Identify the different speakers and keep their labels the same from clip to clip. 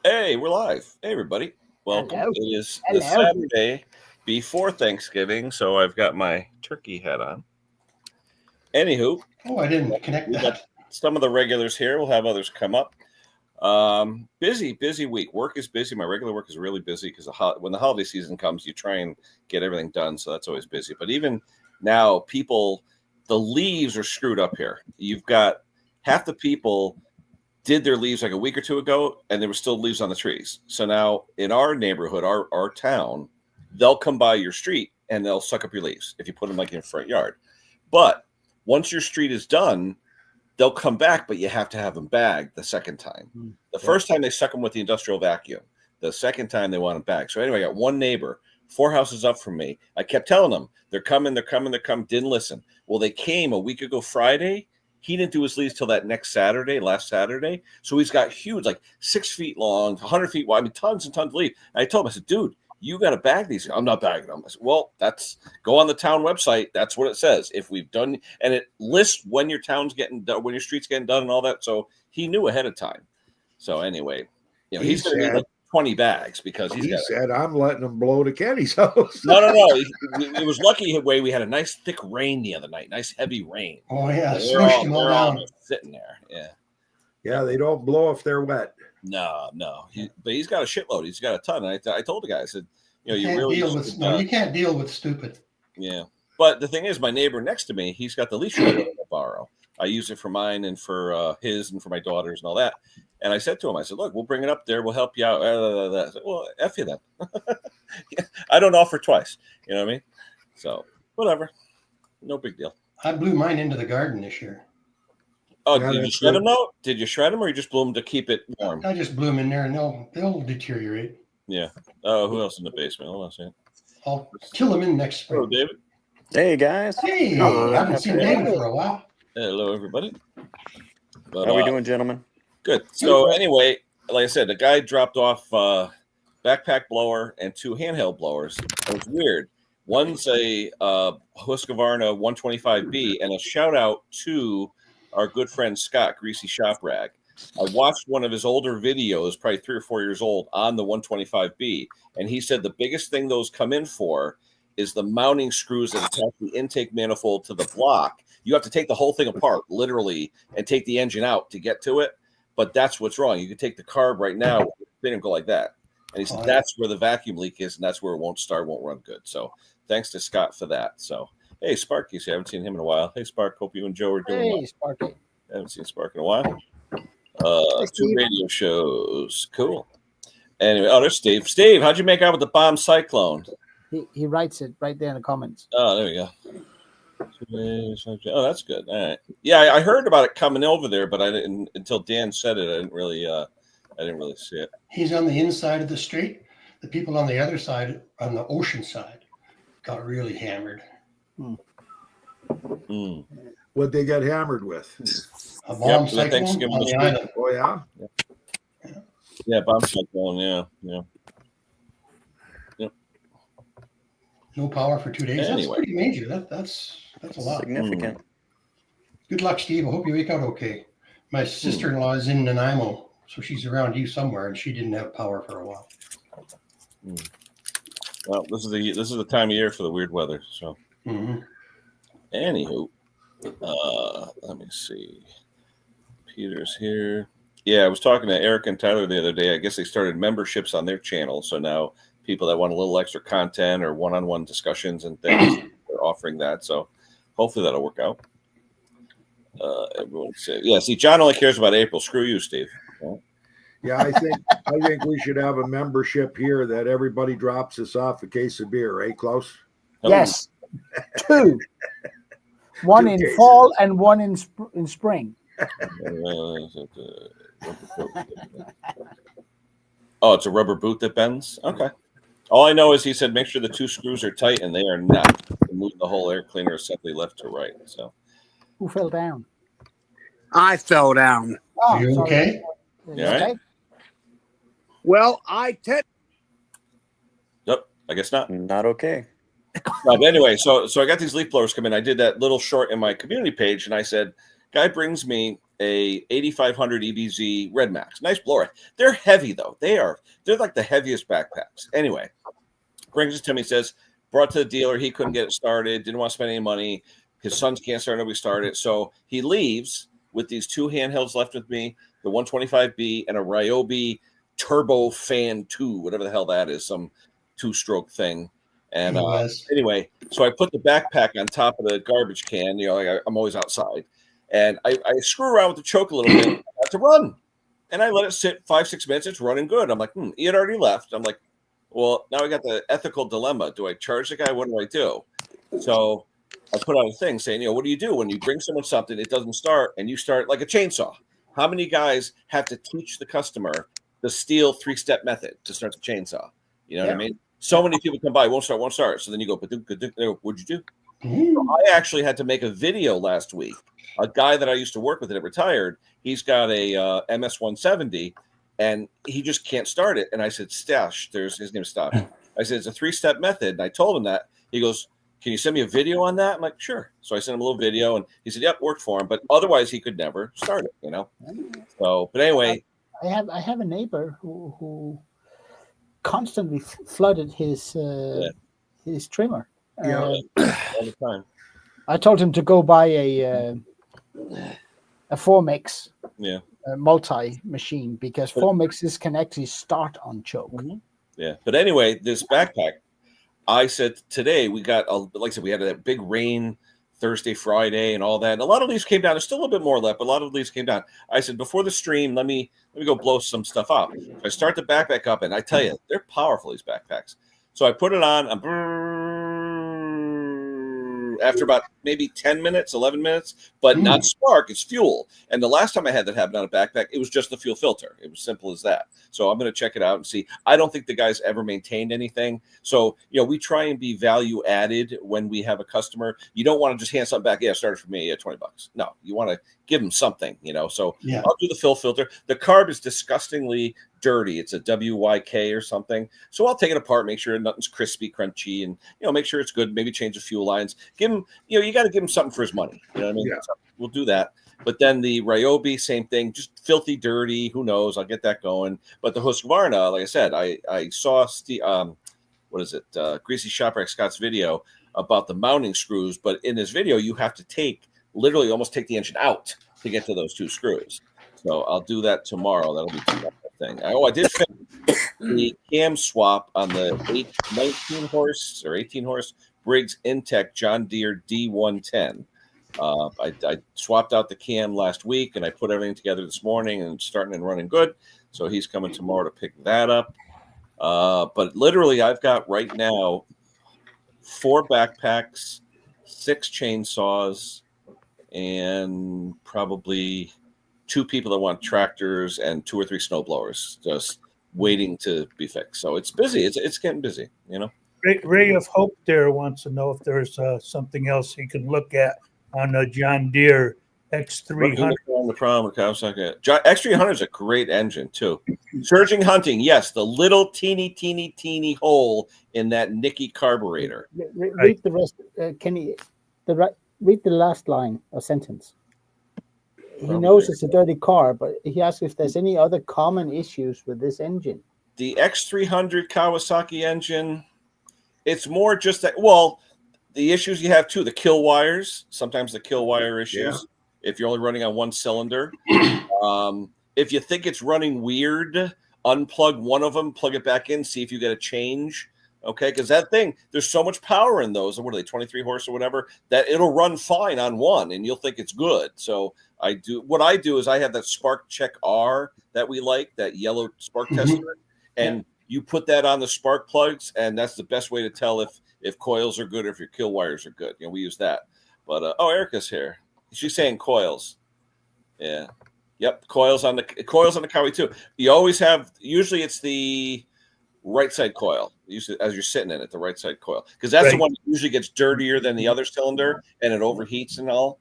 Speaker 1: Hey, we're live. Hey, everybody. Welcome.
Speaker 2: Hello.
Speaker 1: It is
Speaker 2: Hello.
Speaker 1: the Saturday before Thanksgiving, so I've got my turkey hat on. Anywho.
Speaker 3: Oh, I didn't connect that.
Speaker 1: Got some of the regulars here. We'll have others come up. Busy week. Work is busy. My regular work is really busy because when the holiday season comes, you try and get everything done, so that's always busy. But even now, the leaves are screwed up here. You've got half the people did their leaves like a week or two ago, and there were still leaves on the trees. So now in our neighborhood, our town, they'll come by your street and they'll suck up your leaves if you put them like in your front yard. But once your street is done, they'll come back, but you have to have them bagged the second time. The first time they suck them with the industrial vacuum. The second time they want them bagged. So anyway, I got one neighbor 4 houses up from me. I kept telling them, they're coming. Didn't listen. Well, they came a week ago Friday. He didn't do his leaves till that last Saturday. So he's got huge, like 6 feet long, 100 feet wide. I mean, tons and tons of leaves. And I told him, I said, dude, you got to bag these. I'm not bagging them. I said, well, go on the town website. That's what it says. If we've done, and it lists when your town's getting done, when your street's getting done and all that. So he knew ahead of time. So anyway, he's going to need like 20 bags because he
Speaker 4: said, I'm letting them blow to Kenny's house.
Speaker 1: No. It was lucky way we had a nice thick rain the other night, nice heavy rain.
Speaker 3: Oh yeah,
Speaker 1: they're all sitting there. Yeah,
Speaker 4: they don't blow if they're wet.
Speaker 1: No. But he's got a shitload. He's got a ton. And I told the guy, I said, you
Speaker 3: can't deal with stupid.
Speaker 1: Yeah, but the thing is, my neighbor next to me, he's got the leaf shredder to borrow. I use it for mine and for his and for my daughters and all that. And I said to him, I said, look, we'll bring it up there. We'll help you out. I said, well, F you then. I don't offer twice. You know what I mean? So whatever. No big deal.
Speaker 3: I blew mine into the garden this year.
Speaker 1: Oh, did you shred them though? Did you shred them or you just blew them to keep it warm?
Speaker 3: I just blew them in there and they'll deteriorate.
Speaker 1: Yeah. Oh, who else in the basement? Hold on a second.
Speaker 3: I'll kill them in next spring.
Speaker 1: Hello, David.
Speaker 2: Hey, guys.
Speaker 3: Hey, I haven't seen David for a while.
Speaker 1: Hello, everybody.
Speaker 2: How are we doing, gentlemen?
Speaker 1: Good. So anyway, like I said, the guy dropped off backpack blower and 2 handheld blowers. It was weird. One's a Husqvarna 125B, and a shout out to our good friend Scott, Greasy Shop Rag. I watched one of his older videos, probably 3 or 4 years old, on the 125B, and he said the biggest thing those come in for is the mounting screws that attach the intake manifold to the block. You have to take the whole thing apart, literally, and take the engine out to get to it. But that's what's wrong. You can take the carb right now, spin and go like that. And he said that's where the vacuum leak is, and that's where it won't run good. So thanks to Scott for that. So, hey, Sparky, I haven't seen him in a while. Hey, Spark, hope you and Joe are doing well.
Speaker 2: Hey, Sparky.
Speaker 1: I haven't seen Spark in a while. 2 radio shows. Cool. Anyway, there's Steve. Steve, how'd you make out with the bomb cyclone?
Speaker 2: He writes it right there in the comments.
Speaker 1: Oh, there we go. Oh, that's good. All right. Yeah, I heard about it coming over there, but I didn't until Dan said it. I didn't really see it.
Speaker 3: He's on the inside of the street. The people on the other side, on the ocean side, got really hammered.
Speaker 4: What they got hammered with?
Speaker 3: A bomb cyclone on the island.
Speaker 4: Oh yeah.
Speaker 1: Yeah, bomb cyclone. Yeah.
Speaker 3: No power for 2 days.
Speaker 1: Anyway.
Speaker 3: That's pretty major. That's a lot.
Speaker 2: Significant.
Speaker 3: Good luck, Steve. I hope you wake out okay. My sister-in-law is in Nanaimo, so she's around you somewhere, and she didn't have power for a while.
Speaker 1: Well, this is the time of year for the weird weather. So, Anywho, let me see. Peter's here. Yeah, I was talking to Eric and Tyler the other day. I guess they started memberships on their channel, so now people that want a little extra content or one-on-one discussions and things, they're offering that. So hopefully that'll work out. Everyone say, yeah. See, John only cares about April. Screw you, Steve.
Speaker 4: Yeah, I think we should have a membership here that everybody drops us off a case of beer, right, Klaus?
Speaker 2: Yes, 2. One in fall and one in spring.
Speaker 1: Oh, it's a rubber boot that bends? Okay. All I know is he said make sure the 2 screws are tight, and they are not. Move the whole air cleaner assembly left to right. So,
Speaker 2: who fell down?
Speaker 5: I fell down.
Speaker 3: Oh, are you okay?
Speaker 1: Yeah, right?
Speaker 5: Well,
Speaker 1: Yep, I guess not.
Speaker 2: Not okay.
Speaker 1: But anyway, so I got these leaf blowers come in. I did that little short in my community page, and I said, guy brings me a 8500 EBZ Red Max. Nice blower. They're heavy though. They're like the heaviest backpacks. Anyway, brings it to me, says, brought to the dealer. He couldn't get it started. Didn't want to spend any money. His sons can't start. Nobody started. So he leaves with these two handhelds left with me, the 125B and a Ryobi Turbo Fan 2, whatever the hell that is, some two-stroke thing. And anyway, so I put the backpack on top of the garbage can. Like I'm always outside. And I screw around with the choke a little bit. I have to run. And I let it sit 5-6 minutes. It's running good. I'm like, he had already left. I'm like, well, now I got the ethical dilemma. Do I charge the guy? What do I do? So I put out a thing saying, what do you do when you bring someone something, it doesn't start, and you start like a chainsaw? How many guys have to teach the customer the Steel 3-step method to start the chainsaw? You know what I mean? So many people come by, won't start. So then you go, what'd you do? So I actually had to make a video last week. A guy that I used to work with that retired, he's got a MS-170, and he just can't start it. And I said, Stash, his name's Stash. I said, it's a 3-step method. And I told him that. He goes, can you send me a video on that? I'm like, sure. So I sent him a little video, and he said, yep, worked for him. But otherwise, he could never start it, So, but anyway.
Speaker 2: I have a neighbor who constantly flooded his trimmer.
Speaker 1: All the time.
Speaker 2: I told him to go buy a Formix multi machine, because Formixes can actually start on choke.
Speaker 1: Yeah, but anyway, this backpack, I said today we got like I said, we had that big rain Thursday, Friday, and all that. And a lot of leaves came down. There's still a little bit more left, but a lot of leaves came down. I said before the stream, let me go blow some stuff up. So I start the backpack up, and I tell you, they're powerful, these backpacks. So I put it on. After about maybe 10 minutes, 11 minutes, but not spark, it's fuel. And the last time I had that happen on a backpack, it was just the fuel filter. It was simple as that. So I'm going to check it out and see. I don't think the guy's ever maintained anything. So, we try and be value added when we have a customer. You don't want to just hand something back. Yeah, started for me at $20. No, you want to give them something, So I'll do the fill filter. The carb is disgustingly dirty. It's a WYK or something. So I'll take it apart, make sure nothing's crispy, crunchy, and make sure it's good. Maybe change the fuel lines. Give him, you got to give him something for his money. You know what I mean? Yeah. So we'll do that. But then the Ryobi, same thing, just filthy, dirty. Who knows? I'll get that going. But the Husqvarna, like I said, I saw Greasy Shopwreck Scott's video about the mounting screws. But in this video, you have to literally almost take the engine out to get to those two screws. So I'll do that tomorrow. That'll be tomorrow thing. I did finish the cam swap on the 19 horse or 18 horse Briggs Intech John Deere D110. I swapped out the cam last week, and I put everything together this morning, and starting and running good. So he's coming tomorrow to pick that up. But literally, I've got right now 4 backpacks, 6 chainsaws, and probably 2 people that want tractors and 2 or 3 snow blowers just waiting to be fixed. So it's busy. It's getting busy,
Speaker 6: Ray of Hope there wants to know if there's something else he can look at on a John Deere X300.
Speaker 1: The problem with X300 is a great engine too. Surging hunting, yes, the little teeny hole in that Nicky carburetor.
Speaker 2: Read the rest. Read the last line or sentence. He knows it's a dirty car, but he asks if there's any other common issues with this engine.
Speaker 1: The X300 Kawasaki engine, it's more just that. Well, the issues you have too, the kill wires. Sometimes the kill wire issues. Yeah. If you're only running on one cylinder, if you think it's running weird, unplug one of them, plug it back in, see if you get a change. Okay, because that thing, there's so much power in those. What are they, 23 horse or whatever? That it'll run fine on one, and you'll think it's good. So what I do is I have that Spark Check R that we like, that yellow spark tester, and you put that on the spark plugs, and that's the best way to tell if coils are good or if your kill wires are good. We use that. But Erica's here. She's saying coils. Yeah. Yep. Coils on the Cowie too. You always have. Usually it's the right side coil. Usually as you're sitting in it, the right side coil, because that's the one that usually gets dirtier than the other cylinder and it overheats and all.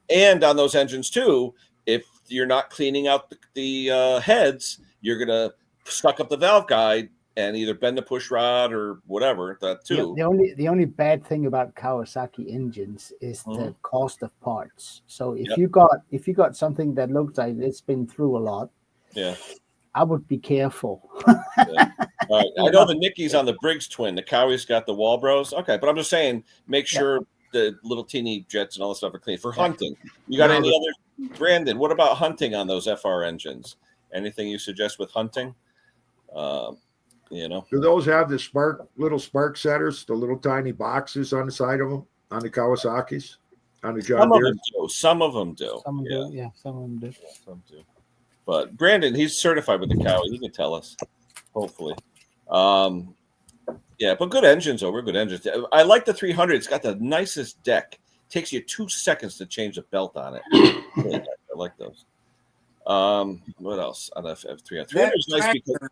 Speaker 1: And on those engines too, if you're not cleaning out the heads, you're gonna suck up the valve guide and either bend the push rod or whatever. That too.
Speaker 2: The only bad thing about Kawasaki engines is the cost of parts. So if you got something that looks like it's been through a lot, I would be careful.
Speaker 1: Yeah. All right. I know the Nicky's on the Briggs twin. The Cowie's got the Walbros. Okay, but I'm just saying, make sure the little teeny jets and all that stuff are clean for hunting. You got any other, Brandon? What about hunting on those FR engines? Anything you suggest with hunting? You know,
Speaker 4: do those have the little spark setters, the little tiny boxes on the side of them on the Kawasaki's, on the John Deere?
Speaker 1: Some of them do.
Speaker 2: Some do. Yeah, some of them do.
Speaker 1: Some do. But Brandon, he's certified with the Cowie. He can tell us. Hopefully. Yeah, but good engines over good engines. I like the 300. It's got the nicest deck. Takes you 2 seconds to change the belt on it. I like those. What else on F300? 300 is nice because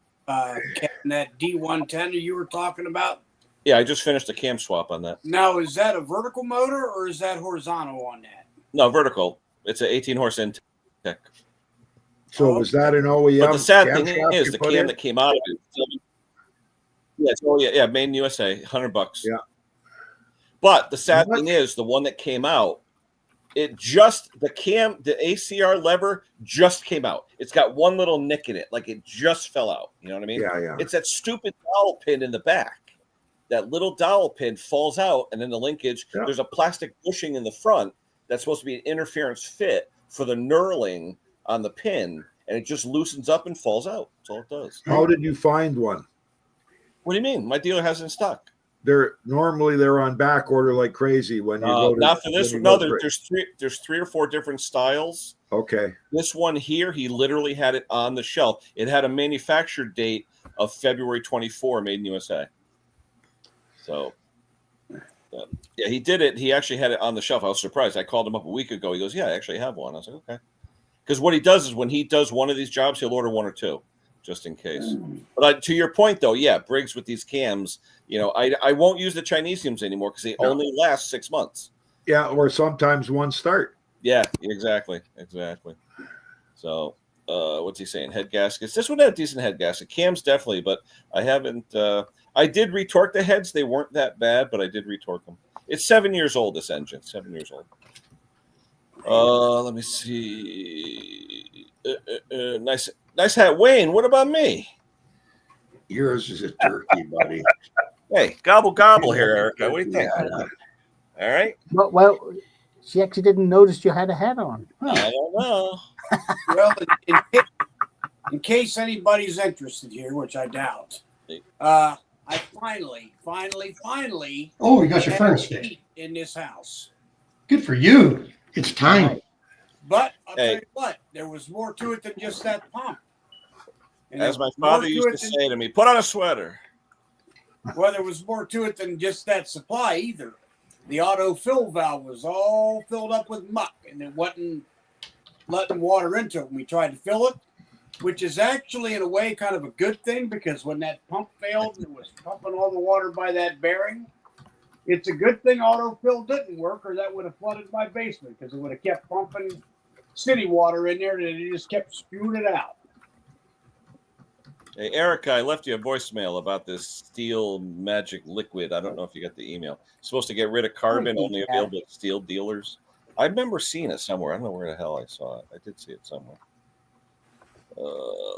Speaker 5: that D110 you were talking about.
Speaker 1: Yeah, I just finished a cam swap on that.
Speaker 5: Now, is that a vertical motor or is that horizontal on that?
Speaker 1: No, vertical. It's an 18 horse intake.
Speaker 4: So was that an OEM?
Speaker 1: But the sad thing is the cam that came out of it. Yeah, made in USA, $100.
Speaker 4: Yeah.
Speaker 1: But the sad thing is the one that came out, the ACR lever just came out. It's got one little nick in it, like it just fell out. You know what I mean?
Speaker 4: Yeah.
Speaker 1: It's that stupid dowel pin in the back. That little dowel pin falls out, and then the linkage. Yeah. There's a plastic bushing in the front that's supposed to be an interference fit for the knurling on the pin, and it just loosens up and falls out. That's all it does.
Speaker 4: How did you find one?
Speaker 1: What do you mean? My dealer has it in stock.
Speaker 4: They're on back order like crazy when you go to.
Speaker 1: Not for this one. No, there's 3 or 4 different styles.
Speaker 4: Okay.
Speaker 1: This one here, he literally had it on the shelf. It had a manufactured date of February 24, made in USA. So, yeah, he did it. He actually had it on the shelf. I was surprised. I called him up a week ago. He goes, "Yeah, I actually have one." I was like, "Okay." Because what he does is when he does one of these jobs, he'll order 1 or 2. Just in case. But to your point, though, yeah, Briggs with these cams, you know, I won't use the Chinesiums anymore because they only last 6 months.
Speaker 4: Yeah, or sometimes one start.
Speaker 1: Yeah, exactly. So, what's he saying? Head gaskets. This one had a decent head gasket. Cams definitely, but I haven't. I did retorque the heads. They weren't that bad, but I did retorque them. It's 7 years old. This engine, 7 years old. Let me see. Nice hat, Wayne. What about me?
Speaker 4: Yours is a turkey, buddy.
Speaker 1: Hey, gobble here, Erica. What do you think? All right.
Speaker 2: Well, she actually didn't notice you had a hat on.
Speaker 1: Huh. I don't know.
Speaker 5: Well, in case anybody's interested here, which I doubt, I finally.
Speaker 3: Oh, you got your furnace fixed
Speaker 5: in this house.
Speaker 3: Good for you. It's time.
Speaker 5: But I'll tell you what, there was more to it than just that pump. And
Speaker 1: as my father used to say to me, put on a sweater.
Speaker 5: Well, there was more to it than just that supply either. The auto fill valve was all filled up with muck, and it wasn't letting water into it when we tried to fill it, which is actually, in a way, kind of a good thing, because when that pump failed and it was pumping all the water by that bearing, it's a good thing autofill didn't work, or that would have flooded my basement, because it would have kept pumping city water in there, and it just kept spewing it out.
Speaker 1: Hey, Erica, I left you a voicemail about this steel magic liquid. I don't know if you got the email. It's supposed to get rid of carbon, only available at steel dealers. I remember seeing it somewhere. I don't know where the hell I saw it. I did see it somewhere.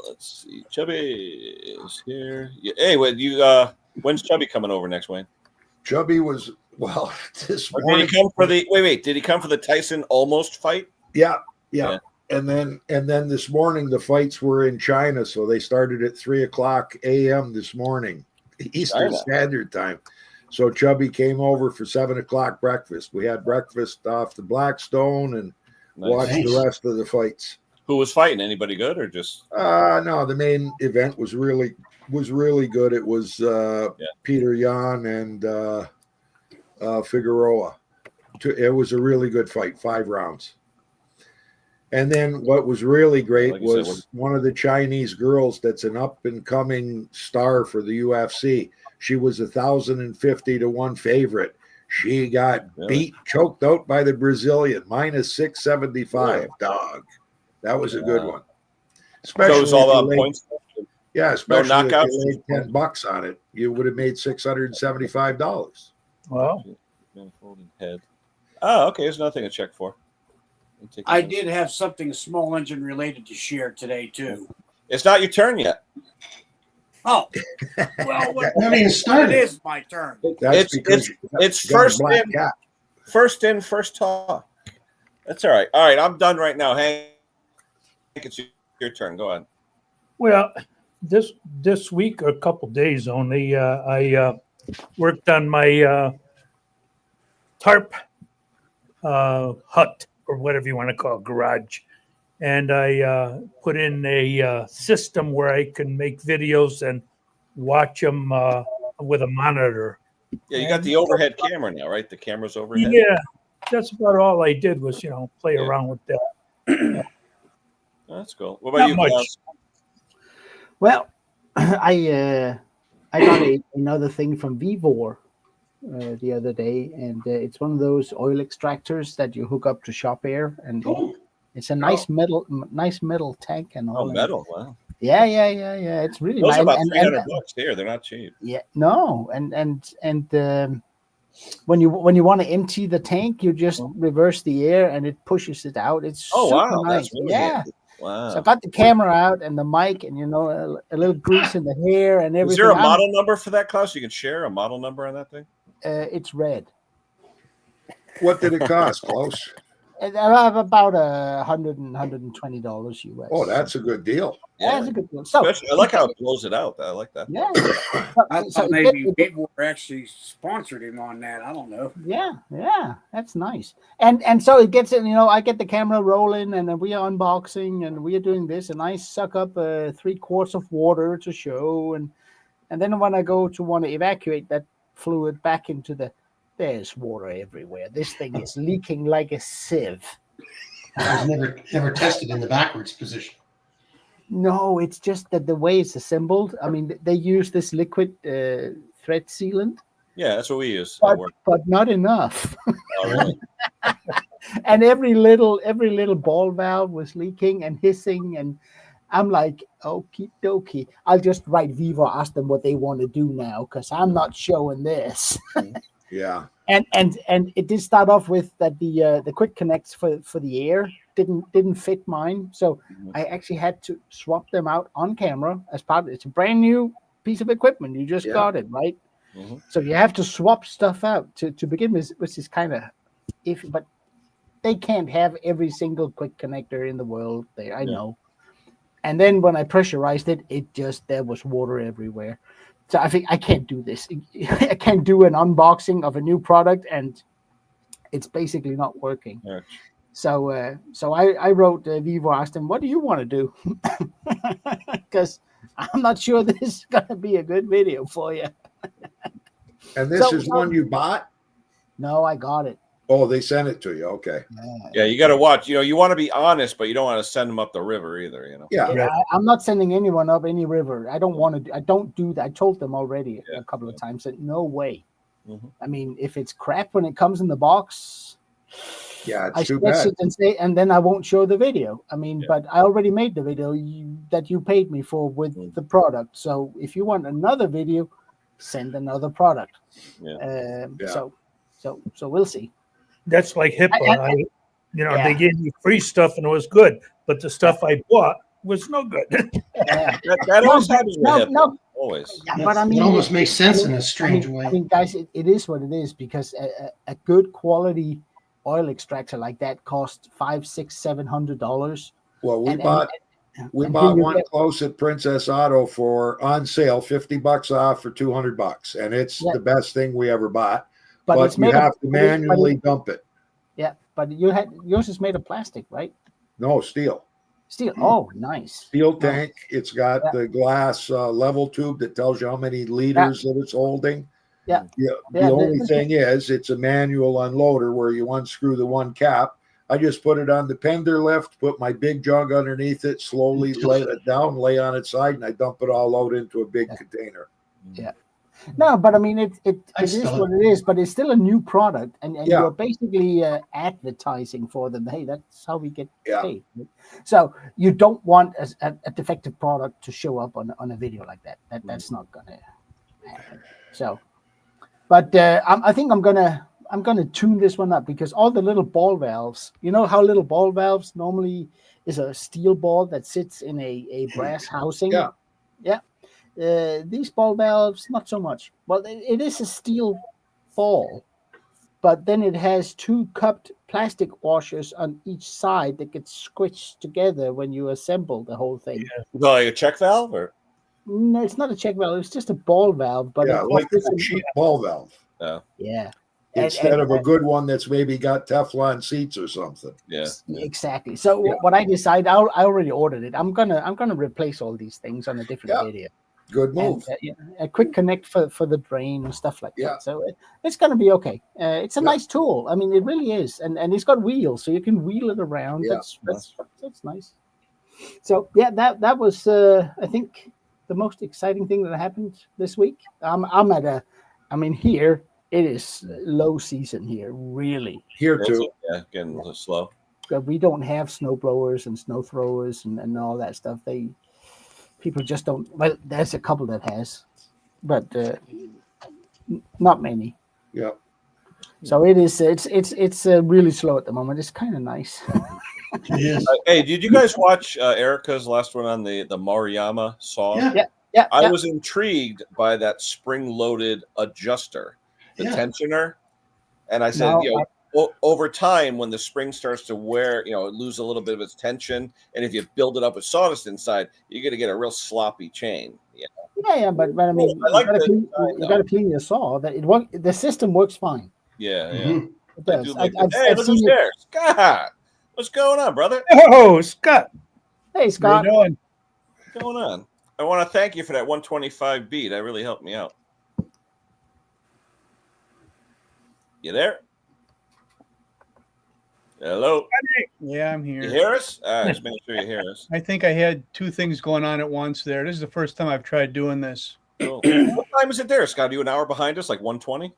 Speaker 1: Let's see. Chubby is here. Yeah. Hey, when's Chubby coming over next, Wayne?
Speaker 4: Chubby was this morning.
Speaker 1: Did he come for the Did he come for the Tyson almost fight?
Speaker 4: Yeah. And then this morning the fights were in China, so they started at 3:00 a.m. this morning, Eastern Standard Time. So Chubby came over for 7:00 breakfast. We had breakfast off the Blackstone and watched the rest of the fights.
Speaker 1: Who was fighting? Anybody good or just?
Speaker 4: No, the main event was really good. It was Peter Yan and Figueroa. It was a really good fight, 5 rounds. And then what was really great was one of the Chinese girls that's an up-and-coming star for the UFC. She was 1,050 to 1 favorite. She got choked out by the Brazilian, minus 675. Dog. That was a good one.
Speaker 1: Especially so it was all about points.
Speaker 4: Yeah, especially
Speaker 1: knockout
Speaker 4: if you laid $10 on it, you would have made $675.
Speaker 6: Wow.
Speaker 1: Folding head. Oh, okay. There's nothing to check for.
Speaker 5: I did have something small engine related to share today too.
Speaker 1: It's not your turn yet.
Speaker 5: Oh, well,
Speaker 3: it
Speaker 5: is my turn.
Speaker 4: That's
Speaker 1: it's first in, first talk. That's all right. All right, I'm done right now. Hank, it's your turn. Go ahead.
Speaker 6: Well, this week, or a couple days only, I worked on my tarp hut, or whatever you want to call it, garage. And I put in a system where I can make videos and watch them with a monitor.
Speaker 1: Yeah, you got the overhead camera now, right? The camera's overhead.
Speaker 6: Yeah, that's about all I did was, play around with that.
Speaker 1: That's cool. What about you, Klaus?
Speaker 2: Well, I got another thing from Vivor the other day, and it's one of those oil extractors that you hook up to shop air, and it's a nice metal tank and all.
Speaker 1: Oh, metal! Wow.
Speaker 2: Yeah. It's really
Speaker 1: those
Speaker 2: nice.
Speaker 1: are about $300 here. They're not cheap.
Speaker 2: Yeah, no, and when you want to empty the tank, you just reverse the air and it pushes it out. It's super nice.
Speaker 1: That's really
Speaker 2: handy.
Speaker 1: Wow.
Speaker 2: So I got the camera out and the mic and a little grease in the hair and everything.
Speaker 1: Is there a model number for that, Klaus? You can share a model number on that thing?
Speaker 2: It's red.
Speaker 4: What did it cost, Klaus?
Speaker 2: About $120 US.
Speaker 4: Oh, that's a good deal.
Speaker 2: Yeah, that's a good deal. So
Speaker 1: I like how it blows it out. I like that.
Speaker 2: Yeah.
Speaker 5: I thought maybe people were actually sponsored him on that. I don't know.
Speaker 2: Yeah, that's nice. And so it gets it. I get the camera rolling, and then we are unboxing, and we are doing this, and I suck up 3 quarts of water to show, and then when I go to want to evacuate that fluid back into there's water everywhere. This thing is leaking like a sieve.
Speaker 3: I was never tested in the backwards position.
Speaker 2: No, it's just that the way it's assembled. I mean, they use this liquid thread sealant.
Speaker 1: Yeah, that's what we use.
Speaker 2: But not enough.
Speaker 1: Oh, really?
Speaker 2: And every little ball valve was leaking and hissing, and I'm like, okie dokie. I'll just write Vivo, ask them what they want to do now, because I'm not showing this.
Speaker 4: Yeah.
Speaker 2: And it did start off with that the quick connects for the air didn't fit mine, so I actually had to swap them out on camera as part of it. It's a brand new piece of equipment. You just got it, right? Mm-hmm. So you have to swap stuff out to begin with, which is kind of iffy, but they can't have every single quick connector in the world there. I know. And then when I pressurized it, there was water everywhere. So I think I can't do this. I can't do an unboxing of a new product, and it's basically not working. Right. So I wrote Vivo, asked him, what do you want to do? Because I'm not sure this is going to be a good video for you.
Speaker 4: And this is one you bought?
Speaker 2: No, I got it.
Speaker 4: Oh, they sent it to you. Okay.
Speaker 1: Yeah, you got to watch. You want to be honest, but you don't want to send them up the river either.
Speaker 2: Yeah, I'm not sending anyone up any river. I don't want to. I don't do that. I told them already a couple of times that no way. Mm-hmm. I mean, if it's crap when it comes in the box,
Speaker 4: it's too bad.
Speaker 2: And then I won't show the video. I mean, but I already made the video that you paid me for with the product. So if you want another video, send another product. So we'll see.
Speaker 6: That's like HIPAA. They gave me free stuff and it was good, but the stuff I bought was no good.
Speaker 1: That always happens with HIPAA. Always.
Speaker 2: Yeah, but I mean,
Speaker 3: it almost makes sense in a strange way.
Speaker 2: I mean, guys, it is what it is, because a good quality oil extractor like that costs $500-$700.
Speaker 4: Well, we bought one close at Princess Auto for on sale, $50 off for $200, and it's the best thing we ever bought. But you have to manually dump it.
Speaker 2: Yeah, but yours is made of plastic, right?
Speaker 4: No, steel.
Speaker 2: Steel. Oh, nice.
Speaker 4: Steel tank. It's got the glass level tube that tells you how many liters that it's holding.
Speaker 2: Yeah.
Speaker 4: The only thing is, it's a manual unloader where you unscrew the one cap. I just put it on the pender lift, put my big jug underneath it, slowly let it down, lay on its side, and I dump it all out into a big container.
Speaker 2: Yeah. No, but I mean, it
Speaker 3: I
Speaker 2: is
Speaker 3: still-
Speaker 2: what it is, but it's still a new product, and
Speaker 4: Yeah.
Speaker 2: you're basically advertising for them. Hey, that's how we get
Speaker 4: Yeah.
Speaker 2: paid. So you don't want a defective product to show up on a video like that. That's not gonna happen. So, but I think I'm gonna tune this one up because all the little ball valves. You know how little ball valves normally is a steel ball that sits in a brass housing.
Speaker 4: Yeah.
Speaker 2: Yeah. These ball valves, not so much. Well, it is a steel ball, but then it has two cupped plastic washers on each side that get squished together when you assemble the whole thing.
Speaker 1: Like a check valve, or
Speaker 2: No, it's not a check valve. It's just a ball valve, but
Speaker 4: Yeah,
Speaker 2: it
Speaker 4: like
Speaker 2: fits
Speaker 4: a
Speaker 2: in-
Speaker 4: cheap ball valve
Speaker 2: yeah.
Speaker 4: instead of a good one that's maybe got Teflon seats or something.
Speaker 1: yeah.
Speaker 2: Exactly. So
Speaker 4: Yeah.
Speaker 2: what I decided, I already ordered it. I'm gonna replace all these things on a different
Speaker 4: Yeah.
Speaker 2: video.
Speaker 4: Good
Speaker 2: And
Speaker 4: move.
Speaker 2: a quick connect for the drain and stuff like
Speaker 4: Yeah.
Speaker 2: that. So it's going to be okay. It's a
Speaker 4: Yeah.
Speaker 2: nice tool. I mean, it really is, and it's got wheels, so you can wheel it around.
Speaker 4: Yeah.
Speaker 2: That's nice. So yeah, that was I think the most exciting thing that happened this week. Here it is low season here, really.
Speaker 4: Here too.
Speaker 1: Yeah, getting a little slow.
Speaker 2: We don't have snow blowers and snow throwers and all that stuff. People just don't. Well, there's a couple that has, but not many.
Speaker 4: Yeah.
Speaker 2: So it is. It's really slow at the moment. It's kind of nice.
Speaker 3: It is.
Speaker 1: Hey, did you guys watch Erica's last one on the Maruyama saw?
Speaker 3: Yeah.
Speaker 2: Yeah.
Speaker 1: I was intrigued by that spring-loaded adjuster, the
Speaker 3: Yeah.
Speaker 1: tensioner, and I said, over time, when the spring starts to wear, lose a little bit of its tension, and if you build it up with sawdust inside, you're going to get a real sloppy chain.
Speaker 2: Yeah. But I mean,
Speaker 1: I like
Speaker 2: you got to clean your saw. That the system works fine.
Speaker 1: Yeah.
Speaker 3: Mhm.
Speaker 2: It
Speaker 1: I
Speaker 2: does.
Speaker 1: do like
Speaker 2: I've
Speaker 1: hey, look
Speaker 2: seen
Speaker 1: who's
Speaker 2: it.
Speaker 1: there, Scott. What's going on, brother?
Speaker 6: Oh, Scott.
Speaker 2: Hey,
Speaker 6: How
Speaker 2: Scott.
Speaker 6: you doing?
Speaker 1: What's going on? I want to thank you for that 125 beat. That really helped me out. You there? Hello.
Speaker 7: Yeah, I'm
Speaker 1: You
Speaker 7: here.
Speaker 1: hear us? All right, just make sure you hear us.
Speaker 7: I think I had two things going on at once there. This is the first time I've tried doing this.
Speaker 1: Cool. What time is it there, Scott? Are you an hour behind us, like 120?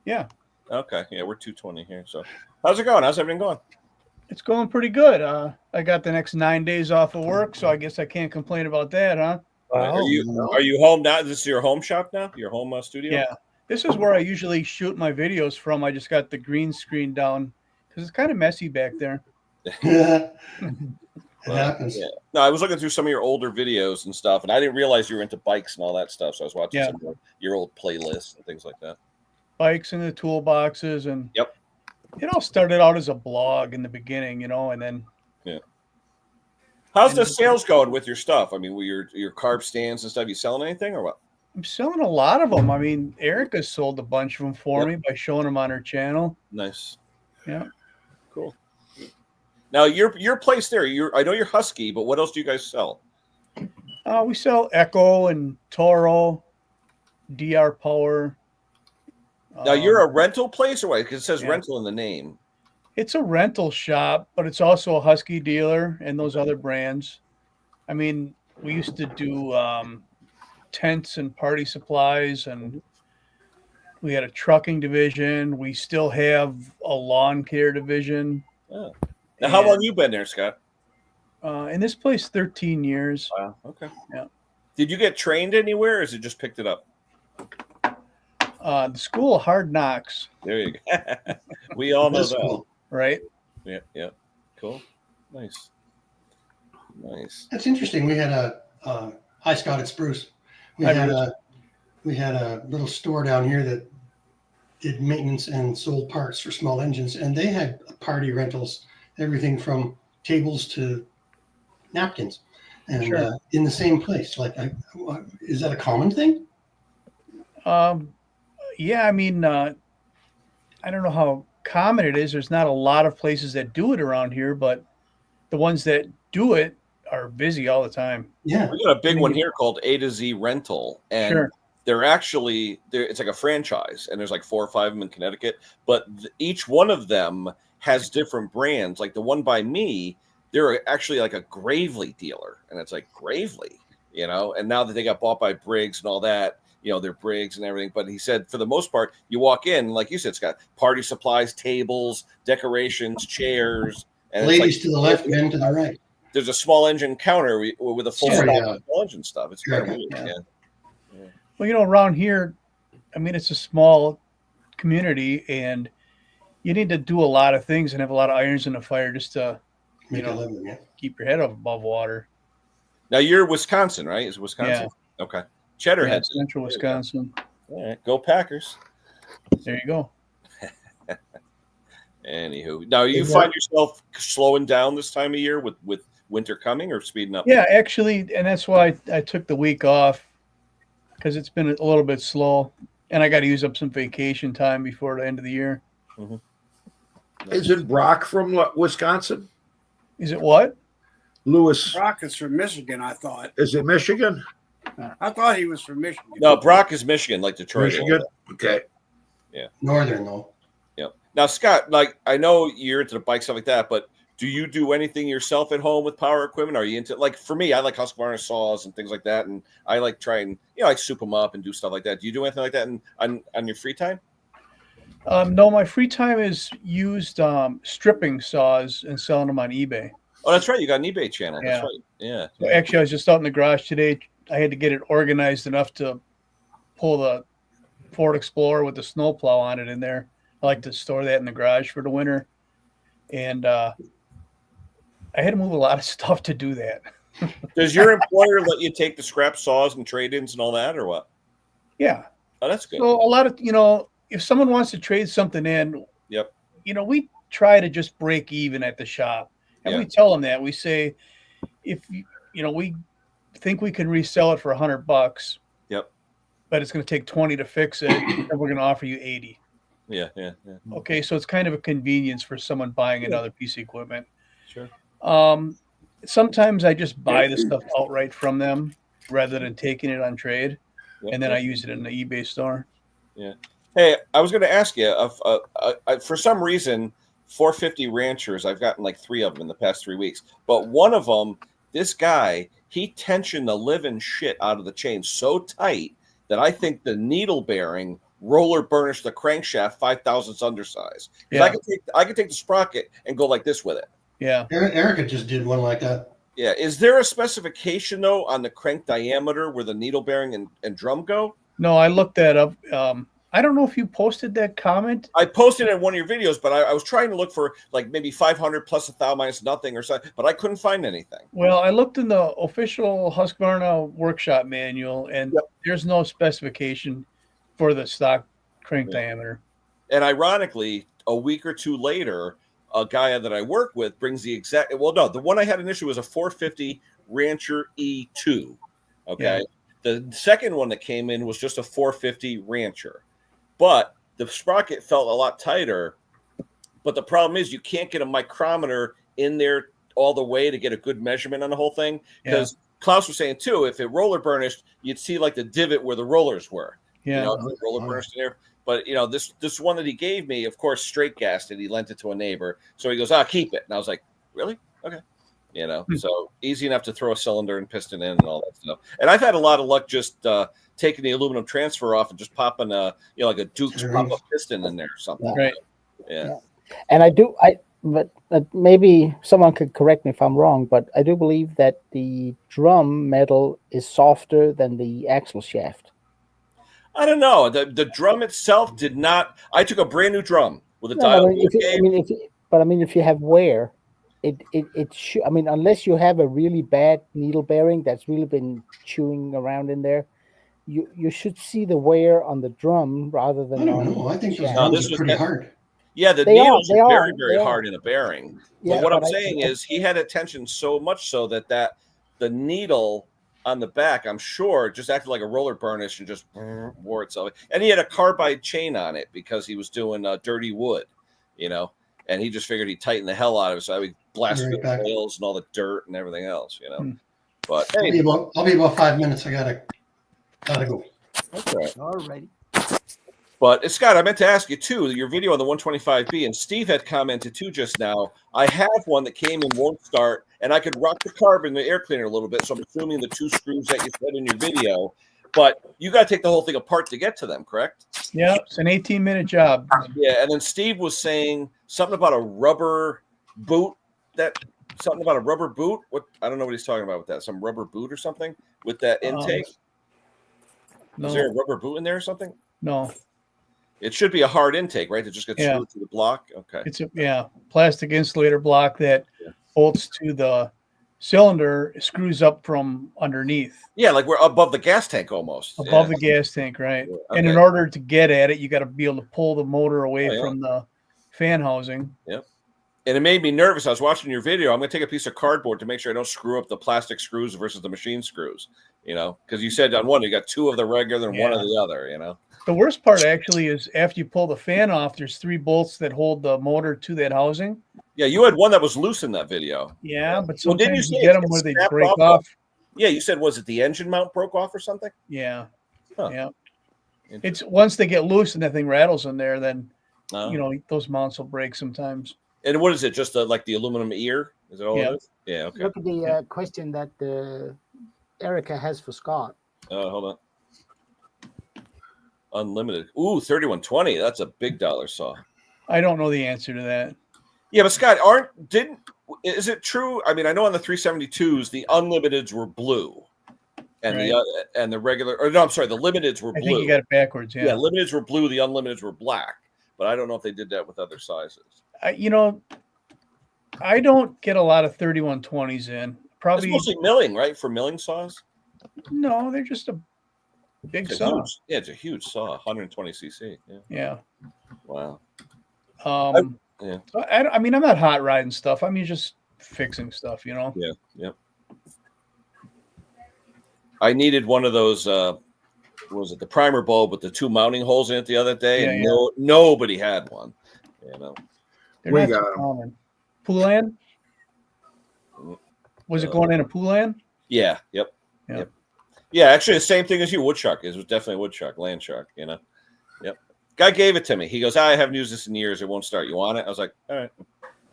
Speaker 7: Yeah,
Speaker 1: Okay. Yeah, we're 220 here. So how's it going? How's everything going?
Speaker 7: it's going pretty good. I got the next 9 days off of work, so I guess I can't complain about that, huh?
Speaker 6: Wow.
Speaker 1: Are you home now? This is your home shop now? Your home studio?
Speaker 7: Yeah. This is where I usually shoot my videos from. I just got the green screen down because it's kind of messy back there.
Speaker 3: It happens.
Speaker 1: Yeah. No, I was looking through some of your older videos and stuff, and I didn't realize you were into bikes and all that stuff. So I was watching some of your old playlists and things like that.
Speaker 7: Bikes in the toolboxes, and
Speaker 1: Yep.
Speaker 7: it all started out as a blog in the beginning, and then
Speaker 1: How's the sales going with your stuff? I mean, with your carb stands and stuff, you selling anything or what?
Speaker 7: I'm selling a lot of them. I mean, Erica sold a bunch of them for me by showing them on her channel.
Speaker 1: Nice.
Speaker 7: Yeah.
Speaker 1: Cool. Now your place there, I know you're Husky, but what else do you guys sell?
Speaker 7: We sell Echo and Toro, DR Power.
Speaker 1: Now you're a rental place or what? Because it says
Speaker 7: yeah.
Speaker 1: rental in the name.
Speaker 7: It's a rental shop, but it's also a Husky dealer and those other brands. I mean, we used to do tents and party supplies, and we had a trucking division. We still have a lawn care division.
Speaker 1: Oh. Now, how long you been there, Scott?
Speaker 7: In this place, 13 years.
Speaker 1: Wow. Okay.
Speaker 7: Yeah.
Speaker 1: Did you get trained anywhere, or is it just picked it up?
Speaker 7: The School of Hard Knocks,
Speaker 1: There you go. We all know
Speaker 3: That's
Speaker 1: that.
Speaker 3: cool.
Speaker 7: right?
Speaker 1: Yeah. Yeah. Cool. Nice.
Speaker 3: That's interesting. We had a hi Scott, it's Bruce. We
Speaker 7: Hi,
Speaker 3: had
Speaker 7: Bruce.
Speaker 3: a little store down here that did maintenance and sold parts for small engines, and they had party rentals, everything from tables to napkins, and
Speaker 7: Sure.
Speaker 3: In the same place. Like, is that a common thing?
Speaker 7: Yeah, I mean, I don't know how common it is. There's not a lot of places that do it around here, but the ones that do it are busy all the time.
Speaker 3: Yeah.
Speaker 1: We got a big one here called A to Z Rental, and
Speaker 7: Sure.
Speaker 1: it's like a franchise, and there's like 4 or 5 of them in Connecticut, but each one of them has different brands. Like the one by me, they're actually like a Gravely dealer, and it's like Gravely, and now that they got bought by Briggs and all that, their Briggs and everything. But he said for the most part, you walk in, like you said, Scott, party supplies, tables, decorations, chairs, and
Speaker 3: Ladies
Speaker 1: it's
Speaker 3: to the left, men to the right.
Speaker 1: There's a small engine counter with a full small engine stuff. It's kind of weird.
Speaker 7: Yeah. Well, around here, I mean, it's a small community, and you need to do a lot of things and have a lot of irons in the fire just to
Speaker 3: Make a living,
Speaker 7: keep your head above water.
Speaker 1: Now you're Wisconsin, right? Is Wisconsin?
Speaker 7: Yeah.
Speaker 1: Okay. Cheddarhead.
Speaker 7: Central Wisconsin.
Speaker 1: All right. Go Packers.
Speaker 7: There you go.
Speaker 1: Anywho, now you find yourself slowing down this time of year with winter coming or speeding up?
Speaker 7: Yeah, actually, and that's why I took the week off, because it's been a little bit slow, and I got to use up some vacation time before the end of the year.
Speaker 1: Mm-hmm.
Speaker 4: Isn't Brock from Wisconsin?
Speaker 7: Is it what?
Speaker 4: Lewis.
Speaker 5: Brock is from Michigan, I thought.
Speaker 4: Is it Michigan?
Speaker 5: I thought he was from Michigan.
Speaker 1: No, Brock is Michigan, like Detroit.
Speaker 4: Michigan? Okay.
Speaker 1: Yeah.
Speaker 3: Northern, though.
Speaker 1: Yeah. Now, Scott, like I know you're into the bike stuff like that, but do you do anything yourself at home with power equipment? Are you into, like, for me, I like Husqvarna saws and things like that, and I like try and like soup them up and do stuff like that. Do you do anything like that on your free time?
Speaker 7: No, my free time is used stripping saws and selling them on eBay.
Speaker 1: Oh, that's right. You got an eBay channel.
Speaker 7: Yeah.
Speaker 1: That's right. Yeah.
Speaker 7: So actually, I was just out in the garage today. I had to get it organized enough to pull the Ford Explorer with the snowplow on it in there. I like to store that in the garage for the winter. And I had to move a lot of stuff to do that.
Speaker 1: Does your employer let you take the scrap saws and trade-ins and all that, or what?
Speaker 7: Yeah.
Speaker 1: Oh, that's good.
Speaker 7: So a lot of, if someone wants to trade something in,
Speaker 1: Yep.
Speaker 7: We try to just break even at the shop. And we tell them that. We say, if, we think we can resell it for $100.
Speaker 1: Yep.
Speaker 7: But it's going to take 20 to fix it, and we're going to offer you 80.
Speaker 1: Yeah.
Speaker 7: Okay, so it's kind of a convenience for someone buying another piece of equipment.
Speaker 1: Sure.
Speaker 7: Sometimes I just buy the stuff outright from them rather than taking it on trade, and then I use it in the eBay store.
Speaker 1: Yeah. Hey, I was going to ask you, for some reason, 450 Ranchers, I've gotten like 3 of them in the past 3 weeks, but one of them, this guy, he tensioned the living shit out of the chain so tight that I think the needle bearing roller burnished the crankshaft 5,000ths undersize.
Speaker 7: Yeah.
Speaker 1: I could take the sprocket and go like this with it.
Speaker 7: Yeah.
Speaker 3: Erica just did one like that.
Speaker 1: Yeah. Is there a specification though on the crank diameter where the needle bearing and drum go?
Speaker 7: No, I looked that up. I don't know if you posted that comment.
Speaker 1: I posted it in one of your videos, but I was trying to look for like maybe 500 plus 1,000 minus nothing or something, but I couldn't find anything.
Speaker 7: Well, I looked in the official Husqvarna workshop manual, and there's no specification for the stock crank diameter. And
Speaker 1: ironically, a week or two later, a guy that I work with brings the exact. Well, no, the one I had initially was a 450 Rancher E2. Okay. Yeah. The second one that came in was just a 450 Rancher. But the sprocket felt a lot tighter. But the problem is you can't get a micrometer in there all the way to get a good measurement on the whole thing. Because Klaus was saying, too, if it roller burnished, you'd see like the divot where the rollers were.
Speaker 7: Yeah.
Speaker 1: Roller burnished in there. But, this one that he gave me, of course, straight gassed it. He lent it to a neighbor. So he goes, keep it. And I was like, really? Okay. So easy enough to throw a cylinder and piston in and all that stuff. And I've had a lot of luck just taking the aluminum transfer off and just popping like a Duke's pop-up piston in there or something.
Speaker 7: Right.
Speaker 1: Yeah.
Speaker 2: And but maybe someone could correct me if I'm wrong, but I do believe that the drum metal is softer than the axle shaft.
Speaker 1: I don't know. The drum itself did not. I took a brand new drum with a dial.
Speaker 2: If you have wear, it should. Unless you have a really bad needle bearing that's really been chewing around in there, you should see the wear on the drum rather than.
Speaker 3: I don't know. I think those drums are pretty hard.
Speaker 1: Yeah, the needles are very, very hard in a bearing.
Speaker 2: Yeah,
Speaker 1: but what I'm saying is he had it tensioned so much so that the needle on the back, I'm sure, just acted like a roller burnish and just wore itself. And he had a carbide chain on it because he was doing dirty wood, and he just figured he'd tighten the hell out of it. So I would blast through the nails and all the dirt and everything else, But
Speaker 3: hey, I'll be about 5 minutes. I gotta go.
Speaker 1: Okay.
Speaker 2: All righty.
Speaker 1: But Scott, I meant to ask you too, your video on the 125B, and Steve had commented too just now. I have one that came and won't start, and I could rock the carb in the air cleaner a little bit. So I'm assuming the 2 screws that you said in your video. but you got to take the whole thing apart to get to them, correct?
Speaker 7: Yeah, it's an 18-minute job.
Speaker 1: Yeah, and then Steve was saying something about a rubber boot. Something about a rubber boot. What I don't know what he's talking about with that. Some rubber boot or something with that intake.
Speaker 7: No.
Speaker 1: Is there a rubber boot in there or something?
Speaker 7: No.
Speaker 1: It should be a hard intake, right? That just gets screwed to the block. Okay.
Speaker 7: It's a plastic insulator block that bolts to the cylinder, screws up from underneath.
Speaker 1: Yeah, like we're above the gas tank almost.
Speaker 7: Above the gas tank, right?
Speaker 1: Yeah,
Speaker 7: And in order to get at it, you got to be able to pull the motor away from the fan housing.
Speaker 1: Yep. And it made me nervous. I was watching your video. I'm going to take a piece of cardboard to make sure I don't screw up the plastic screws versus the machine screws, because you said on one, you got 2 of the regular and 1 of the other,
Speaker 7: The worst part actually is after you pull the fan off, there's 3 bolts that hold the motor to that housing.
Speaker 1: Yeah, you had one that was loose in that video.
Speaker 7: Yeah, but
Speaker 1: didn't
Speaker 7: sometimes
Speaker 1: you
Speaker 7: you get them where they break off.
Speaker 1: Yeah, you said, was it the engine mount broke off or something?
Speaker 7: Yeah.
Speaker 1: Huh.
Speaker 7: Yeah. It's once they get loose and that thing rattles in there, then those mounts will break sometimes.
Speaker 1: And what is it? Just like the aluminum ear? Is it all it is? Yeah, okay.
Speaker 2: Look at the question that Erica has for Scott.
Speaker 1: Hold on. Unlimited. Ooh, 3120. That's a big dollar saw.
Speaker 7: I don't know the answer to that.
Speaker 1: Yeah, but Scott, is it true? I mean, I know on the 372s, the unlimiteds were blue. And the regular, or no, I'm sorry, the limiteds were blue.
Speaker 7: I think you got it backwards, yeah.
Speaker 1: Yeah, limiteds were blue, the unlimiteds were black. But I don't know if they did that with other sizes.
Speaker 7: I don't get a lot of 3120s in. Probably
Speaker 1: it's mostly milling, right? For milling saws?
Speaker 7: No, they're just a big saw.
Speaker 1: It's a huge saw, 120 cc.
Speaker 7: Yeah.
Speaker 1: Wow.
Speaker 7: Yeah. I mean, I'm not hot riding stuff. I mean, just fixing stuff,
Speaker 1: Yeah. Yep. I needed one of those. What was it? The primer bulb with the 2 mounting holes in it the other day, and nobody had one.
Speaker 7: We got them. Poulan? Was it going in a Poulan?
Speaker 1: Yeah. Yep. Yeah. Actually, the same thing as you. Woodchuck. It was definitely a woodchuck, land shark. Yep. Guy gave it to me. He goes, I haven't used this in years. It won't start. You want it? I was like, all right.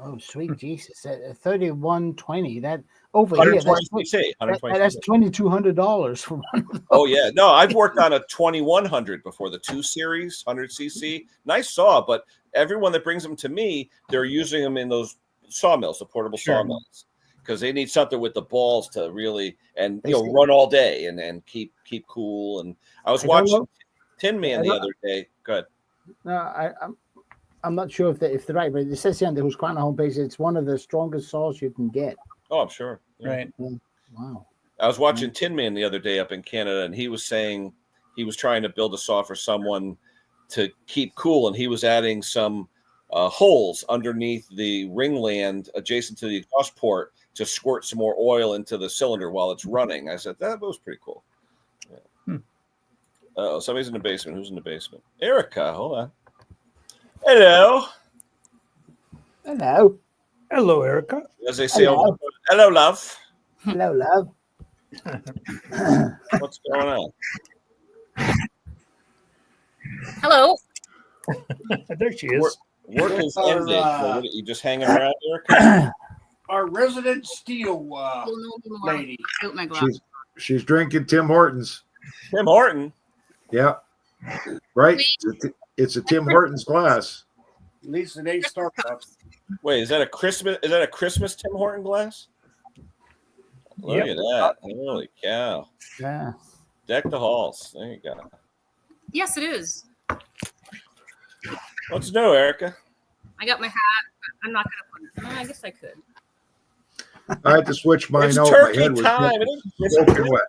Speaker 2: Oh, sweet Jesus. 3120. That over
Speaker 1: 120
Speaker 2: here.
Speaker 1: cc.
Speaker 2: That's $2,200 for one of those.
Speaker 1: Oh, yeah. No, I've worked on a 2100 before, the 2 series, 100 cc. Nice saw, but everyone that brings them to me, they're using them in those sawmills, the portable sawmills, because they need something with the balls to really run all day and keep cool. And I was watching Tin Man the other day. Good.
Speaker 2: No, I'm not sure if they're right, but it says here on the Husqvarna homepage it's one of the strongest saws you can get.
Speaker 1: Oh, I'm sure. Yeah.
Speaker 7: Right.
Speaker 2: Wow.
Speaker 1: I was watching Tin Man the other day up in Canada, and he was saying he was trying to build a saw for someone to keep cool, and he was adding some holes underneath the ringland adjacent to the exhaust port to squirt some more oil into the cylinder while it's running. I said, that was pretty cool. Yeah. Somebody's in the basement. Who's in the basement? Erica, hold on. Hello.
Speaker 2: Hello.
Speaker 6: Hello, Erica.
Speaker 1: As they say, hello, love.
Speaker 2: Hello, love.
Speaker 1: What's going on?
Speaker 8: Hello.
Speaker 6: There she is.
Speaker 1: Work is ended. What, you just hanging around, Erica?
Speaker 5: Our resident steel lady.
Speaker 4: She's drinking Tim Hortons.
Speaker 1: Tim Horton?
Speaker 4: Yeah. Right? It's a Tim Hortons glass.
Speaker 5: At least it ain't Starbucks.
Speaker 1: Wait, is that a Christmas Tim Horton glass? Look at that. Holy cow.
Speaker 2: Yeah.
Speaker 1: Deck the halls. There you go.
Speaker 8: Yes, it is.
Speaker 1: What's new, Erica?
Speaker 8: I got my hat, but I'm not going to put it. I guess I could.
Speaker 4: I had to switch mine
Speaker 1: It's
Speaker 4: out.
Speaker 1: turkey time.
Speaker 4: Soaking wet.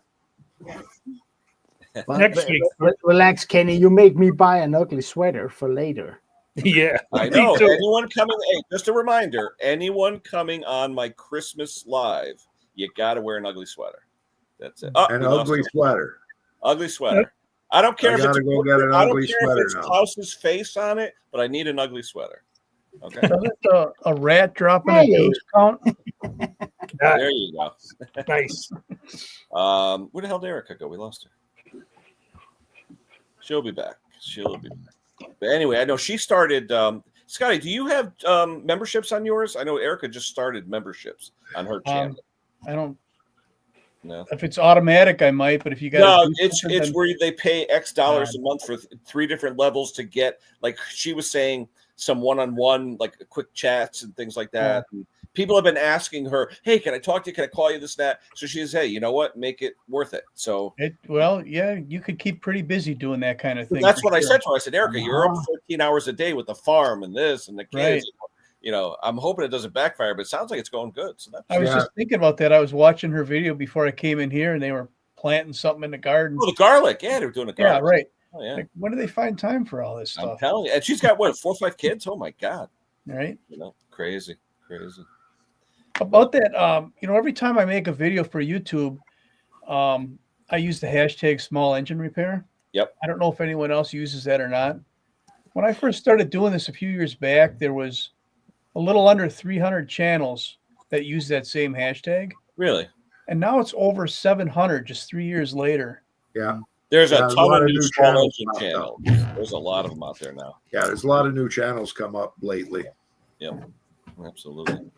Speaker 6: Next week.
Speaker 2: Relax, Kenny. You make me buy an ugly sweater for later.
Speaker 6: Yeah.
Speaker 1: I know. Anyone coming, just a reminder, anyone coming on my Christmas live, you got to wear an ugly sweater. That's it.
Speaker 4: An ugly sweater.
Speaker 1: Ugly sweater. I don't care if it's
Speaker 4: now.
Speaker 1: Klaus's face on it, but I need an ugly sweater. Okay.
Speaker 7: Doesn't a rat dropping a dose count?
Speaker 1: There you go.
Speaker 6: Nice.
Speaker 1: Where the hell did Erica go? We lost her. She'll be back. But anyway, I know she started. Scotty, do you have memberships on yours? I know Erica just started memberships on her channel.
Speaker 7: I don't.
Speaker 1: No.
Speaker 7: If it's automatic, I might. But if you got
Speaker 1: it's where they pay X dollars a month for 3 different levels to get, like she was saying, some one-on-one, like quick chats and things like that. And people have been asking her, "Hey, can I talk to you? Can I call you this, that?" So she says, "Hey, you know what? Make it worth it." So
Speaker 7: you could keep pretty busy doing that kind of thing.
Speaker 1: That's what I said to her. I said, "Erica, you're up 14 hours a day with the farm and this and the kids."
Speaker 7: Right.
Speaker 1: You know, I'm hoping it doesn't backfire, but it sounds like it's going good. So
Speaker 7: I was just thinking about that. I was watching her video before I came in here, and they were planting something in the garden.
Speaker 1: Oh, the garlic. Yeah, they're doing the garlic.
Speaker 7: Yeah, right.
Speaker 1: Oh, yeah.
Speaker 7: Like, when do they find time for all this stuff?
Speaker 1: I'm telling you. And she's got, 4 or 5 kids? Oh, my God.
Speaker 7: Right.
Speaker 1: You know, crazy.
Speaker 7: About that, every time I make a video for YouTube, I use the hashtag small engine repair.
Speaker 1: Yep.
Speaker 7: I don't know if anyone else uses that or not. When I first started doing this a few years back, there was a little under 300 channels that use that same hashtag.
Speaker 1: Really?
Speaker 7: And now it's over 700 just 3 years later.
Speaker 4: Yeah.
Speaker 1: There's a ton of new small engine channels. There's a lot of them out there now.
Speaker 4: Yeah, there's a lot of new channels come up lately.
Speaker 1: Yep. Absolutely.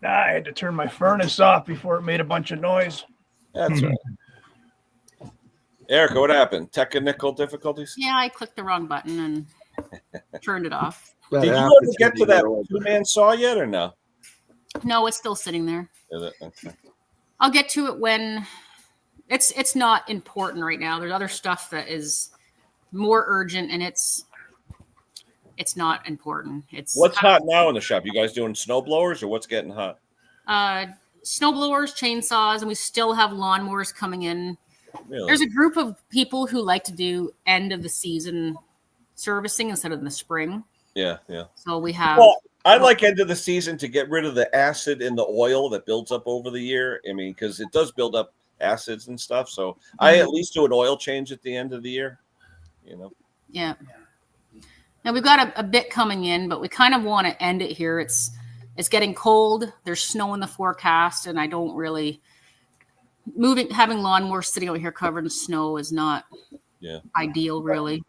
Speaker 7: I had to turn my furnace off before it made a bunch of noise.
Speaker 1: That's right. Erica, what happened? Technical difficulties?
Speaker 8: Yeah, I clicked the wrong button and turned it off.
Speaker 1: Did you ever get to that 2-man saw yet or no?
Speaker 8: No, it's still sitting there.
Speaker 1: Is it? Okay.
Speaker 8: I'll get to it when it's not important right now. There's other stuff that is more urgent, and it's not important.
Speaker 1: What's hot now in the shop? You guys doing snow blowers or what's getting hot?
Speaker 8: Snow blowers, chainsaws, and we still have lawnmowers coming in.
Speaker 1: Really?
Speaker 8: There's a group of people who like to do end of the season servicing instead of in the spring.
Speaker 1: Yeah.
Speaker 8: So we have.
Speaker 1: Well, I like end of the season to get rid of the acid in the oil that builds up over the year. I mean, because it does build up acids and stuff. So I at least do an oil change at the end of the year. You know.
Speaker 8: Yeah. Now we've got a bit coming in, but we kind of want to end it here. It's getting cold. There's snow in the forecast, and I don't really having lawnmowers sitting out here covered in snow is not ideal, really.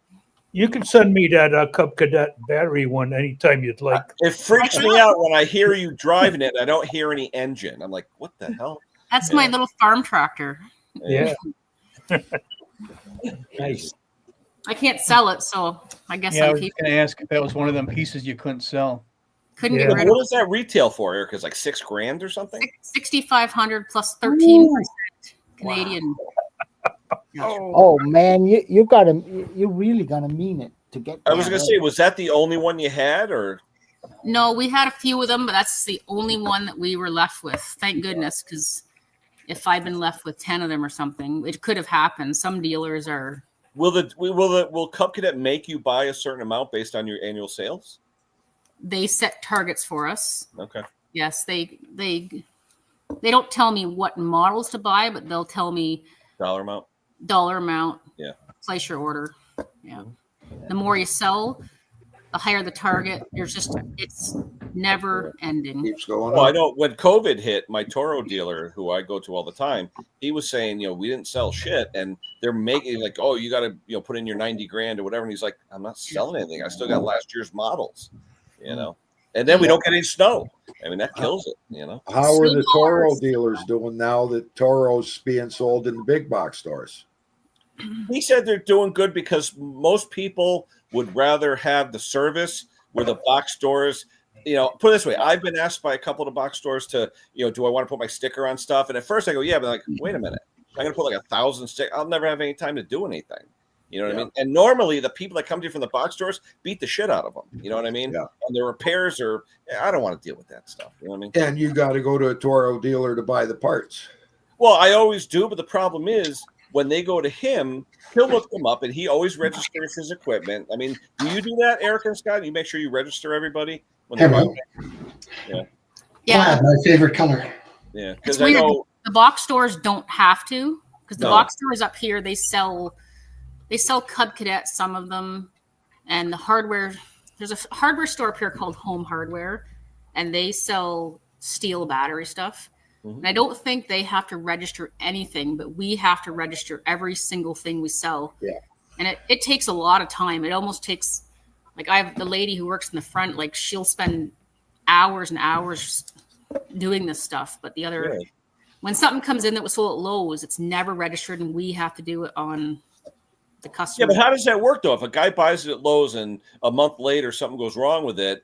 Speaker 6: You can send me that Cub Cadet battery one anytime you'd like.
Speaker 1: It freaks me out when I hear you driving it. I don't hear any engine. I'm like, what the hell?
Speaker 8: That's my little farm tractor.
Speaker 6: Yeah. Nice.
Speaker 8: I can't sell it, so I guess
Speaker 7: I
Speaker 8: I'm
Speaker 7: was
Speaker 8: keeping
Speaker 7: going to ask if that was one of them pieces you couldn't sell.
Speaker 8: Couldn't get rid of
Speaker 1: What does that retail for, Eric? Is like $6,000 or something?
Speaker 8: 6,500 plus 13% Canadian.
Speaker 2: Oh man, you really gotta mean it to get.
Speaker 1: I was gonna say, was that the only one you had, or?
Speaker 8: No, we had a few of them, but that's the only one that we were left with. Thank goodness, because if I'd been left with 10 of them or something, it could have happened. Some dealers are.
Speaker 1: Will Cub Cadet make you buy a certain amount based on your annual sales?
Speaker 8: They set targets for us.
Speaker 1: Okay.
Speaker 8: Yes, they don't tell me what models to buy, but they'll tell me
Speaker 1: dollar amount.
Speaker 8: Yeah. Place your order. Yeah. The more you sell, the higher the target. It's never ending.
Speaker 4: Keeps going.
Speaker 1: Well, I know when COVID hit, my Toro dealer, who I go to all the time, he was saying, we didn't sell shit, and they're making like, oh, you got to, put in your $90,000 or whatever. And he's like, I'm not selling anything. I still got last year's models, And then we don't get any snow. I mean, that kills it,
Speaker 4: How are the Toro dealers doing now that Toro's being sold in the big box stores?
Speaker 1: He said they're doing good because most people would rather have the service where the box stores, put it this way. I've been asked by a couple of the box stores to, do I want to put my sticker on stuff? And at first I go, yeah, but like, wait a minute. I'm going to put like 1,000 stickers. I'll never have any time to do anything. You know what I mean? And normally the people that come to you from the box stores beat the shit out of them. You know what I mean?
Speaker 4: Yeah.
Speaker 1: And the repairs I don't want to deal with that stuff. You know what I mean?
Speaker 4: And you got to go to a Toro dealer to buy the parts.
Speaker 1: Well, I always do, but the problem is when they go to him, he'll look them up, and he always registers his equipment. I mean, do you do that, Eric and Scott? You make sure you register everybody when they buy it?
Speaker 8: Yeah.
Speaker 3: My favorite color.
Speaker 1: Yeah, because I know
Speaker 8: the box stores don't have to, because the box stores up here they sell Cub Cadet, some of them, and the hardware. There's a hardware store up here called Home Hardware, and they sell steel battery stuff. And I don't think they have to register anything, but we have to register every single thing we sell.
Speaker 4: Yeah.
Speaker 8: And it takes a lot of time. It almost takes, like I have the lady who works in the front, like she'll spend hours and hours doing this stuff. But the other when something comes in that was sold at Lowe's, it's never registered, and we have to do it on the customer.
Speaker 1: Yeah, but how does that work though? If a guy buys it at Lowe's and a month later something goes wrong with it,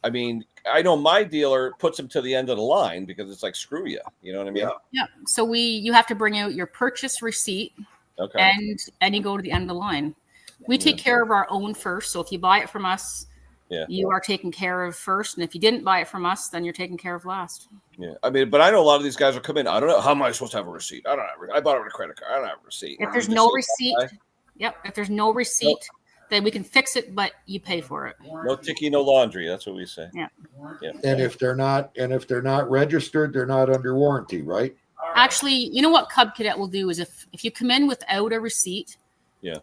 Speaker 1: I mean, I know my dealer puts them to the end of the line because it's like, screw you. You know what I mean?
Speaker 8: Yeah. So you have to bring out your purchase receipt,
Speaker 1: okay,
Speaker 8: and you go to the end of the line. We take care of our own first. So if you buy it from us, you are taken care of first, and if you didn't buy it from us, then you're taken care of last.
Speaker 1: Yeah, I mean, but I know a lot of these guys will come in. I don't know, how am I supposed to have a receipt? I don't have. I bought it with a credit card. I don't have a receipt.
Speaker 8: If there's no receipt, if there's no receipt, then we can fix it, but you pay for it.
Speaker 1: No ticky, no laundry. That's what we say.
Speaker 8: Yeah.
Speaker 4: And if they're not registered, they're not under warranty, right?
Speaker 8: Actually, you know what Cub Cadet will do is if you come in without a receipt, they'll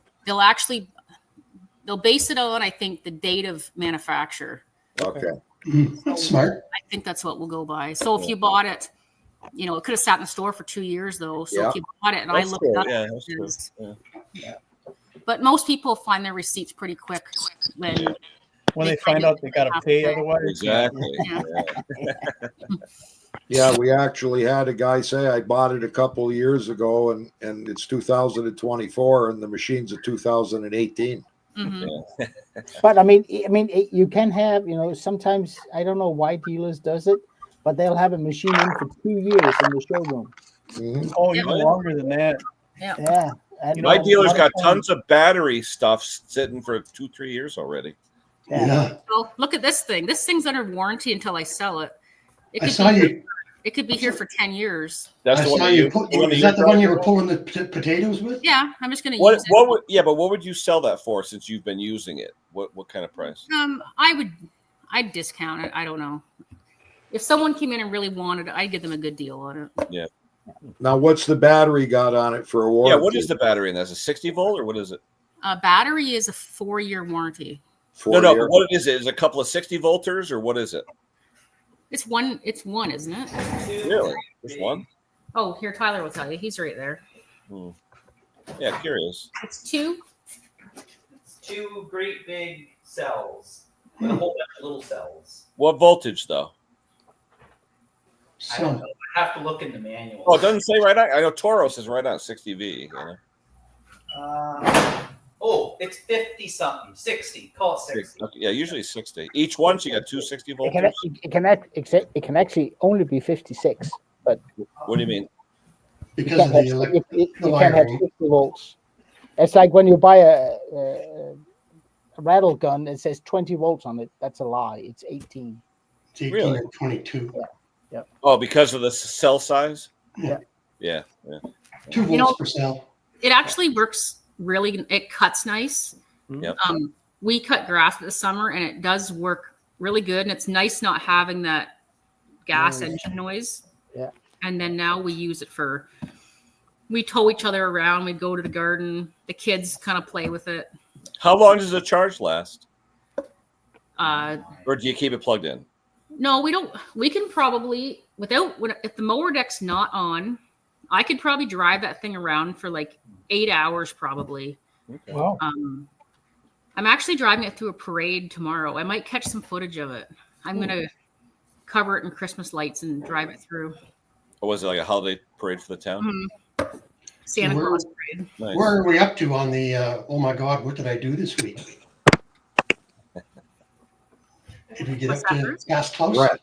Speaker 8: base it on, I think, the date of manufacture.
Speaker 4: Okay.
Speaker 3: That's smart.
Speaker 8: I think that's what we'll go by. So if you bought it, it could have sat in the store for 2 years though. So if you bought it and I looked up, but most people find their receipts pretty quick when
Speaker 7: they find out they got to pay otherwise.
Speaker 1: Exactly.
Speaker 4: Yeah, we actually had a guy say, I bought it a couple of years ago and it's 2024 and the machine's a 2018.
Speaker 8: Mm-hmm.
Speaker 2: But I mean, you can have, sometimes, I don't know why dealers does it, but they'll have a machine in for 2 years in the showroom.
Speaker 4: Mm-hmm.
Speaker 7: Oh, even longer than that.
Speaker 2: Yeah. And
Speaker 1: my dealer's got tons of battery stuff sitting for 2-3 years already.
Speaker 3: Yeah.
Speaker 8: So look at this thing. This thing's under warranty until I sell it. It could be here for 10 years.
Speaker 1: That's the one.
Speaker 3: Is that the one you were pulling the potatoes with?
Speaker 8: Yeah, I'm just going to use it.
Speaker 1: But what would you sell that for since you've been using it? What kind of price?
Speaker 8: I'd discount it. I don't know. If someone came in and really wanted it, I'd give them a good deal on it.
Speaker 1: Yeah.
Speaker 4: Now, what's the battery got on it for a warranty?
Speaker 1: Yeah, what is the battery in that? Is it 60 volt or what is it?
Speaker 8: Battery is a 4-year warranty.
Speaker 1: But what is it? Is it a couple of 60 volters or what is it?
Speaker 8: It's one, isn't it?
Speaker 1: Really? Just one?
Speaker 8: Oh, here, Tyler will tell you. He's right there.
Speaker 1: Yeah, curious.
Speaker 8: It's two.
Speaker 9: It's two great big cells with a whole bunch of little cells.
Speaker 1: What voltage, though?
Speaker 9: I don't know. I have to look in the manual.
Speaker 1: Oh, it doesn't say right on. I know Toros is right on 60V.
Speaker 9: It's 50 something, 60. Call it 60.
Speaker 1: Okay, yeah, usually 60. Each one, so you got two 60 volts.
Speaker 2: It can actually only be 56. But
Speaker 1: what do you mean?
Speaker 3: Because of the
Speaker 2: it can have 60 volts. It's like when you buy a rattle gun, it says 20 volts on it. That's a lie. It's 18.
Speaker 3: It's 18 and 22.
Speaker 2: Yeah.
Speaker 1: Oh, because of the cell size?
Speaker 3: Yeah. 2 volts per cell.
Speaker 8: It actually works really. It cuts nice.
Speaker 1: Yep.
Speaker 8: We cut grass this summer, and it does work really good. And it's nice not having that gas engine noise.
Speaker 2: Yeah.
Speaker 8: And then now we use it we tow each other around. We go to the garden. The kids kind of play with it.
Speaker 1: How long does the charge last?
Speaker 8: Or
Speaker 1: do you keep it plugged in?
Speaker 8: No, we don't. We can probably, if the mower deck's not on, I could probably drive that thing around for like 8 hours probably.
Speaker 1: Okay.
Speaker 7: Wow.
Speaker 8: I'm actually driving it through a parade tomorrow. I might catch some footage of it. I'm going to cover it in Christmas lights and drive it through.
Speaker 1: Or was it like a holiday parade for the town?
Speaker 8: Mm-hmm. Santa Claus parade.
Speaker 1: Nice.
Speaker 3: Where are we up to on the, oh my God, what did I do this week? Did we get up to past close?
Speaker 4: Brett.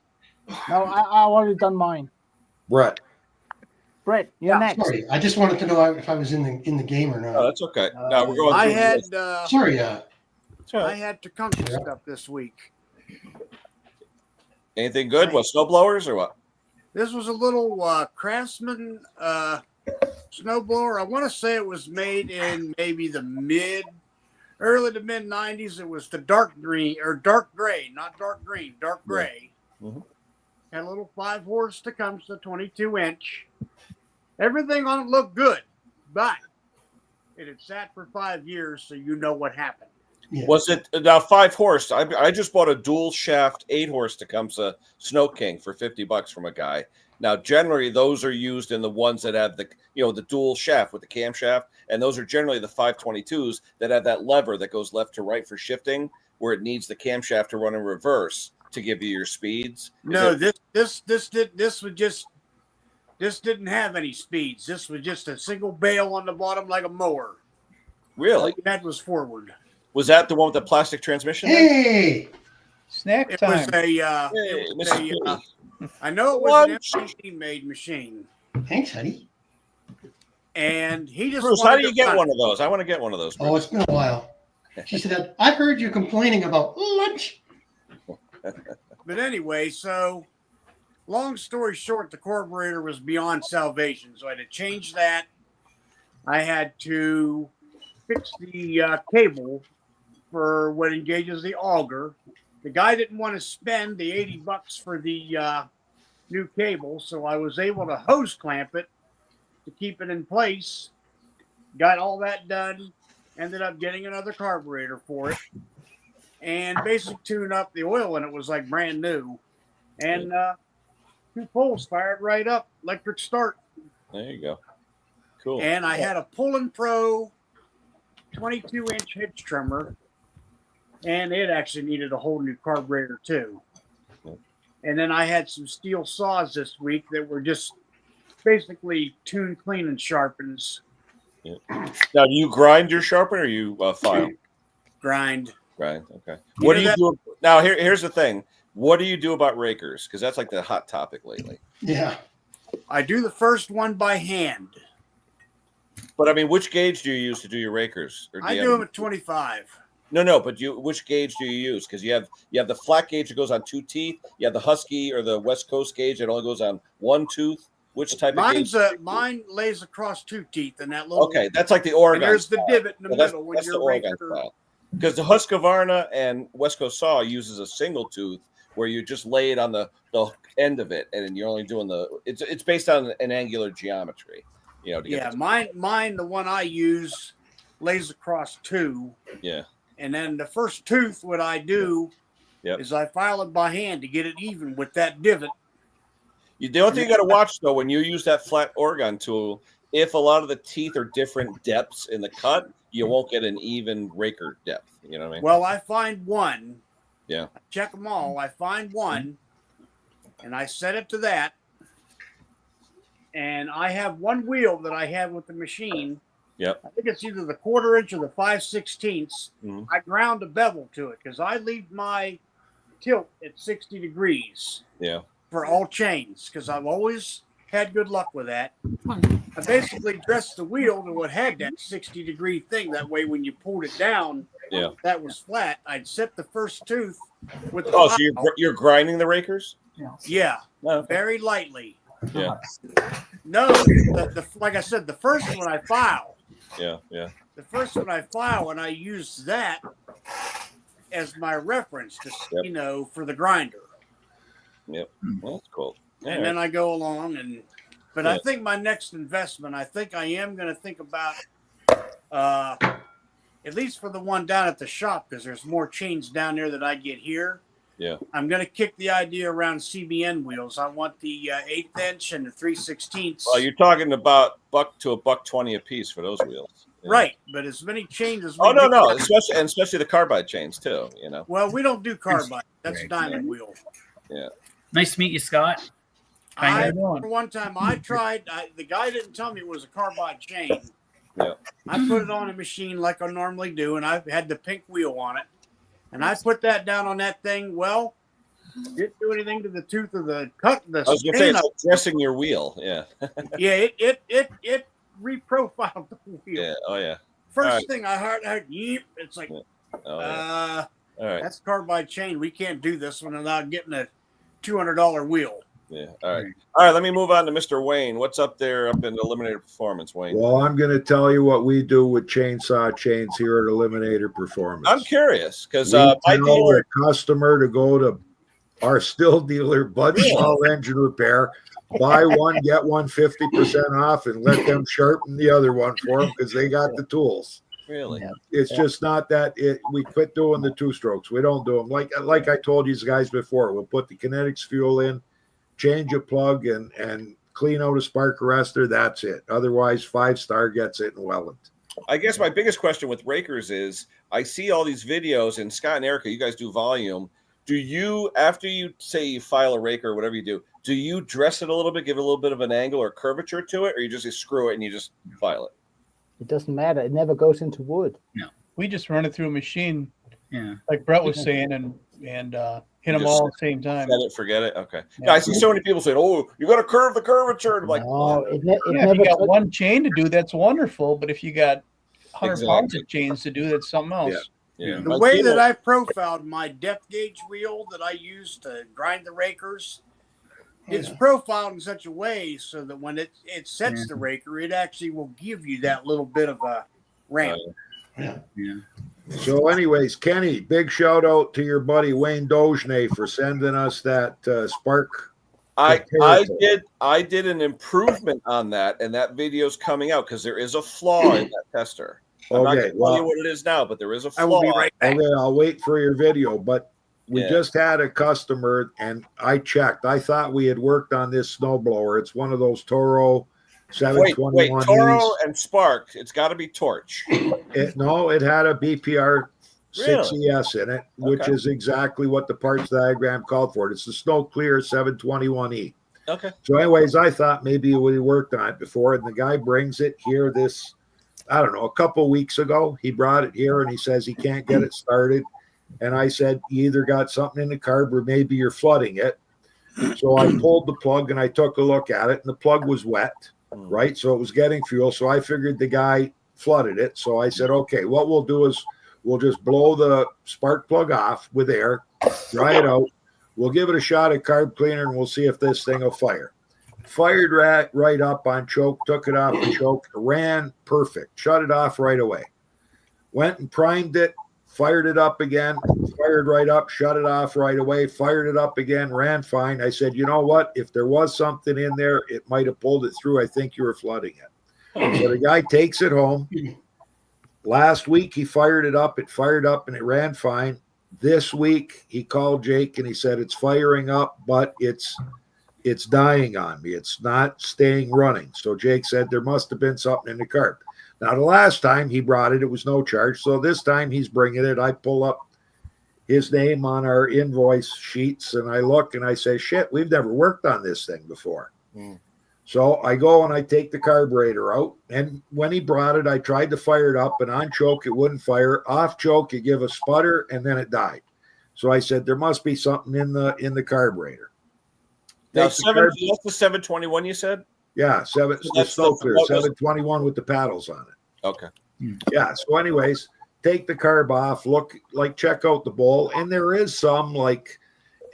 Speaker 2: No, I already done mine.
Speaker 4: Brett,
Speaker 2: you're next.
Speaker 3: Sorry, I just wanted to know if I was in the game or not.
Speaker 1: Oh, that's okay. No, we're going.
Speaker 5: I
Speaker 1: through
Speaker 5: had
Speaker 1: the
Speaker 3: Sorry,
Speaker 5: I had Tecumseh stuff this week.
Speaker 1: anything good? What, snow blowers or what?
Speaker 5: This was a little Craftsman snowblower. I want to say it was made in maybe early to mid 90s. It was the dark green or dark gray, not dark green, dark gray.
Speaker 1: Mm-hmm.
Speaker 5: Had a little 5-horse Tecumseh, 22-inch. Everything on it looked good, but it had sat for 5 years, so you know what happened.
Speaker 3: Yeah.
Speaker 1: Was it now 5-horse? I just bought a dual shaft 8-horse Tecumseh Snow King for $50 from a guy. Now, generally, those are used in the ones that have the dual shaft with the camshaft, and those are generally the 522s that have that lever that goes left to right for shifting, where it needs the camshaft to run in
Speaker 5: This didn't have any speeds. This was just a single bail on the bottom like a mower. All
Speaker 1: Really?
Speaker 5: you had was forward.
Speaker 1: Was that the one with the plastic transmission?
Speaker 3: Hey,
Speaker 7: Snack
Speaker 5: It
Speaker 7: time.
Speaker 5: was a,
Speaker 1: Hey,
Speaker 5: it was
Speaker 1: Mrs.
Speaker 5: a
Speaker 1: Kitty.
Speaker 5: I know it was
Speaker 1: Lunch.
Speaker 5: an MIT-made machine.
Speaker 3: thanks, honey.
Speaker 5: And he just
Speaker 1: Bruce, how
Speaker 5: wanted
Speaker 1: do you
Speaker 5: to
Speaker 1: get
Speaker 5: run
Speaker 1: one
Speaker 5: it.
Speaker 1: of those? I want to get one of those.
Speaker 3: Oh,
Speaker 1: Bruce.
Speaker 3: it's been a while. She said, I heard you complaining about lunch.
Speaker 5: But anyway, so long story short, the carburetor was beyond salvation. So I had to change that. I had to fix the cable for what engages the auger. The guy didn't want to spend the $80 for the new cable, so I was able to hose clamp it to keep it in place. Got all that done. Ended up getting another carburetor for it, and basic tune up. The oil in it was like brand new, and 2 poles fired right up, electric start.
Speaker 1: There you go. Cool.
Speaker 5: And I had a Pullin Pro 22-inch hitch trimmer, and it actually needed a whole new carburetor too. And then I had some steel saws this week that were just basically tune, clean, and sharpens.
Speaker 1: Yeah. Now, do you grind your sharpener or you file?
Speaker 5: Grind.
Speaker 1: Grind. Okay. What do you do? Now, here's the thing. What do you do about rakers? Because that's like the hot topic lately.
Speaker 3: Yeah.
Speaker 5: I do the first one by hand.
Speaker 1: But I mean, which gauge do you use to do your rakers? Or
Speaker 5: I do them at 25.
Speaker 1: No. But which gauge do you use? Because you have the flat gauge that goes on 2 teeth. You have the Husky or the West Coast gauge that only goes on 1 tooth. Which type of gauge?
Speaker 5: Mine lays across 2 teeth in that little.
Speaker 1: Okay, that's like the Oregon.
Speaker 5: And there's the
Speaker 1: style.
Speaker 5: divot in the middle when
Speaker 1: that's
Speaker 5: you're
Speaker 1: the Oregon style. Because the Husqvarna and West Coast saw uses a single tooth where you just lay it on the end of it, and you're only doing it's based on an angular geometry. You know.
Speaker 5: Yeah, mine, the one I use, lays across 2.
Speaker 1: Yeah.
Speaker 5: And then the first tooth, what I do is I file it by hand to get it even with that divot.
Speaker 1: The only thing you got to watch, though, when you use that flat Oregon tool, if a lot of the teeth are different depths in the cut, you won't get an even raker depth. You know what I mean?
Speaker 5: Well, I find one.
Speaker 1: Yeah.
Speaker 5: I check them all. I find one, and I set it to that. And I have one wheel that I have with the machine.
Speaker 1: Yep.
Speaker 5: I think it's either the 1/4 inch or the 5/16.
Speaker 1: Mhm.
Speaker 5: I ground a bevel to it because I leave my tilt at 60 degrees.
Speaker 1: Yeah.
Speaker 5: For all chains, because I've always had good luck with that. I basically dressed the wheel to what had that 60-degree thing. That way, when you pulled it down, that was flat. I'd set the first tooth with the
Speaker 1: so you're grinding the rakers?
Speaker 5: Yeah,
Speaker 1: okay.
Speaker 5: very lightly.
Speaker 1: Yeah.
Speaker 5: No, like I said, the first one I file.
Speaker 1: Yeah.
Speaker 5: The first one I file, and I use that as my reference to for the grinder.
Speaker 1: Yep. Well, that's cool.
Speaker 5: And then I go along but I think my next investment, I think I am going to think about, at least for the one down at the shop, because there's more chains down there that I get here.
Speaker 1: Yeah.
Speaker 5: I'm going to kick the idea around CBN wheels. I want the 1/8 inch and the 3/16.
Speaker 1: Well, you're talking about $1 to $1.20 a piece for those wheels. Yeah.
Speaker 5: Right. But as many chains as
Speaker 1: we no. Especially the carbide chains too,
Speaker 5: Well, we don't do carbide. That's diamond wheel.
Speaker 1: Yeah.
Speaker 10: Nice to meet you, Scott.
Speaker 5: For one time, I tried. The guy didn't tell me it was a carbide chain.
Speaker 1: Yeah.
Speaker 5: I put it on a machine like I normally do, and I had the pink wheel on it. And I put that down on that thing. Well, didn't do anything to the tooth of the cut. I was
Speaker 1: going to say, it's like dressing your wheel. Yeah.
Speaker 5: Yeah, it reprofiled the wheel.
Speaker 1: Yeah. Oh, yeah.
Speaker 5: First thing I heard, it's like,
Speaker 1: all right.
Speaker 5: That's carbide chain. We can't do this one without getting a $200 wheel.
Speaker 1: Yeah. All right. Let me move on to Mr. Wayne. What's up there up in Eliminator Performance, Wayne?
Speaker 4: Well, I'm going to tell you what we do with chainsaw chains here at Eliminator Performance.
Speaker 1: I'm curious because
Speaker 4: I tell a customer to go to our still dealer, Bud Small Engine Repair, buy one, get one 50% off, and let them sharpen the other one for them because they got the tools.
Speaker 1: Really?
Speaker 4: It's just not that we quit doing the 2-strokes. We don't do them like I told you guys before. We'll put the kinetics fuel in, change a plug, and clean out a spark arrestor. That's it. Otherwise, 5-star gets it and well.
Speaker 1: I guess my biggest question with rakers is I see all these videos, and Scott and Erica, you guys do volume, Do you, after you say you file a rake or whatever you do you dress it a little bit, give it a little bit of an angle or curvature to it, or you just screw it and you just file it?
Speaker 2: It doesn't matter. It never goes into wood.
Speaker 7: No, we just run it through a machine.
Speaker 9: Yeah,
Speaker 7: like Brett was saying, and hit them all at the same time.
Speaker 1: Set it, forget it. Okay.
Speaker 7: Yeah.
Speaker 1: Yeah, I see so many people saying, "Oh, you got to curve the curvature." And I'm like,
Speaker 2: no, it
Speaker 7: if
Speaker 2: never.
Speaker 7: you got one chain to do, that's wonderful. But if you got 100 pounds
Speaker 1: Exactly.
Speaker 7: of chains to do, that's something else.
Speaker 1: Yeah.
Speaker 5: The way that I profiled my depth gauge wheel that I use to grind the rakers, it's profiled in such a way so that when it sets the raker, it actually will give you that little bit of a ramp.
Speaker 3: Yeah.
Speaker 4: So, anyways, Kenny, big shout out to your buddy Wayne Dogenay for sending us that Spark.
Speaker 1: I did an improvement on that, and that video's coming out because there is a flaw in that tester. I'm not going to tell you what it is now, but there is a flaw.
Speaker 5: I will be right back.
Speaker 4: Okay, I'll wait for your video. But we just had a customer, and I checked. I thought we had worked on this snowblower. It's one of those Toro 721.
Speaker 1: Wait, Toro and Spark. It's got to be Torch.
Speaker 4: No, it had a BPR 6ES in it, which is exactly what the parts diagram called for. It's the Snow Clear 721E.
Speaker 1: Okay.
Speaker 4: So, anyways, I thought maybe we worked on it before, and the guy brings it here I don't know, a couple weeks ago. He brought it here, and he says he can't get it started. And I said, you either got something in the carb or maybe you're flooding it. So I pulled the plug, and I took a look at it, and the plug was wet, right? So it was getting fuel. So I figured the guy flooded it. So I said, okay, what we'll do is we'll just blow the spark plug off with air, dry it out. We'll give it a shot at carb cleaner, and we'll see if this thing will fire. Fired right up on choke, took it off the choke, ran perfect, shut it off right away. Went and primed it, fired it up again, fired right up, shut it off right away, fired it up again, ran fine. I said, you know what? If there was something in there, it might have pulled it through. I think you were flooding it. So the guy takes it home. Last week, he fired it up, and it ran fine. This week, he called Jake, and he said, it's firing up, but it's dying on me. It's not staying running. So Jake said there must have been something in the carb. Now, the last time he brought it, it was no charge. So this time he's bringing it. I pull up his name on our invoice sheets, and I look, and I say, shit, we've never worked on this thing before. So I go and I take the carburetor out. And when he brought it, I tried to fire it up, and on choke, it wouldn't fire. Off choke, it give a sputter, and then it died. So I said, there must be something in the carburetor.
Speaker 1: Now, that's the 721 you said?
Speaker 4: Yeah, the Snow Clear 721 with the paddles on it.
Speaker 1: Okay.
Speaker 4: Yeah. So, anyways, take the carb off. Check out the bowl, and there is some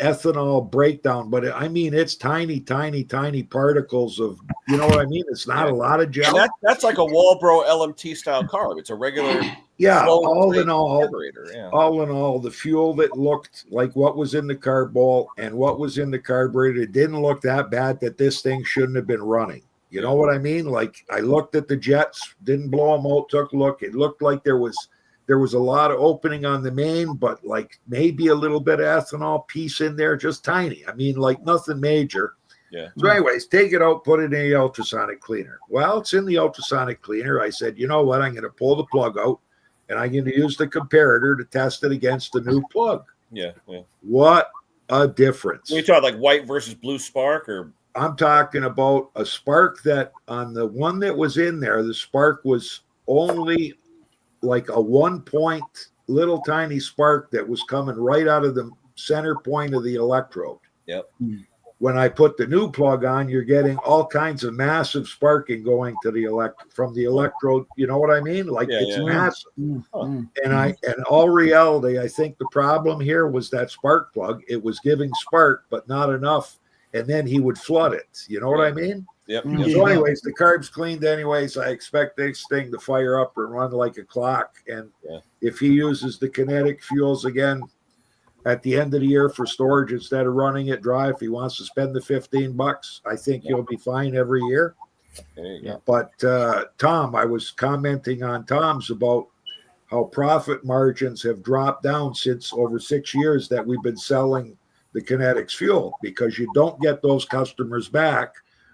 Speaker 4: ethanol breakdown, but I mean it's tiny particles of, you know what I mean? It's not a lot of gel.
Speaker 1: That's like a Walbro LMT style carb. It's a regular.
Speaker 4: Yeah. All in all, the fuel that looked like what was in the carb bowl and what was in the carburetor, it didn't look that bad that this thing shouldn't have been running. You know what I mean? Like, I looked at the jets, didn't blow them out, took a look. It looked like there was a lot of opening on the main, but maybe a little bit of ethanol piece in there, just tiny. I mean, nothing major.
Speaker 1: Yeah.
Speaker 4: So anyways, take it out, put it in the ultrasonic cleaner. Well, it's in the ultrasonic cleaner. I said, you know what? I'm going to pull the plug out, and I'm going to use the comparator to test it against the new plug.
Speaker 1: Yeah.
Speaker 4: What a difference.
Speaker 1: We talk white versus blue spark, or
Speaker 4: I'm talking about a spark that on the one that was in there, the spark was only like a 1 point little tiny spark that was coming right out of the center point of the electrode.
Speaker 1: Yep.
Speaker 4: When I put the new plug on, you're getting all kinds of massive sparking going to from the electrode. You know what I mean? It's massive. And in all reality, I think the problem here was that spark plug. It was giving spark, but not enough. And then he would flood it. You know what I mean?
Speaker 1: Yep.
Speaker 4: So anyways, the carb's cleaned anyways. I expect this thing to fire up and run like a clock. And if he uses the kinetic fuels again at the end of the year for storage instead of running it dry, if he wants to spend the $15, I think he'll be fine every year. But Tom, I was commenting on Tom's about how profit margins have dropped down since over 6 years that we've been selling the kinetics fuel, because you don't get those customers back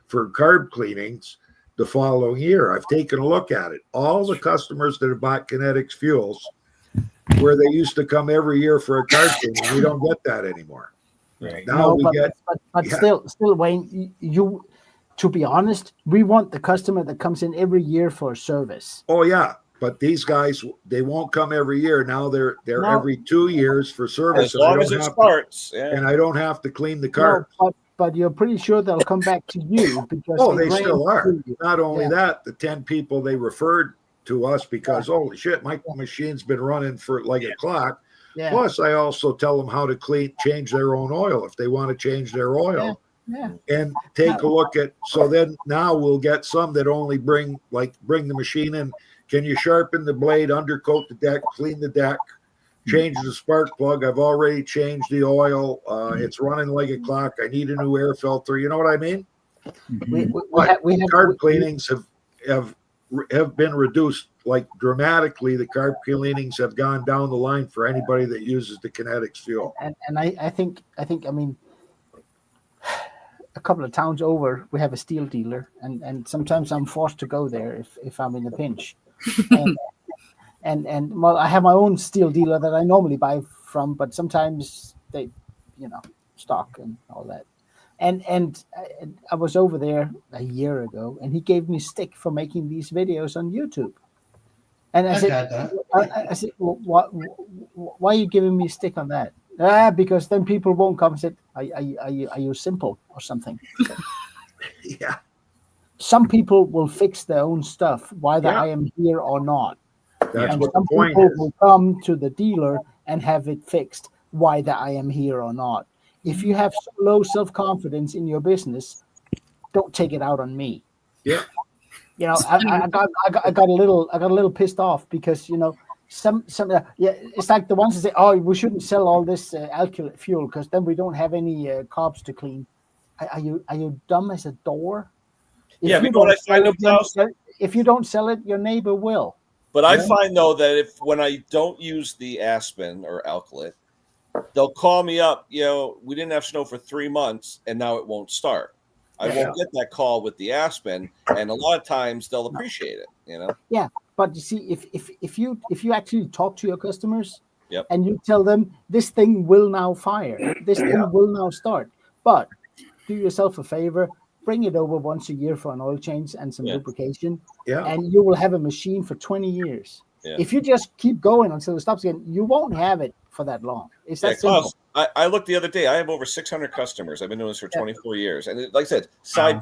Speaker 4: for carb cleanings the following year. I've taken a look at it. All the customers that have bought kinetics fuels where they used to come every year for a carb cleaning. We don't get that anymore.
Speaker 1: Right.
Speaker 4: Now we get,
Speaker 2: but still, Wayne, you, to be honest, we want the customer that comes in every year for a service.
Speaker 4: oh yeah, but these guys, they won't come every year. Now they're every 2 years for service.
Speaker 1: As long as it starts,
Speaker 4: and I don't have to clean the car.
Speaker 2: No, but you're pretty sure they'll come back to you because
Speaker 4: They still are.
Speaker 2: You.
Speaker 4: Not only that, the 10 people they referred to us because holy shit, my machine's been running for like a clock.
Speaker 2: Yeah.
Speaker 4: Plus, I also tell them how to change their own oil if they want to change their oil.
Speaker 2: Yeah.
Speaker 4: And take a look at. So then now we'll get some that only bring the machine in. Can you sharpen the blade, undercoat the deck, clean the deck, change the spark plug? I've already changed the oil. It's running like a clock. I need a new air filter. You know what I mean?
Speaker 2: We have
Speaker 4: carb cleanings have been reduced like dramatically. The carb cleanings have gone down the line for anybody that uses the kinetics fuel.
Speaker 2: And I think I mean, a couple of towns over, we have a steel dealer, and sometimes I'm forced to go there if I'm in a pinch. and well, I have my own steel dealer that I normally buy from, but sometimes they, stock and all that. And I was over there a year ago, and he gave me stick for making these videos on YouTube. And I said, well, why are you giving me stick on that? Because then people won't come and say, are you simple or something?
Speaker 4: Yeah.
Speaker 2: Some people will fix their own stuff, whether I am here or not.
Speaker 4: That's
Speaker 2: and
Speaker 4: what
Speaker 2: some
Speaker 4: the point
Speaker 2: people
Speaker 4: is.
Speaker 2: will come to the dealer and have it fixed, whether I am here or not. If you have so low self-confidence in your business, don't take it out on me.
Speaker 4: Yeah.
Speaker 2: I got a little pissed off because some it's like the ones that say, oh, we shouldn't sell all this alkylate fuel because then we don't have any carbs to clean. Are you dumb as a door? If you don't sell it, your neighbor will.
Speaker 1: But I find though that when I don't use the Aspen or alkylate, they'll call me up. We didn't have snow for 3 months, and now it won't start. I won't get that call with the Aspen, and a lot of times they'll appreciate it.
Speaker 2: Yeah, but you see, if you actually talk to your customers,
Speaker 1: Yep.
Speaker 2: and you tell them this thing will now fire, this thing will now start, but do yourself a favor, bring it over once a year for an oil change and some lubrication, and you will have a machine for 20 years. Yeah. If you just keep going until it stops again, you won't have it for that long. It's that simple.
Speaker 1: Klaus, I looked the other day. I have over 600 customers. I've been doing this for 24 years. And like I said, side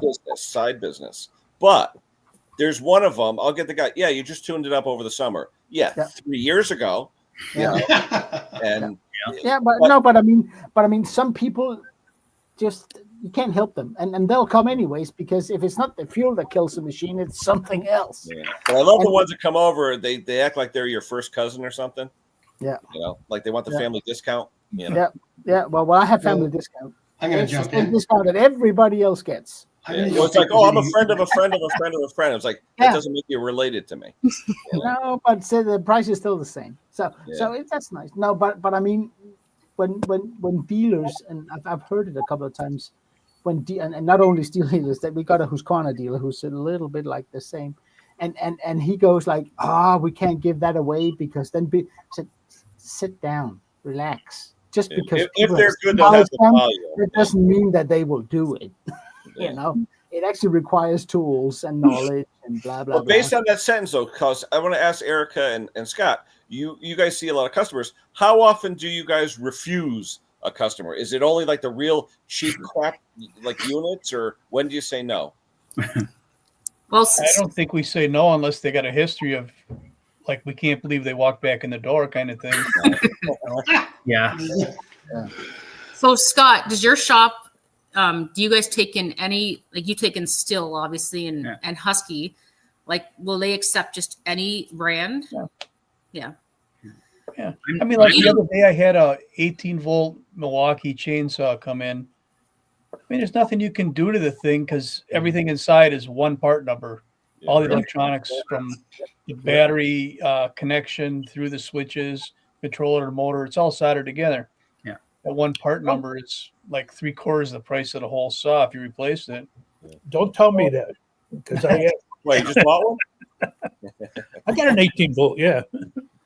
Speaker 1: business. But there's one of them. I'll get the guy. Yeah, you just tuned it up over the summer. Yeah. 3 years ago.
Speaker 2: Yeah.
Speaker 1: And
Speaker 2: but I mean, some people just, you can't help them, and they'll come anyways, because if it's not the fuel that kills the machine, it's something else.
Speaker 1: Yeah. Well, I love the ones that come over. They act like they're your first cousin or something.
Speaker 2: Yeah.
Speaker 1: Like they want the family discount.
Speaker 2: Yeah. Well, I have family discount.
Speaker 3: I'm going to jump in.
Speaker 2: Discount that everybody else gets.
Speaker 1: It's like, I'm a friend of a friend of a friend of a friend. It's like, that doesn't make you related to me.
Speaker 2: No, but the price is still the same. So that's nice. No, but I mean, when dealers, and I've heard it a couple of times, and not only steel dealers, that we got a Husqvarna dealer who's a little bit like the same, and he goes like, we can't give that away because then sit down, relax. Just because
Speaker 1: if they're good, they'll have the value.
Speaker 2: It doesn't mean that they will do it. It actually requires tools and knowledge and blah blah.
Speaker 1: But based on that sentence, though, because I want to ask Erica and Scott, you guys see a lot of customers. How often do you guys refuse a customer? Is it only like the real cheap crap, like units, or when do you say no?
Speaker 7: Well, I don't think we say no unless they got a history of, like, we can't believe they walked back in the door kind of thing.
Speaker 10: Yeah.
Speaker 8: So, Scott, does your shop, do you guys take in any, like you take in Still, obviously, and Husky, like, will they accept just any brand? Yeah.
Speaker 7: I mean, like the other day I had a 18-volt Milwaukee chainsaw come in. I mean, there's nothing you can do to the thing because everything inside is one part number. All the electronics from the battery connection through the switches, controller, motor, it's all soldered together.
Speaker 10: Yeah.
Speaker 7: At one part number, it's like 3/4 the price of the whole saw if you replaced it.
Speaker 6: Don't tell me that, because I
Speaker 1: Wait, you just bought one?
Speaker 6: I got an 18 volt, yeah.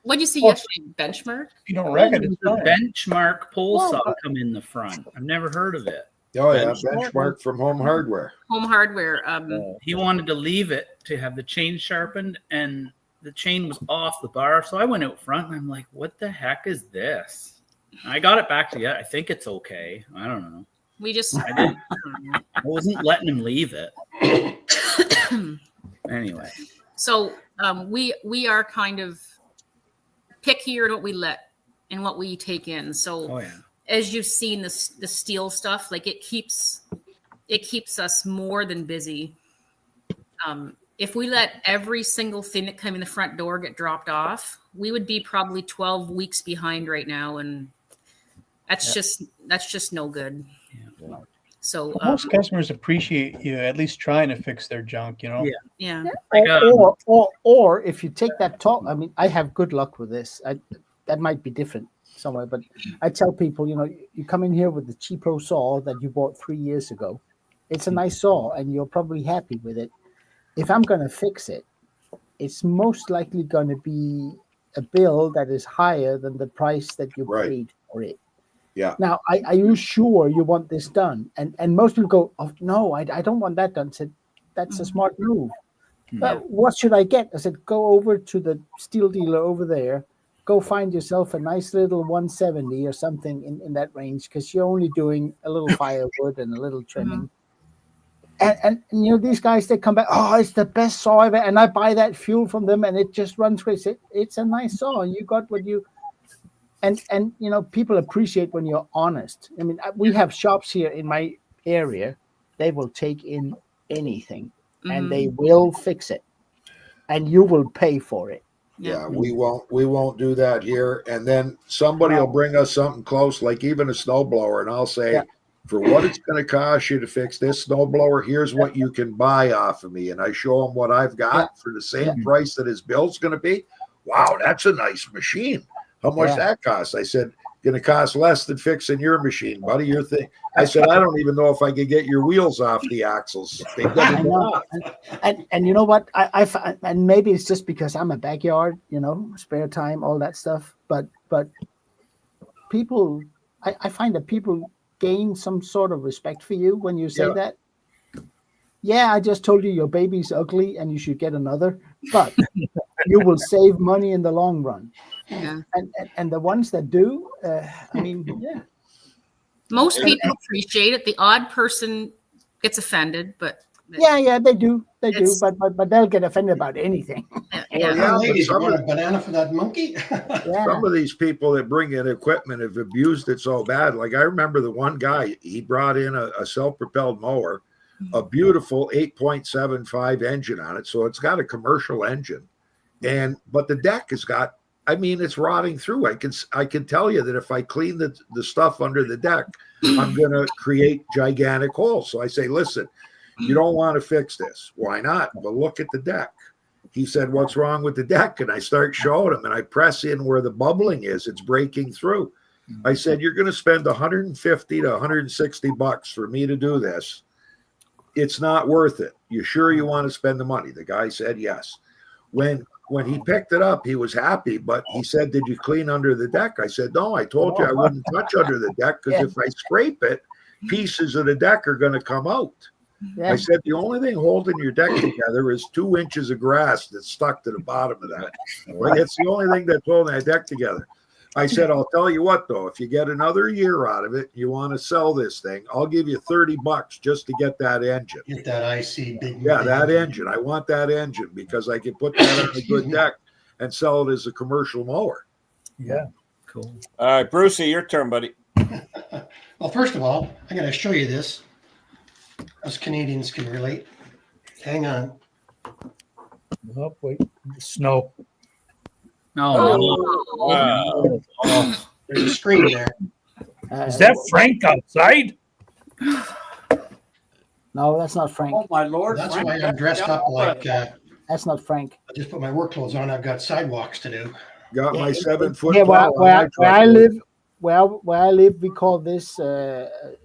Speaker 8: What did you see yesterday? Benchmark?
Speaker 7: If you don't wreck it, it's
Speaker 10: The
Speaker 7: fine.
Speaker 10: benchmark pole saw come in the front. I've never heard of it.
Speaker 4: Oh yeah, benchmark from Home Hardware.
Speaker 8: Home Hardware.
Speaker 10: He wanted to leave it to have the chain sharpened, and the chain was off the bar. So I went out front and I'm like, what the heck is this? And I got it back together. I think it's okay. I don't know. I wasn't letting him leave it. Anyway.
Speaker 8: So we are kind of pickier in what we let and what we take in. So as you've seen the steel stuff, like it keeps us more than busy. If we let every single thing that came in the front door get dropped off, we would be probably 12 weeks behind right now, and that's just no good.
Speaker 10: Yeah.
Speaker 8: So
Speaker 7: most customers appreciate you at least trying to fix their junk, you know.
Speaker 8: Yeah.
Speaker 2: Or if you take that talk, I mean, I have good luck with this. That might be different somewhere, but I tell people, you come in here with the cheapo saw that you bought 3 years ago. It's a nice saw, and you're probably happy with it. If I'm going to fix it, it's most likely going to be a bill that is higher than the price that you paid for it.
Speaker 4: Yeah.
Speaker 2: Now, are you sure you want this done? And most people go, oh, no, I don't want that done. I said, that's a smart move. But what should I get? I said, go over to the steel dealer over there. Go find yourself a nice little 170 or something in that range, because you're only doing a little firewood and a little trimming. And these guys, they come back, oh, it's the best saw ever. And I buy that fuel from them, and it just runs crazy. It's a nice saw. You got what you... And people appreciate when you're honest. I mean, we have shops here in my area. They will take in anything, and they will fix it, and you will pay for it.
Speaker 4: Yeah, we won't do that here. And then somebody will bring us something close, like even a snowblower, and I'll say, for what it's going to cost you to fix this snowblower, here's what you can buy off of me. And I show them what I've got for the same price that his bill's going to be. Wow, that's a nice machine. How much that cost? I said, going to cost less than fixing your machine, buddy. Your thing. I said, I don't even know if I could get your wheels off the axles.
Speaker 2: I know. And you know what? I and maybe it's just because I'm a backyard, spare time, all that stuff. But people, I find that people gain some sort of respect for you when you say that. Yeah, I just told you your baby's ugly and you should get another, but you will save money in the long run.
Speaker 8: Yeah.
Speaker 2: And the ones that do,
Speaker 8: most people appreciate it. The odd person gets offended, but
Speaker 2: yeah, they do, but they'll get offended about anything.
Speaker 3: Ladies, you want a banana for that monkey?
Speaker 4: Some of these people that bring in equipment have abused it so bad. Like I remember the one guy, he brought in a self-propelled mower, a beautiful 8.75 engine on it, so it's got a commercial engine, but the deck has got. I mean, it's rotting through. I can tell you that if I clean the stuff under the deck, I'm going to create gigantic holes. So I say, listen, you don't want to fix this. Why not? Well, look at the deck. He said, what's wrong with the deck? And I start showing him, and I press in where the bubbling is. It's breaking through. I said, you're going to spend 150 to 160 bucks for me to do this. It's not worth it. You sure you want to spend the money? The guy said yes. When he picked it up, he was happy, but he said, did you clean under the deck? I said, no, I told you I wouldn't touch under the deck, because if I scrape it, pieces of the deck are going to come out. I said, the only thing holding your deck together is 2 inches of grass that's stuck to the bottom of that. It's the only thing that's holding that deck together. I said, I'll tell you what, though, if you get another year out of it, you want to sell this thing, I'll give you 30 bucks just to get that engine.
Speaker 3: Get that IC big.
Speaker 4: Yeah, that engine. I want that engine because I can put that on a good deck and sell it as a commercial mower.
Speaker 7: Yeah.
Speaker 10: Cool.
Speaker 1: All right, Brucey, your turn, buddy.
Speaker 3: Well, first of all, I'm going to show you this. Us Canadians can relate. Hang on.
Speaker 6: Oh, wait. Snow.
Speaker 10: Oh.
Speaker 3: There's a screen there.
Speaker 6: Is that Frank outside?
Speaker 2: No, that's not Frank.
Speaker 5: Oh my Lord!
Speaker 3: That's
Speaker 5: Frank,
Speaker 3: why I'm dressed up like.
Speaker 2: That's not Frank.
Speaker 3: I just put my work clothes on. I've got sidewalks to do.
Speaker 4: Got my 7 foot.
Speaker 2: Yeah, where I live, we call this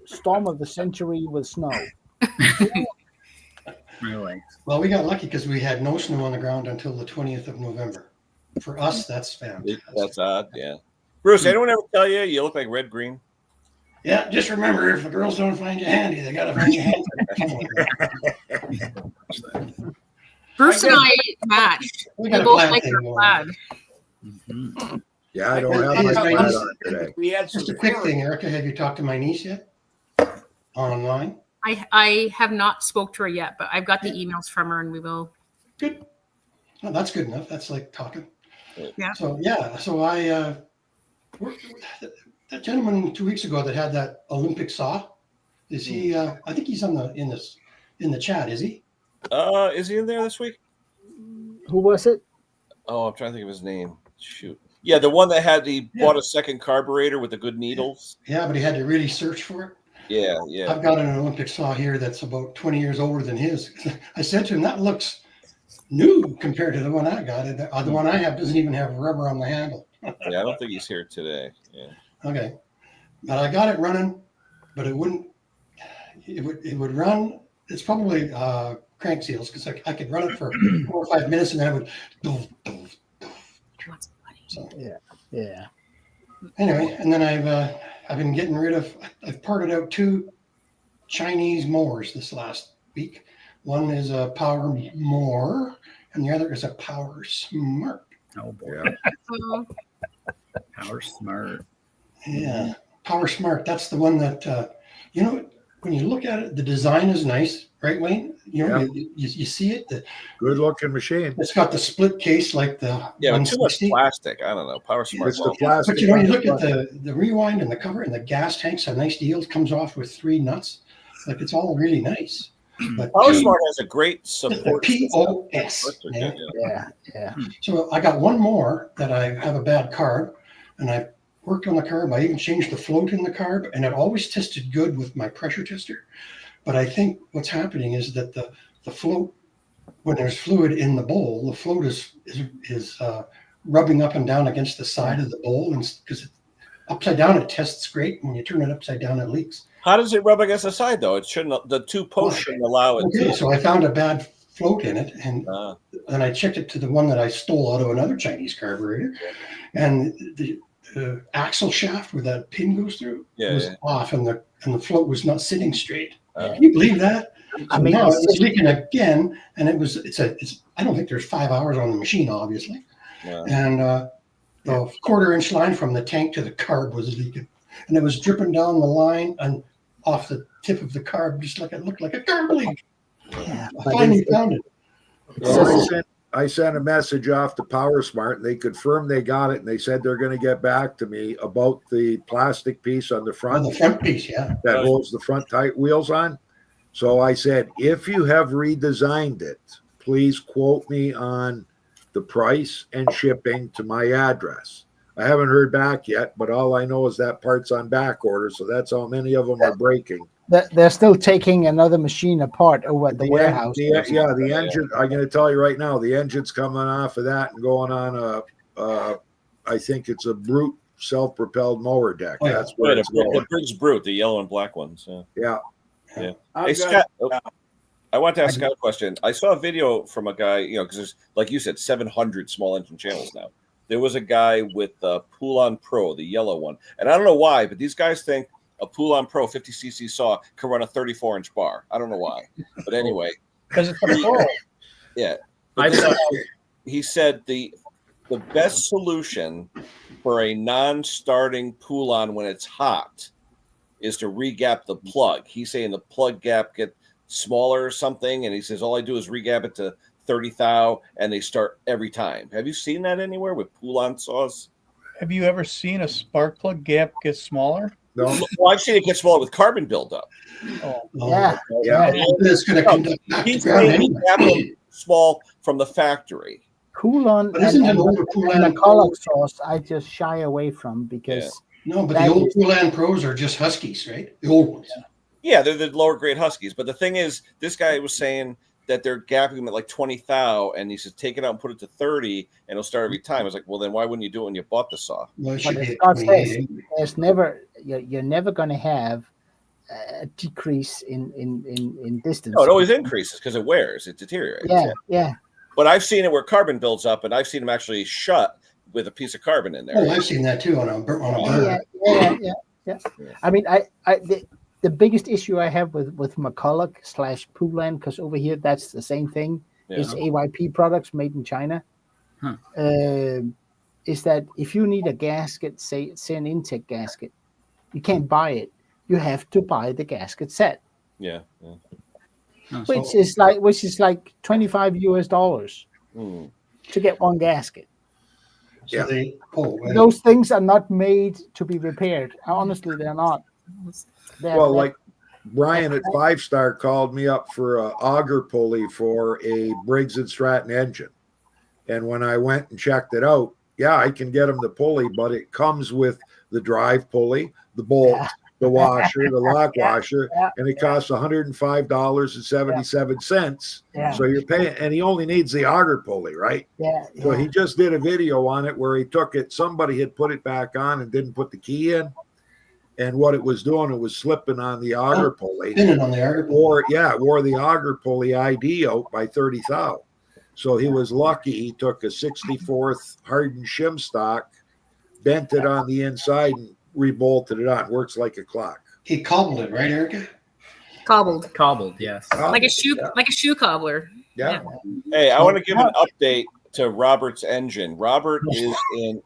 Speaker 2: storm of the century with snow.
Speaker 10: Really?
Speaker 3: Well, we got lucky because we had no snow on the ground until the 20th of November. for us, that's fantastic.
Speaker 1: That's odd, yeah. Bruce, anyone ever tell you you look like Red Green?
Speaker 3: Yeah, just remember, if the girls don't find you handy, they got to find you handy.
Speaker 8: Bruce and I matched.
Speaker 3: We
Speaker 8: We
Speaker 3: got a
Speaker 8: both
Speaker 3: plaid
Speaker 8: like
Speaker 3: thing
Speaker 8: our
Speaker 3: going
Speaker 8: plaid.
Speaker 10: Mhm.
Speaker 4: Yeah, I don't have my
Speaker 3: I-
Speaker 4: plaid on today.
Speaker 5: We had
Speaker 3: Just a
Speaker 5: some
Speaker 3: quick thing, Erica. Have you talked to my niece yet? Online?
Speaker 8: I have not spoke to her yet, but I've got the emails from her, and we will.
Speaker 3: Good. Oh, that's good enough. That's like talking.
Speaker 8: Yeah.
Speaker 3: So I that gentleman 2 weeks ago that had that Olympic saw. Is he? I think he's in the chat. Is he?
Speaker 1: Is he in there this week?
Speaker 2: Who was it?
Speaker 1: Oh, I'm trying to think of his name. Shoot. Yeah, the one that bought a second carburetor with the good needles.
Speaker 3: Yeah, but he had to really search for it.
Speaker 1: Yeah, yeah.
Speaker 3: I've got an Olympic saw here that's about 20 years older than his. I said to him, that looks new compared to the one I got. The one I have doesn't even have rubber on the handle.
Speaker 1: Yeah, I don't think he's here today. Yeah.
Speaker 3: Okay. But I got it running, but it would run. It's probably crank seals because I could run it for 4 or 5 minutes and then it would. So
Speaker 2: Yeah.
Speaker 3: anyway, and then I've been getting rid of. I've parted out 2 Chinese mowers this last week. One is a Power Mower, and the other is a Power Smart.
Speaker 10: Oh boy,
Speaker 8: So,
Speaker 10: Power Smart.
Speaker 3: Yeah, Power Smart. That's the one that when you look at it, the design is nice, right, Wayne? You see it.
Speaker 4: Good looking machine.
Speaker 3: It's got the split case like the
Speaker 1: But too much
Speaker 3: 160.
Speaker 1: plastic. I don't know. Power Smart.
Speaker 4: It's the plastic.
Speaker 3: But you look at the rewind and the cover and the gas tank's a nice deal. It comes off with 3 nuts. Like it's all really nice. But
Speaker 1: Power Smart has a great support.
Speaker 3: POS.
Speaker 2: Yeah.
Speaker 3: So I got one more that I have a bad carb, and I worked on the carb. I even changed the float in the carb, and it always tested good with my pressure tester. But I think what's happening is that the float, when there's fluid in the bowl, the float is rubbing up and down against the side of the bowl, and because upside down it tests great. When you turn it upside down, it leaks.
Speaker 1: How does it rub against the side though? It shouldn't. The 2 posts shouldn't allow it.
Speaker 3: Okay, so I found a bad float in it, and I checked it to the one that I stole out of another Chinese carburetor, and the axle shaft where that pin goes through was off, and the float was not sitting straight. Can you believe that? So now it's leaking again, and it's I don't think there's 5 hours on the machine, obviously, and the 1/4 inch line from the tank to the carb was leaking, and it was dripping down the line and off the tip of the carb, just like it looked like a carb leak.
Speaker 2: Yeah,
Speaker 3: I finally found it.
Speaker 4: Well, I sent a message off to Power Smart, and they confirmed they got it, and they said they're going to get back to me about the plastic piece on the front.
Speaker 3: The front piece,
Speaker 4: that holds the front tight wheels on. So I said, if you have redesigned it, please quote me on the price and shipping to my address. I haven't heard back yet, but all I know is that part's on back order, so that's how many of them are breaking.
Speaker 2: They're still taking another machine apart over at the warehouse.
Speaker 4: The engine, I'm going to tell you right now, the engine's coming off of that and going on I think it's a Brute self-propelled mower deck.
Speaker 1: Oh, yeah.
Speaker 4: That's what it's going.
Speaker 1: The Briggs Brute, the yellow and black ones.
Speaker 4: Yeah.
Speaker 1: Hey, Scott, I want to ask Scott a question. I saw a video from a guy, because there's, like you said, 700 small engine channels now. There was a guy with the Poulon Pro, the yellow one. And I don't know why, but these guys think a Poulon Pro 50cc saw can run a 34-inch bar. I don't know why. But anyway.
Speaker 7: Because it's a Pro.
Speaker 1: Yeah. But he said the best solution for a non-starting Poulon when it's hot is to regap the plug. He's saying the plug gap get smaller or something, and he says all I do is regap it to 30 thou, and they start every time. Have you seen that anywhere with Poulon saws?
Speaker 7: Have you ever seen a spark plug gap get smaller?
Speaker 4: No.
Speaker 1: Well, I've seen it get smaller with carbon buildup.
Speaker 7: Oh.
Speaker 2: Yeah.
Speaker 3: It's going to conduct back
Speaker 1: He's
Speaker 3: to ground
Speaker 1: saying
Speaker 3: anyway.
Speaker 1: small from the factory.
Speaker 2: Poulon
Speaker 3: But isn't
Speaker 2: and
Speaker 3: an older Poulon
Speaker 2: the color sauce I just shy away from because
Speaker 3: No, but the old Poulon Pros are just Huskies, right? The old ones.
Speaker 1: Yeah, they're the lower grade Huskies. But the thing is, this guy was saying that they're gapping them at like 20 thou, and he says take it out and put it to 30, and it'll start every time. I was like, well, then why wouldn't you do it when you bought the saw?
Speaker 3: Well,
Speaker 2: there's never you're never going to have a decrease in distance.
Speaker 1: No, it always increases because it wears, it deteriorates.
Speaker 2: Yeah.
Speaker 1: But I've seen it where carbon builds up, and I've seen them actually shut with a piece of carbon in there.
Speaker 3: Oh, I've seen that too on a burner.
Speaker 2: Yeah. I mean, the biggest issue I have with McCulloch / Poulan, because over here that's the same thing, is AYP products made in China. Is that if you need a gasket, say an intake gasket, you can't buy it. You have to buy the gasket set.
Speaker 1: Yeah.
Speaker 2: Which is like $25 to get one gasket.
Speaker 3: So
Speaker 2: those things are not made to be repaired. Honestly, they're not.
Speaker 4: Like Brian at 5-Star called me up for an auger pulley for a Briggs & Stratton engine. And when I went and checked it out, I can get him the pulley, but it comes with the drive pulley, the bolt, the washer, the lock washer, and it costs $105.77. So you're paying, and he only needs the auger pulley, right? So he just did a video on it where he took it, somebody had put it back on and didn't put the key in. And what it was doing, it was slipping on the auger pulley.
Speaker 3: Spinning on the auger pulley.
Speaker 4: Wore the auger pulley ID out by 30 thou. So he was lucky. He took a 64th hardened shim stock, bent it on the inside, and rebolted it on. Works like a clock.
Speaker 3: He cobbled it, right, Erica?
Speaker 8: Cobbled,
Speaker 10: yes.
Speaker 8: Like a shoe cobbler.
Speaker 4: Yeah.
Speaker 1: Hey, I want to give an update to Robert's engine. Robert is in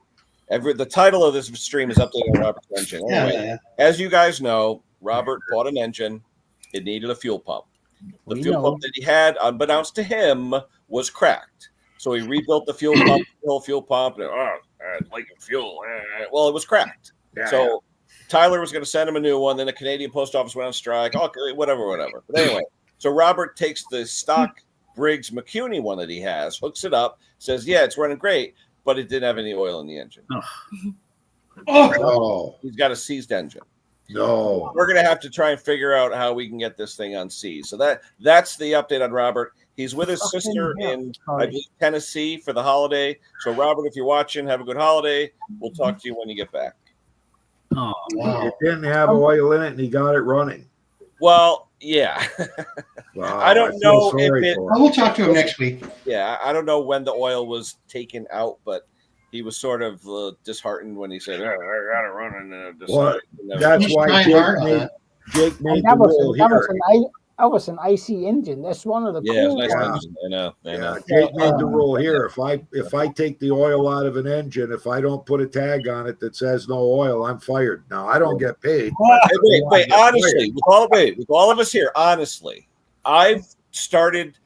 Speaker 1: the title of this stream is updating on Robert's engine. Anyway, as you guys know, Robert bought an engine. It needed a fuel pump. The fuel pump that he had, unbeknownst to him, was cracked. So he rebuilt the fuel pump, and like fuel. Well, it was cracked. So Tyler was going to send him a new one. Then the Canadian Post Office went on strike. Okay, whatever. But anyway, so Robert takes the stock Briggs McCuney one that he has, hooks it up, says, it's running great, but it didn't have any oil in the engine. He's got a seized engine.
Speaker 4: No.
Speaker 1: We're going to have to try and figure out how we can get this thing unseized. So that's the update on Robert. He's with his sister in, I believe, Tennessee for the holiday. So, Robert, if you're watching, have a good holiday. We'll talk to you when you get back.
Speaker 4: Oh, wow. It didn't have oil in it, and he got it running.
Speaker 1: Well, yeah.
Speaker 4: Wow,
Speaker 1: I don't know if it.
Speaker 3: We'll talk to him next week.
Speaker 1: Yeah, I don't know when the oil was taken out, but he was sort of disheartened when he said, "I got it running."
Speaker 4: That's why Jake made the rule here.
Speaker 2: That was an IC engine. That's one of the cool
Speaker 1: nice
Speaker 2: ones.
Speaker 1: I know.
Speaker 4: Jake made the rule here. If I take the oil out of an engine, if I don't put a tag on it that says no oil, I'm fired. Now I don't get paid.
Speaker 1: Wait. Honestly, with all of us here, honestly, I've started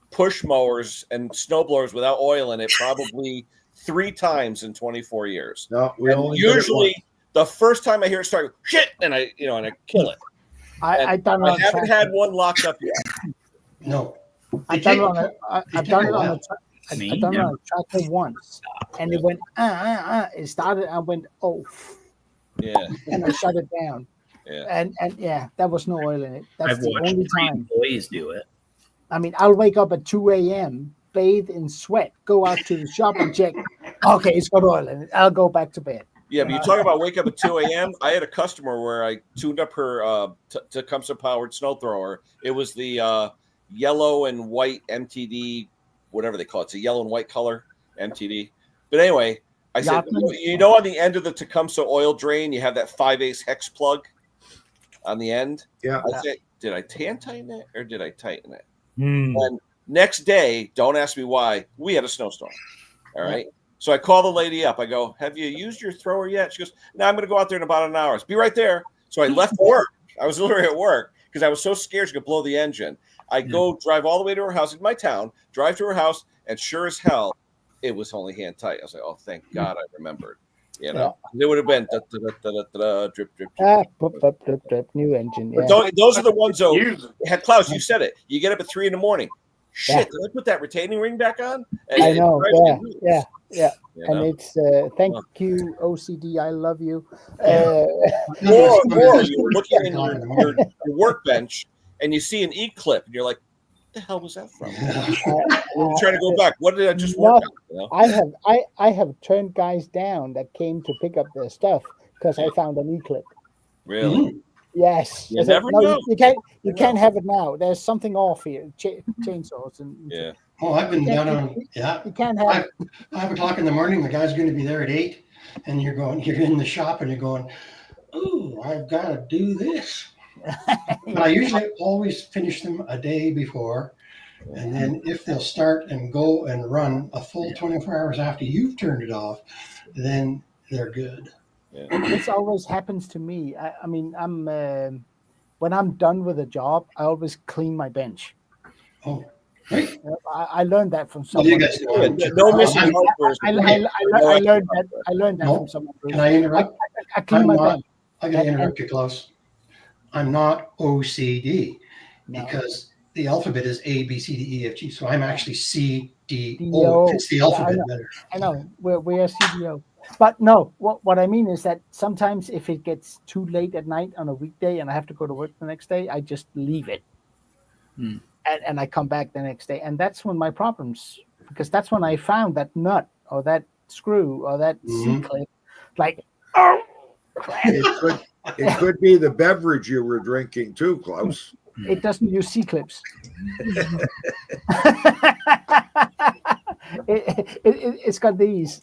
Speaker 1: push mowers and snow blowers without oil in it probably 3 times in 24 years.
Speaker 4: No,
Speaker 1: usually the first time I hear it start, shit, and I kill it. I haven't had one locked up yet.
Speaker 3: No.
Speaker 2: I've done it on a tractor once, and it went It started. I went and I shut it down. And there was no oil in it. That's the only time.
Speaker 10: Employees do it.
Speaker 2: I mean, I'll wake up at 2 a.m., bathe in sweat, go out to the shop and check. Okay, it's got oil in it. I'll go back to bed.
Speaker 1: Yeah, but you talk about wake up at 2 a.m. I had a customer where I tuned up her Tecumseh powered snow thrower. It was the yellow and white MTD, whatever they call it. It's a yellow and white color MTD. But anyway, I said, on the end of the Tecumseh oil drain, you have that 5/8 hex plug on the end.
Speaker 4: Yeah.
Speaker 1: I said, did I hand tighten it or did I tighten it? And next day, don't ask me why, we had a snowstorm. All right. So I call the lady up. I go, have you used your thrower yet? She goes, no, I'm going to go out there in about an hour. Be right there. So I left work. I was literally at work because I was so scared she could blow the engine. I go drive all the way to her house in my town, drive to her house, and sure as hell, it was only hand tight. I was like, oh, thank God I remembered. It would have been drip,
Speaker 2: drip, new engine.
Speaker 1: But those are the ones, though. Klaus, you said it. You get up at 3 a.m. Shit, did I put that retaining ring back on? And
Speaker 2: I know. Yeah. And it's thank you, OCD. I love you.
Speaker 1: Or you're looking in your workbench and you see an E-clip and you're like, what the hell was that from? I'm trying to go back. What did I just work on?
Speaker 2: I have turned guys down that came to pick up their stuff because I found an E-clip.
Speaker 1: Really?
Speaker 2: Yes.
Speaker 1: You never know.
Speaker 2: You can't have it now. There's something off here. Chainsaws and
Speaker 3: Oh, I've been down on, yeah.
Speaker 2: You can't have
Speaker 3: 5 o'clock in the morning, the guy's going to be there at 8, and you're in the shop and you're going, oh, I've got to do this. But I usually always finish them a day before. And then if they'll start and go and run a full 24 hours after you've turned it off, then they're good.
Speaker 2: This always happens to me. I mean, I'm when I'm done with a job, I always clean my bench.
Speaker 3: Oh, right.
Speaker 2: I learned that from someone.
Speaker 3: You guys
Speaker 1: no missing
Speaker 2: I learned that from someone.
Speaker 3: Can I interrupt?
Speaker 2: I clean my bench.
Speaker 3: I got to interrupt you, Klaus. I'm not OCD because the alphabet is A, B, C, D, E, F, G. So I'm actually C, D, O. It's the alphabet better.
Speaker 2: I know. We are CDO. But no, what I mean is that sometimes if it gets too late at night on a weekday and I have to go to work the next day, I just leave it. And I come back the next day. And that's when my problems, because that's when I found that nut or that screw or that C-clip. Like, oh, crap.
Speaker 4: It could be the beverage you were drinking too, Klaus.
Speaker 2: It doesn't use C-clips. It's got these.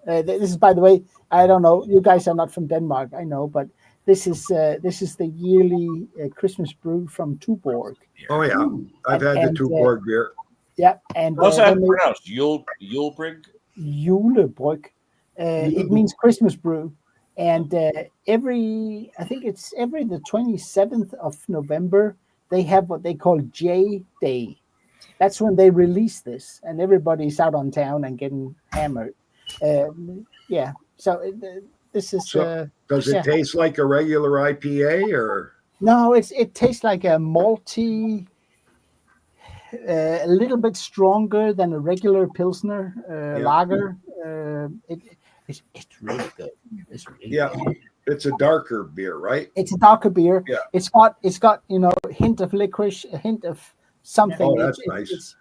Speaker 2: This is, by the way, I don't know. You guys are not from Denmark, I know, but this is the yearly Christmas brew from Tuborg.
Speaker 4: Oh yeah, I've had the Tuborg beer.
Speaker 2: Yeah, and
Speaker 1: how's that pronounced? Julebrig.
Speaker 2: Julebryg. It means Christmas brew, and every the 27th of November they have what they call J Day. That's when they release this, and everybody's out on town and getting hammered. So this is.
Speaker 4: Does it taste like a regular IPA or?
Speaker 2: No, it tastes like a malty, a little bit stronger than a regular Pilsner lager. It's really good. It's really good.
Speaker 4: It's a darker beer, right?
Speaker 2: It's a darker beer.
Speaker 4: Yeah.
Speaker 2: It's got a hint of licorice, a hint of something.
Speaker 4: Oh, that's nice.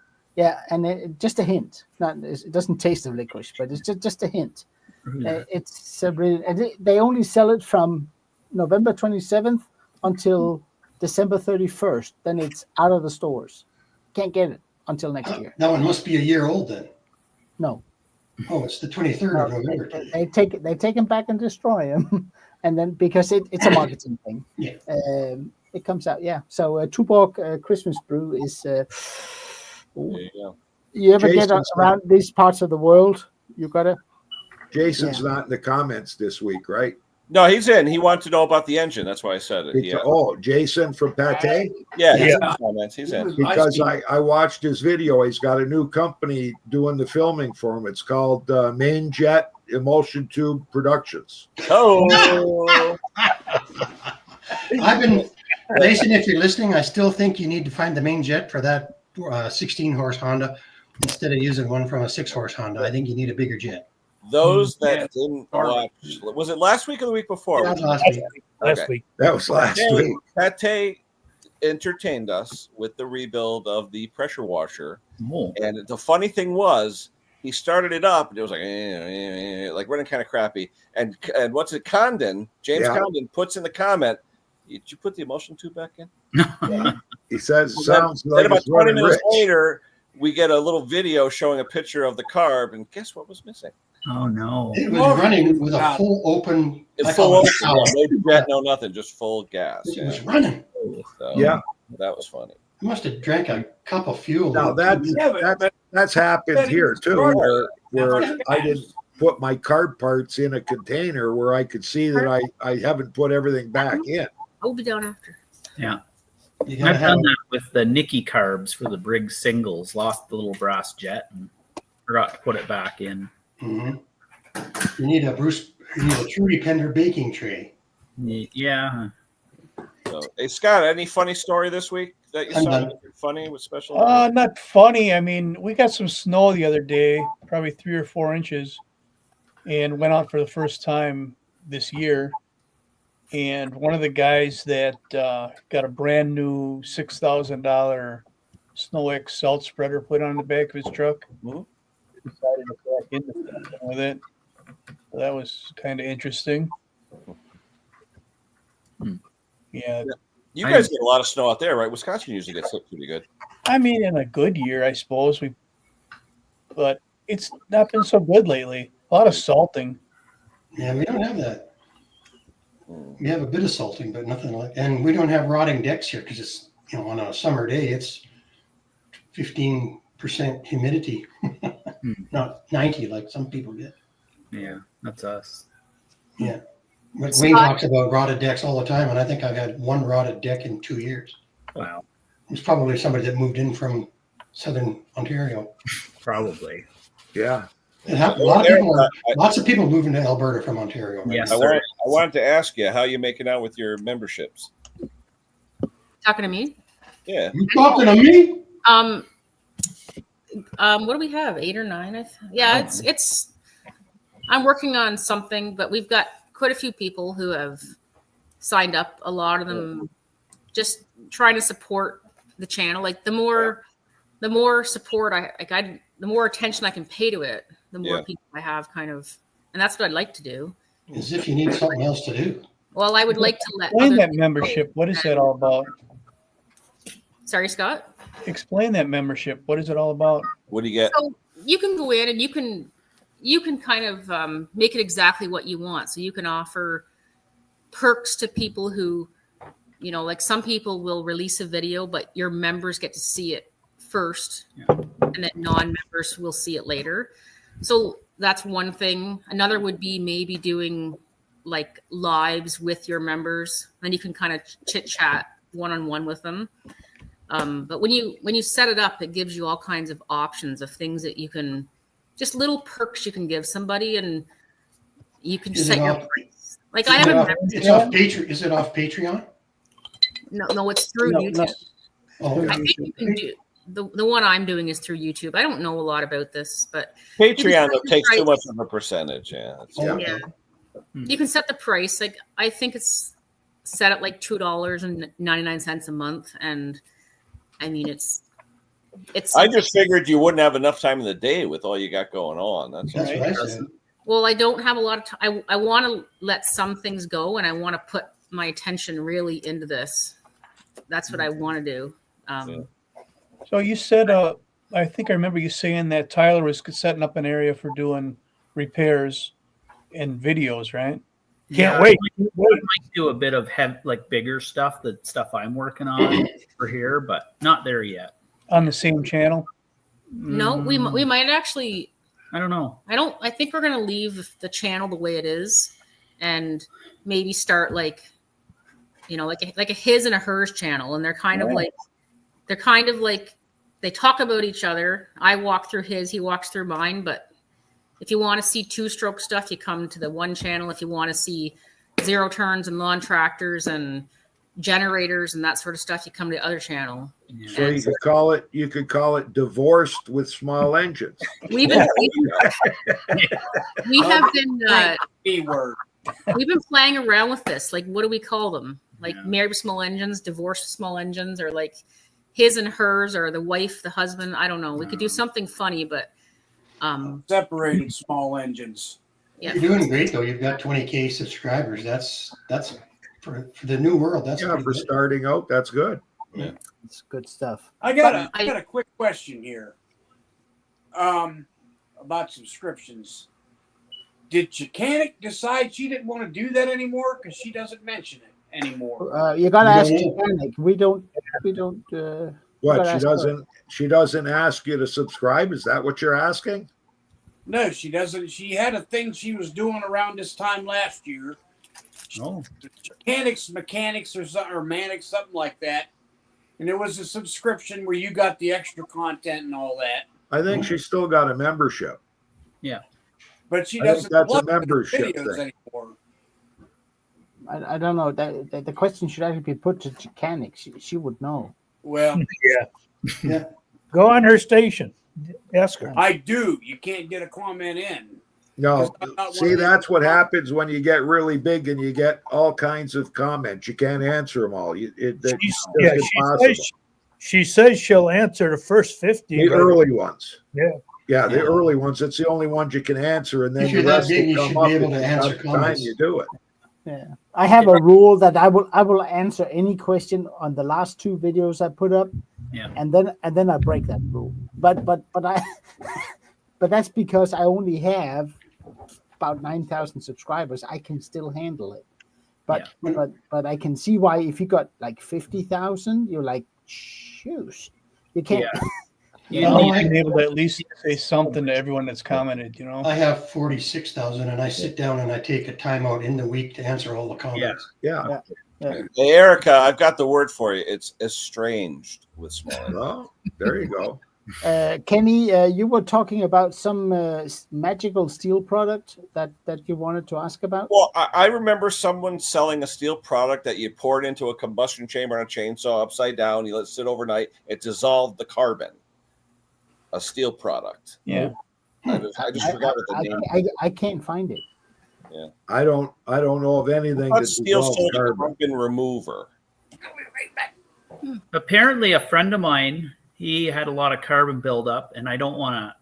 Speaker 2: And just a hint. It doesn't taste of licorice, but it's just a hint. It's really, and they only sell it from November 27th until December 31st. Then it's out of the stores. Can't get it until next year.
Speaker 3: That one must be a year old then.
Speaker 2: No.
Speaker 3: Oh, it's the 23rd of November.
Speaker 2: They take them back and destroy them, and then because it's a marketing thing.
Speaker 3: Yeah.
Speaker 2: It comes out. Yeah. So Tuborg Christmas brew is.
Speaker 1: There you go.
Speaker 2: You ever get around these parts of the world? You gotta.
Speaker 4: Jason's not in the comments this week, right?
Speaker 1: No, he's in. He wanted to know about the engine. That's why I said it.
Speaker 4: Jason from Pate?
Speaker 1: Yeah, he's in the comments. He's in.
Speaker 4: Because I watched his video. He's got a new company doing the filming for him. It's called Main Jet Emulsion Tube Productions.
Speaker 1: Oh.
Speaker 3: Jason, if you're listening, I still think you need to find the main jet for that 16-horse Honda instead of using one from a 6-horse Honda. I think you need a bigger jet.
Speaker 1: Those that didn't watch, was it last week or the week before?
Speaker 3: That was last week.
Speaker 6: Last week.
Speaker 4: That was last week.
Speaker 1: Pate entertained us with the rebuild of the pressure washer.
Speaker 10: Oh.
Speaker 1: And the funny thing was, he started it up and it was like running kind of crappy. And what's it, Condon, James Condon puts in the comment, did you put the emulsion tube back in?
Speaker 4: He says, sounds like
Speaker 1: about 20 minutes
Speaker 4: rich.
Speaker 1: later, we get a little video showing a picture of the carb, and guess what was missing?
Speaker 10: Oh no!
Speaker 3: It was running with a full open.
Speaker 1: No jet, no nothing, just full gas.
Speaker 3: It was running.
Speaker 1: So, that was funny.
Speaker 3: I must have drank a cup of fuel.
Speaker 4: Now that's happened here too, where I didn't put my carb parts in a container where I could see that I haven't put everything back in.
Speaker 8: I'll be down after.
Speaker 10: Yeah. I've done that with the Nicky carbs for the Briggs singles. Lost the little brass jet and forgot to put it back in.
Speaker 3: Mm-hmm. You need a Trudy Pender baking tray.
Speaker 10: Yeah.
Speaker 1: So, hey Scott, any funny story this week that you saw? Funny with special?
Speaker 7: Not funny. I mean, we got some snow the other day, probably 3 or 4 inches, and went out for the first time this year. And one of the guys that got a brand new $6,000 Snow X salt spreader put on the back of his truck, decided to crack into something with it. So that was kind of interesting. Yeah.
Speaker 1: You guys get a lot of snow out there, right? Wisconsin usually gets hit pretty good.
Speaker 7: I mean, in a good year, I suppose but it's not been so good lately. A lot of salting.
Speaker 3: Yeah, we don't have that. We have a bit of salting, but nothing like. And we don't have rotting decks here because it's on a summer day it's 15% humidity, not 90 like some people get.
Speaker 10: Yeah, that's us.
Speaker 3: Yeah, but Wayne talks about rotted decks all the time, and I think I've had one rotted deck in 2 years.
Speaker 10: Wow.
Speaker 3: It's probably somebody that moved in from Southern Ontario.
Speaker 10: Probably.
Speaker 4: Yeah.
Speaker 3: It happened. Lots of people moving to Alberta from Ontario. Right?
Speaker 10: Yes,
Speaker 1: I wanted to ask you, how are you making out with your memberships?
Speaker 8: Talking to me?
Speaker 1: Yeah.
Speaker 3: You talking to me?
Speaker 8: What do we have? 8 or 9? Yeah, it's. I'm working on something, but we've got quite a few people who have signed up. A lot of them just trying to support the channel. Like the more support the more attention I can pay to it, the more people I have kind of, and that's what I'd like to do.
Speaker 3: As if you need something else to do.
Speaker 8: Well, I would like to let
Speaker 7: explain that membership. What is that all about?
Speaker 8: Sorry, Scott.
Speaker 7: Explain that membership. What is it all about?
Speaker 1: What do you get?
Speaker 8: So you can go in and you can kind of make it exactly what you want. So you can offer perks to people who, like some people will release a video, but your members get to see it first, and then non-members will see it later. So that's one thing. Another would be maybe doing like lives with your members, and you can kind of chit chat one-on-one with them. But when you set it up, it gives you all kinds of options of things that you can, just little perks you can give somebody, and you can set your price. Like I have a membership.
Speaker 3: It's off Patreon. Is it off Patreon?
Speaker 8: No, it's through YouTube.
Speaker 3: Oh, okay.
Speaker 8: I think you can do the one I'm doing is through YouTube. I don't know a lot about this, but
Speaker 1: Patreon takes too much of a percentage. Yeah.
Speaker 8: You can set the price. Like I think it's set at like $2.99 a month, and I mean it's.
Speaker 1: I just figured you wouldn't have enough time in the day with all you got going on. That's
Speaker 3: what I said.
Speaker 8: Well, I don't have a lot of time. I want to let some things go, and I want to put my attention really into this. That's what I want to do.
Speaker 7: So you said, I think I remember you saying that Tyler was setting up an area for doing repairs and videos, right?
Speaker 6: Can't wait.
Speaker 10: I might do a bit of bigger stuff, the stuff I'm working on for here, but not there yet.
Speaker 7: On the same channel?
Speaker 8: No, we might actually.
Speaker 10: I don't know.
Speaker 8: I think we're gonna leave the channel the way it is, and maybe start like a his and a hers channel, and they're kind of like they talk about each other. I walk through his, he walks through mine. But if you want to see 2-stroke stuff, you come to the one channel. If you want to see 0 turns and lawn tractors and generators and that sort of stuff, you come to the other channel.
Speaker 4: So you could call it divorced with small engines.
Speaker 8: We've been playing around with this. Like, what do we call them? Like married with small engines, divorced with small engines, or like his and hers, or the wife, the husband. I don't know. We could do something funny, but
Speaker 5: separated small engines.
Speaker 3: Yeah. You're doing great though. You've got 20K subscribers. That's for the new world. That's
Speaker 4: for starting out. That's good.
Speaker 1: Yeah,
Speaker 2: it's good stuff.
Speaker 5: I got a quick question here. About subscriptions. Did Chicanic decide she didn't want to do that anymore? Because she doesn't mention it anymore.
Speaker 2: You gotta ask Chicanic. We don't.
Speaker 4: What she doesn't ask you to subscribe? Is that what you're asking?
Speaker 5: No, she doesn't. She had a thing she was doing around this time last year.
Speaker 10: Oh,
Speaker 5: Mechanics or Manics, something like that. And there was a subscription where you got the extra content and all that.
Speaker 4: I think she's still got a membership.
Speaker 10: Yeah,
Speaker 5: but she doesn't.
Speaker 4: That's a membership thing.
Speaker 5: Anymore.
Speaker 2: I don't know. The question should actually be put to Chicanic. She would know.
Speaker 5: Well,
Speaker 3: yeah.
Speaker 6: Go on her station. Ask her.
Speaker 5: I do. You can't get a comment in.
Speaker 4: No, see, that's what happens when you get really big and you get all kinds of comments. You can't answer them all.
Speaker 6: She says she'll answer the first 50.
Speaker 4: The early ones.
Speaker 6: Yeah,
Speaker 4: the early ones. It's the only ones you can answer, and then the rest will come up. Able to answer comments. You do it.
Speaker 2: Yeah, I have a rule that I will answer any question on the last 2 videos I put up.
Speaker 10: Yeah.
Speaker 2: And then I break that rule. But I but that's because I only have about 9,000 subscribers. I can still handle it. But I can see why if you got like 50,000, you're like, shoot, you can't.
Speaker 7: You need to be able to at least say something to everyone that's commented, you know.
Speaker 3: I have 46,000, and I sit down and I take a timeout in the week to answer all the comments.
Speaker 4: Yeah.
Speaker 1: Hey, Erica, I've got the word for you. It's estranged with small.
Speaker 4: Well, there you go.
Speaker 2: Kenny, you were talking about some magical steel product that you wanted to ask about.
Speaker 1: Well, I remember someone selling a steel product that you poured into a combustion chamber on a chainsaw upside down. You let it sit overnight. It dissolved the carbon. A steel product.
Speaker 7: Yeah.
Speaker 1: I just forgot what the name.
Speaker 2: I can't find it.
Speaker 1: Yeah.
Speaker 4: I don't know of anything
Speaker 1: That's steel sold
Speaker 4: carbon.
Speaker 1: carbon remover.
Speaker 10: Apparently, a friend of mine, he had a lot of carbon buildup, and I don't want to.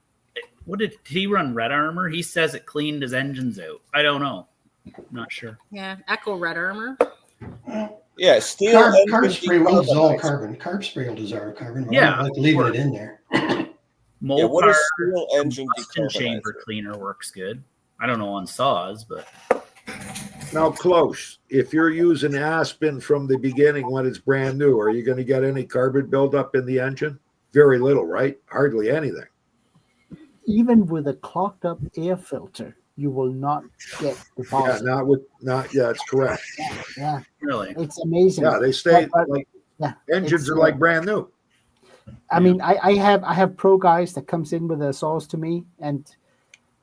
Speaker 10: What did he run? Red Armor? He says it cleaned his engines out. I don't know. Not sure.
Speaker 8: Yeah, Echo Red Armor.
Speaker 1: Yeah, steel.
Speaker 3: Carb spray will dissolve carbon. Carb spray will dissolve carbon.
Speaker 10: Yeah,
Speaker 3: I like leaving it in there.
Speaker 10: Mopar
Speaker 1: what is steel engine
Speaker 10: combustion chamber cleaner works good. I don't know on saws, but
Speaker 4: Now, close. If you're using Aspen from the beginning when it's brand new, are you going to get any carbon buildup in the engine? Very little, right? Hardly anything.
Speaker 2: Even with a clogged up air filter, you will not get deposit.
Speaker 4: Yeah, that's correct.
Speaker 2: Yeah,
Speaker 10: really,
Speaker 2: it's amazing.
Speaker 4: Yeah, they stay
Speaker 2: yeah,
Speaker 4: engines are like brand new.
Speaker 2: I mean, I have pro guys that comes in with their saws to me, and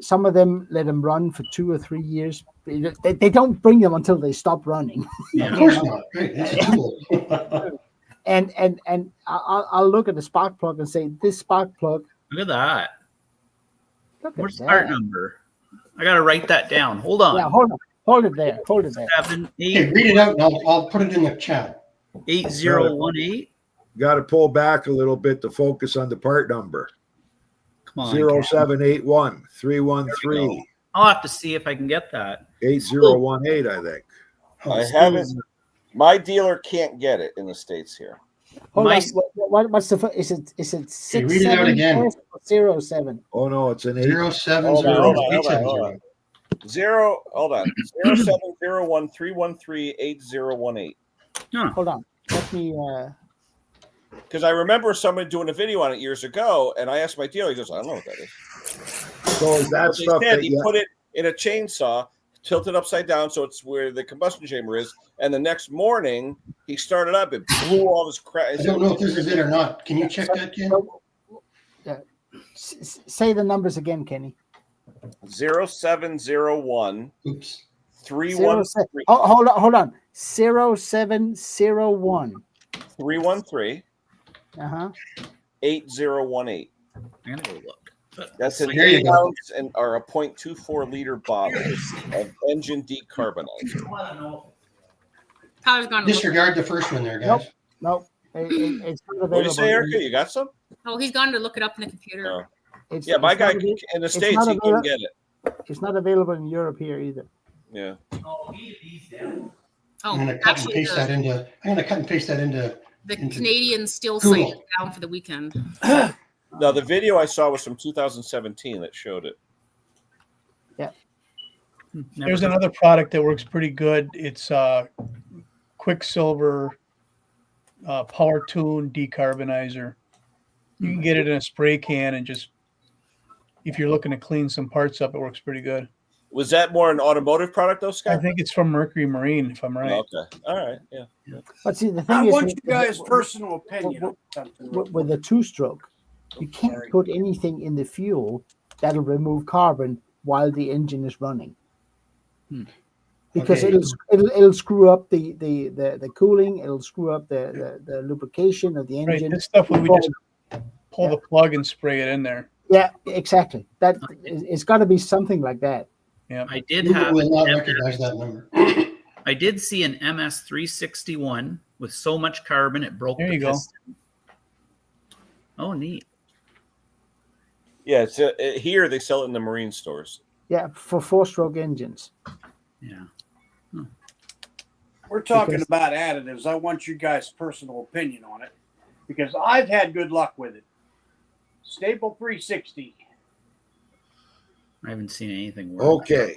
Speaker 2: some of them let them run for 2 or 3 years. They don't bring them until they stop running.
Speaker 3: Yeah, of course not. Right, it's a tool.
Speaker 2: and I'll look at the spark plug and say, this spark plug.
Speaker 10: Look at that.
Speaker 2: Where's
Speaker 10: the part number? I gotta write that down. Hold on.
Speaker 2: Yeah, hold it there.
Speaker 10: 7, 8.
Speaker 3: Okay, read it out, and I'll put it in the chat.
Speaker 10: 8018.
Speaker 4: Got to pull back a little bit to focus on the part number.
Speaker 10: Come on.
Speaker 4: 0781 313
Speaker 10: I'll have to see if I can get that.
Speaker 4: 8018, I think.
Speaker 1: I haven't. My dealer can't get it in the States here.
Speaker 2: Hold on. What's the is it 6
Speaker 3: read it out again.
Speaker 2: 07?
Speaker 4: Oh no, it's an
Speaker 3: 070.
Speaker 1: Hold on. 0701 313 8018.
Speaker 2: Hold on. Let me
Speaker 1: because I remember somebody doing a video on it years ago, and I asked my dealer, he goes, I don't know what that is.
Speaker 4: So is that stuff that
Speaker 1: he put it in a chainsaw, tilted upside down so it's where the combustion chamber is, and the next morning he started up, it blew all this crap.
Speaker 3: I don't know if this is it or not. Can you check that, Ken?
Speaker 2: Yeah. Say the numbers again, Kenny.
Speaker 1: 0701
Speaker 3: Oops.
Speaker 1: 313.
Speaker 2: Hold on. 0701
Speaker 1: 313 8018.
Speaker 10: I'm gonna go look.
Speaker 1: That's an 8 ounce or a 0.24 liter bottle of engine decarbonizer.
Speaker 3: Disregard the first one there, guys.
Speaker 2: Nope. It's not available.
Speaker 1: What did you say, Erica? You got some?
Speaker 8: Oh, he's gone to look it up in the computer.
Speaker 1: My guy in the States, he can get it.
Speaker 2: It's not available in Europe here either.
Speaker 1: Yeah.
Speaker 3: I'm gonna cut and paste that into.
Speaker 8: The Canadian steel site is down for the weekend.
Speaker 1: No, the video I saw was from 2017 that showed it.
Speaker 2: Yeah.
Speaker 7: There's another product that works pretty good. It's Quicksilver Power Tune Decarbonizer. You can get it in a spray can and just, if you're looking to clean some parts up, it works pretty good.
Speaker 1: Was that more an automotive product, though, Scott?
Speaker 7: I think it's from Mercury Marine, if I'm right.
Speaker 1: Okay. All right. Yeah.
Speaker 2: But see, the thing
Speaker 5: I
Speaker 2: is,
Speaker 5: want you guys' personal opinion on something.
Speaker 2: With a two-stroke, you can't put anything in the fuel that'll remove carbon while the engine is running, because it'll screw up the cooling. It'll screw up the lubrication of the engine.
Speaker 7: Right. This stuff we just pull the plug and spray it in there.
Speaker 2: Yeah, exactly. That it's got to be something like that.
Speaker 7: Yeah,
Speaker 10: I did
Speaker 3: Google will not recognize that number.
Speaker 10: I did see an MS361 with so much carbon it broke
Speaker 7: the
Speaker 10: piston. Oh, neat.
Speaker 1: Yeah, it's here they sell it in the marine stores.
Speaker 2: Yeah, for 4-stroke engines.
Speaker 10: Yeah.
Speaker 5: We're talking about additives. I want you guys' personal opinion on it. because I've had good luck with it. Stable 360.
Speaker 10: I haven't seen anything work.
Speaker 4: Okay,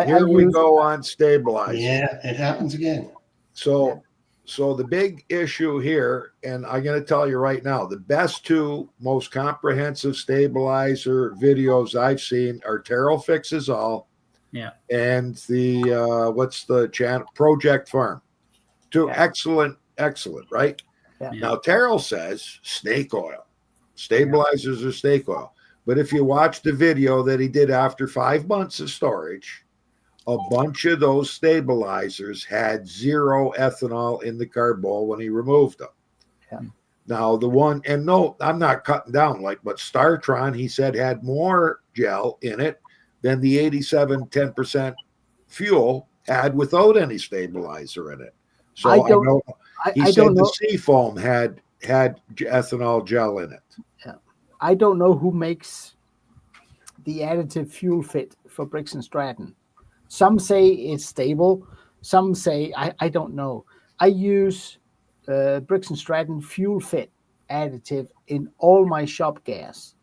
Speaker 4: here we go on stabilizer.
Speaker 3: Yeah, it happens again.
Speaker 4: So the big issue here, and I'm going to tell you right now, the best two most comprehensive stabilizer videos I've seen are Terrell Fixes All, and the what's the channel, Project Farm. Two excellent, right?
Speaker 2: Yeah.
Speaker 4: Now Terrell says snake oil, stabilizers are snake oil, but if you watch the video that he did after 5 months of storage, a bunch of those stabilizers had 0 ethanol in the carb bowl when he removed them.
Speaker 2: Yeah.
Speaker 4: Now the one, and no, I'm not cutting down but Startron, he said, had more gel in it than the 87 10% fuel had without any stabilizer in it. So I don't know. He said the Seafoam had ethanol gel in it.
Speaker 2: Yeah. I don't know who makes the additive fuel fit for Briggs & Stratton. Some say it's stable. Some say, I don't know. I use Briggs & Stratton fuel fit additive in all my shop gas.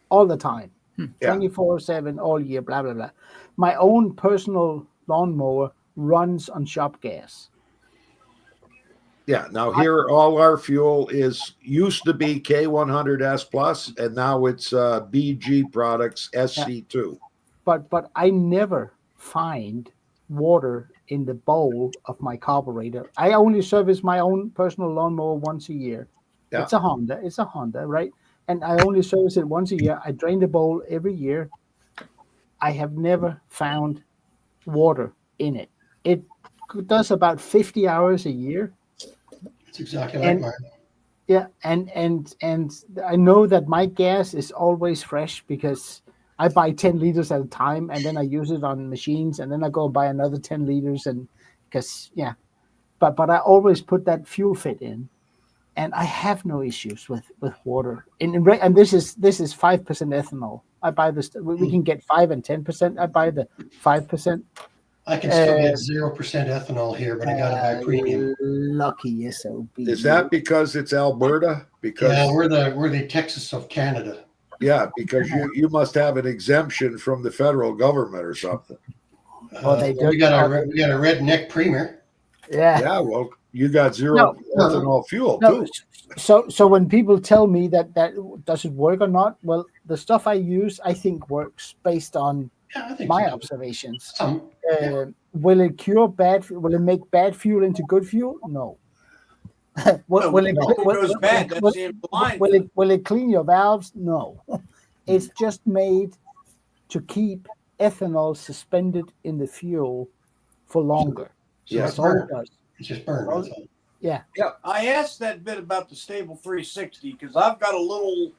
Speaker 2: All the time. 24/7, all year, blah, blah, blah. My own personal lawnmower runs on shop gas.
Speaker 4: Yeah, now here all our fuel used to be K100S Plus, and now it's BG Products SC2.
Speaker 2: But I never find water in the bowl of my carburetor. I only service my own personal lawnmower once a year. Yeah. It's a Honda, right? And I only service it once a year. I drain the bowl every year. I have never found water in it. It does about 50 hours a year.
Speaker 3: It's exactly like mine.
Speaker 2: Yeah, and I know that my gas is always fresh because I buy 10 liters at a time, and then I use it on machines, and then I go and buy another 10 liters, and but I always put that fuel fit in, and I have no issues with water. And this is 5% ethanol. I buy this. We can get 5 and 10%. I buy the 5%.
Speaker 3: I can still get 0% ethanol here, but I got to buy premium.
Speaker 2: Lucky SOB.
Speaker 4: Is that because it's Alberta? Because
Speaker 3: we're the Texas of Canada.
Speaker 4: Yeah, because you must have an exemption from the federal government or something.
Speaker 3: We got a redneck premier.
Speaker 2: Yeah.
Speaker 4: Yeah. Well, you got 0 ethanol fuel too.
Speaker 2: So when people tell me that does it work or not, well, the stuff I use I think works based on my observations. Will it cure bad? Will it make bad fuel into good fuel? No. Will it clean your valves? No. It's just made to keep ethanol suspended in the fuel for longer.
Speaker 3: Yeah,
Speaker 2: that's all it does.
Speaker 3: It's just burn.
Speaker 2: Yeah.
Speaker 5: I asked that bit about the Stable 360 because I've got a little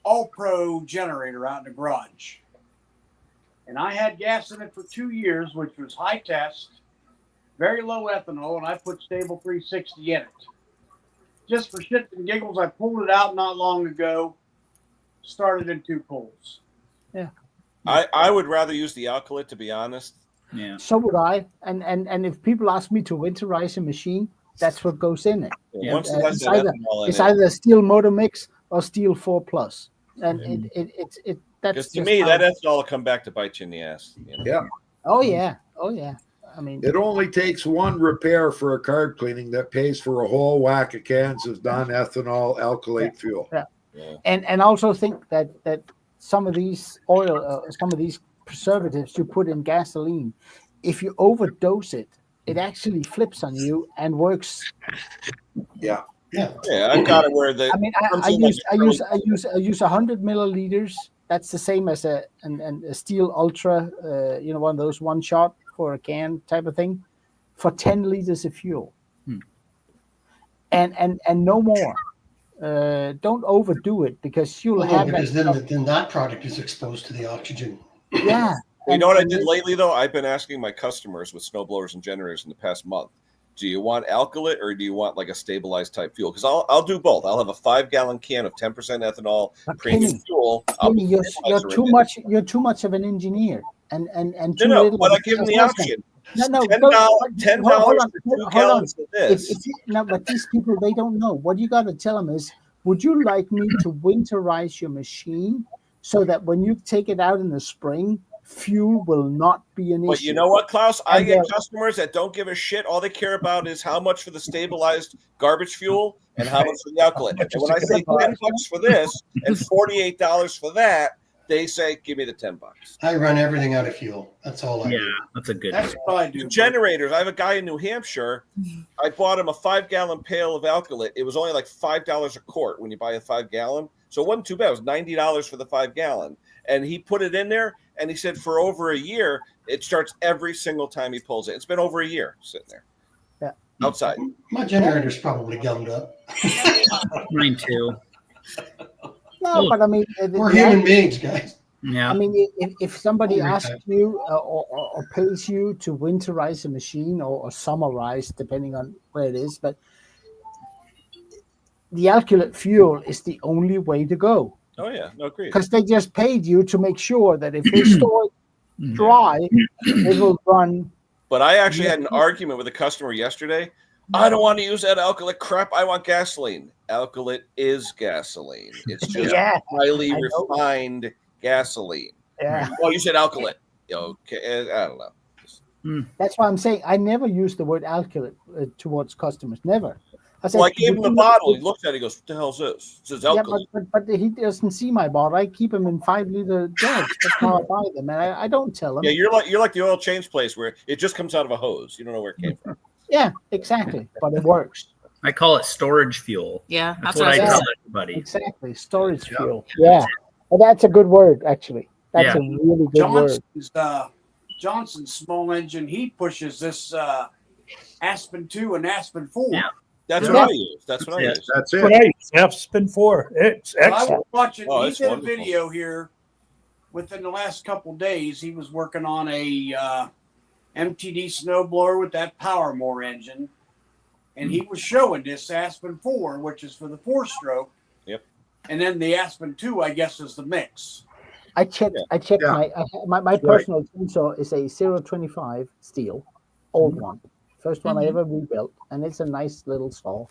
Speaker 5: All-Pro generator out in the garage. And I had gas in it for 2 years, which was high test, very low ethanol, and I put Stable 360 in it. Just for shits and giggles, I pulled it out not long ago, started in 2 pulls.
Speaker 2: Yeah.
Speaker 1: I would rather use the alkylate, to be honest.
Speaker 10: Yeah.
Speaker 2: So would I. And if people ask me to winterize a machine, that's what goes in it.
Speaker 1: Yeah. Once
Speaker 2: it's either a steel motor mix or steel 4+. And that's
Speaker 1: to me, that's all come back to bite you in the ass. You know?
Speaker 4: Yeah.
Speaker 2: Oh yeah. I mean,
Speaker 4: it only takes one repair for a carb cleaning that pays for a whole whack of cans of non-ethanol alkylate fuel.
Speaker 2: Yeah. And also think that some of these some of these preservatives you put in gasoline, if you overdose it, it actually flips on you and works.
Speaker 4: Yeah.
Speaker 1: I've got it where the.
Speaker 2: I mean, I use 100 milliliters. That's the same as a Steel Ultra, one of those one shot for a can type of thing, for 10 liters of fuel. And no more. Don't overdo it because
Speaker 3: then that product is exposed to the oxygen.
Speaker 2: Yeah.
Speaker 1: You know what I did lately though? I've been asking my customers with snowblowers and generators in the past month. Do you want alkylate or do you want like a stabilized type fuel? Because I'll do both. I'll have a 5-gallon can of 10% ethanol premium fuel.
Speaker 2: You're too much of an engineer, and
Speaker 1: but I give them the option.
Speaker 2: No,
Speaker 1: $10
Speaker 2: hold on,
Speaker 1: for 2
Speaker 2: hold
Speaker 1: gallons
Speaker 2: on.
Speaker 1: of this.
Speaker 2: No, but these people, they don't know. What you got to tell them is, would you like me to winterize your machine so that when you take it out in the spring, fuel will not be an issue?
Speaker 1: But you know what, Klaus? I get customers that don't give a shit. All they care about is how much for the stabilized garbage fuel and how much for the alkylate. And when I say $10 for this and $48 for that, they say, give me the $10.
Speaker 3: I run everything out of fuel. That's all I do.
Speaker 10: Yeah, that's a good.
Speaker 5: That's what I do.
Speaker 1: Generators. I have a guy in New Hampshire. I bought him a 5-gallon pail of alkylate. It was only like $5 a quart when you buy a 5-gallon. So it wasn't too bad. It was $90 for the 5-gallon. And he put it in there, and he said for over a year, it starts every single time he pulls it. It's been over a year sitting there.
Speaker 2: Yeah.
Speaker 1: Outside.
Speaker 3: My generator's probably gummed up.
Speaker 10: Mine too.
Speaker 2: No, but I mean,
Speaker 3: we're human beings, guys.
Speaker 10: Yeah.
Speaker 2: I mean, if somebody asks you or pays you to winterize a machine or summarize, depending on where it is, but the alkylate fuel is the only way to go.
Speaker 1: Oh, yeah. No, agreed.
Speaker 2: Because they just paid you to make sure that if they store it dry, it will run.
Speaker 1: But I actually had an argument with a customer yesterday. I don't want to use that alkylate crap. I want gasoline. Alkylate is gasoline. It's just highly refined gasoline.
Speaker 2: Yeah.
Speaker 1: Well, you said alkylate. Okay. I don't know.
Speaker 2: That's why I'm saying I never use the word alkylate towards customers. Never. I said,
Speaker 1: well, I gave him the bottle. He looked at it. He goes, what the hell is this? It says alkylate.
Speaker 2: Yeah, but he doesn't see my bottle. I keep them in 5-liter jugs. That's how I buy them. And I don't tell him.
Speaker 1: Yeah, you're like the oil change place where it just comes out of a hose. You don't know where it came from.
Speaker 2: Yeah, exactly. But it works.
Speaker 10: I call it storage fuel.
Speaker 8: Yeah,
Speaker 10: that's what I tell everybody.
Speaker 2: Exactly, storage fuel. Yeah, well, that's a good word, actually. That's a really good word.
Speaker 5: Johnson's small engine, he pushes this Aspen 2 and Aspen 4.
Speaker 1: Yeah. That's what I use. That's what I use.
Speaker 4: That's it.
Speaker 6: Right. Aspen 4. It's excellent.
Speaker 5: I was watching. He did
Speaker 1: wonderful.
Speaker 5: a video here within the last couple of days. He was working on a MTD snowblower with that Powermore engine, and he was showing this Aspen 4, which is for the 4-stroke.
Speaker 1: Yep.
Speaker 5: And then the Aspen 2, I guess, is the mix.
Speaker 2: I checked. My personal chainsaw is a 025 steel, old one. First one I ever rebuilt, and it's a nice little saw.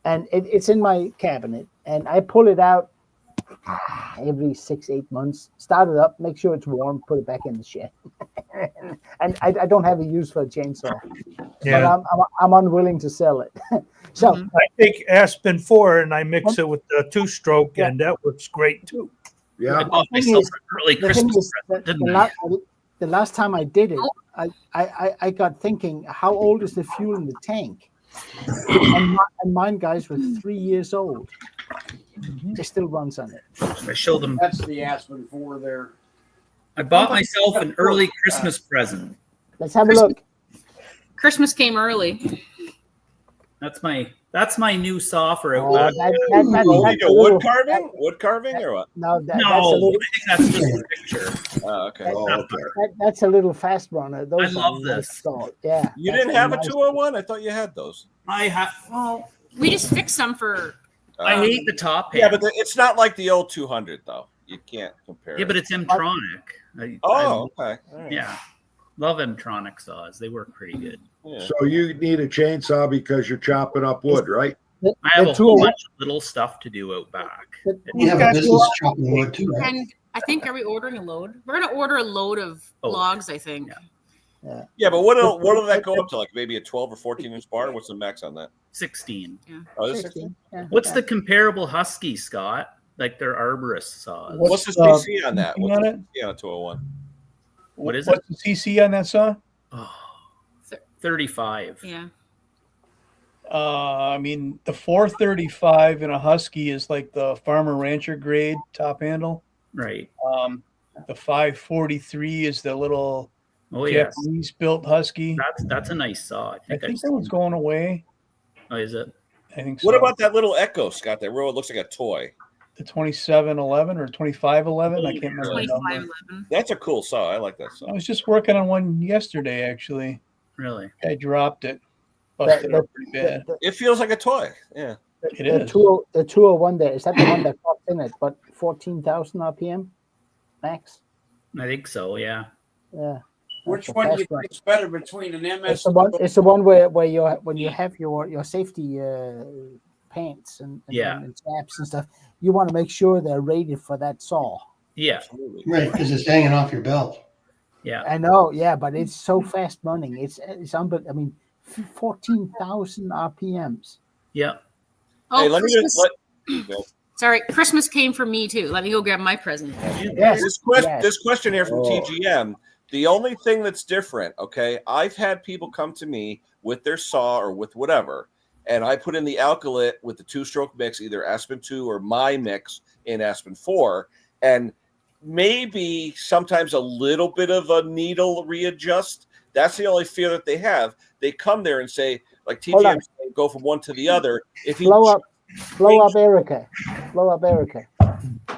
Speaker 2: And it's in my cabinet, and I pull it out every 6-8 months, start it up, make sure it's warm, put it back in the shed. And I don't have a use for a chainsaw.
Speaker 6: Yeah.
Speaker 2: But I'm unwilling to sell it. So
Speaker 6: I take Aspen 4 and I mix it with the 2-stroke, and that works great too.
Speaker 4: Yeah.
Speaker 10: I bought myself an early Christmas present, didn't I?
Speaker 2: The last time I did it, I got thinking, how old is the fuel in the tank? And mine, guys, were 3 years old. It still runs on it.
Speaker 10: I showed them.
Speaker 5: That's the Aspen 4 there.
Speaker 10: I bought myself an early Christmas present.
Speaker 2: Let's have a look.
Speaker 8: Christmas came early.
Speaker 10: That's my new saw for it.
Speaker 1: Wood carving? Wood carving or what?
Speaker 2: No,
Speaker 10: I think that's just a picture.
Speaker 1: Oh, okay.
Speaker 2: That's a little fast runner.
Speaker 10: I love this.
Speaker 2: Yeah.
Speaker 1: You didn't have a 201? I thought you had those.
Speaker 10: I have.
Speaker 8: Well, we just fixed some for.
Speaker 10: I hate the top
Speaker 1: Yeah,
Speaker 10: hand.
Speaker 1: but it's not like the old 200 though. You can't compare.
Speaker 10: Yeah, but it's M-tronic.
Speaker 1: Okay.
Speaker 10: Right. Yeah, love M-tronic saws. They work pretty good.
Speaker 1: Yeah.
Speaker 4: So you need a chainsaw because you're chopping up wood, right?
Speaker 10: I have a whole bunch of little stuff to do out back.
Speaker 3: We have a business chopping wood too, right?
Speaker 8: And I think, are we ordering a load? We're gonna order a load of logs, I think.
Speaker 1: Yeah, but what'll that go up to? Like maybe a 12 or 14-inch bar? What's the max on that?
Speaker 10: 16.
Speaker 8: Yeah.
Speaker 1: Oh, 16?
Speaker 2: Yeah.
Speaker 10: What's the comparable Husky, Scott? Like their arborist saws.
Speaker 1: What's the CC on that?
Speaker 7: What's
Speaker 1: What's the CC on a 201?
Speaker 10: What is
Speaker 7: What's the CC on that saw?
Speaker 10: Oh, 35.
Speaker 8: Yeah.
Speaker 7: I mean, the 435 in a Husky is like the farmer rancher grade top handle.
Speaker 10: Right.
Speaker 7: The 543 is the little Japanese built Husky.
Speaker 10: That's a nice saw.
Speaker 7: I think that one's going away.
Speaker 10: Oh, is it?
Speaker 7: I think so.
Speaker 1: What about that little Echo, Scott? That row looks like a toy.
Speaker 7: The 2711 or 2511? I can't remember the number.
Speaker 1: That's a cool saw. I like that saw.
Speaker 7: I was just working on one yesterday, actually.
Speaker 10: Really?
Speaker 7: I dropped it. Busted up pretty bad.
Speaker 1: It feels like a toy. Yeah.
Speaker 7: It is.
Speaker 2: The 201 there, is that the one that popped in it? But 14,000 RPM max?
Speaker 10: I think so, yeah.
Speaker 2: Yeah.
Speaker 5: Which one do you think is better between an MS?
Speaker 2: It's the one where you when you have your safety pants and straps and stuff. You want to make sure they're rated for that saw.
Speaker 10: Yeah.
Speaker 1: Absolutely.
Speaker 3: Right, because it's hanging off your belt.
Speaker 10: Yeah.
Speaker 2: I know, yeah, but it's so fast running. It's unbelievable. I mean, 14,000 RPMs.
Speaker 10: Yeah.
Speaker 8: Oh,
Speaker 1: Hey, let me
Speaker 8: Christmas. Sorry, Christmas came for me too. Let me go grab my present.
Speaker 2: Yes.
Speaker 1: This question here from TGM. The only thing that's different, okay, I've had people come to me with their saw or with whatever, and I put in the alkylate with the 2-stroke mix, either Aspen 2 or my mix in Aspen 4, and maybe sometimes a little bit of a needle readjust. That's the only fear that they have. They come there and say, like TGM, go from one to the other. If you
Speaker 2: blow up Erica.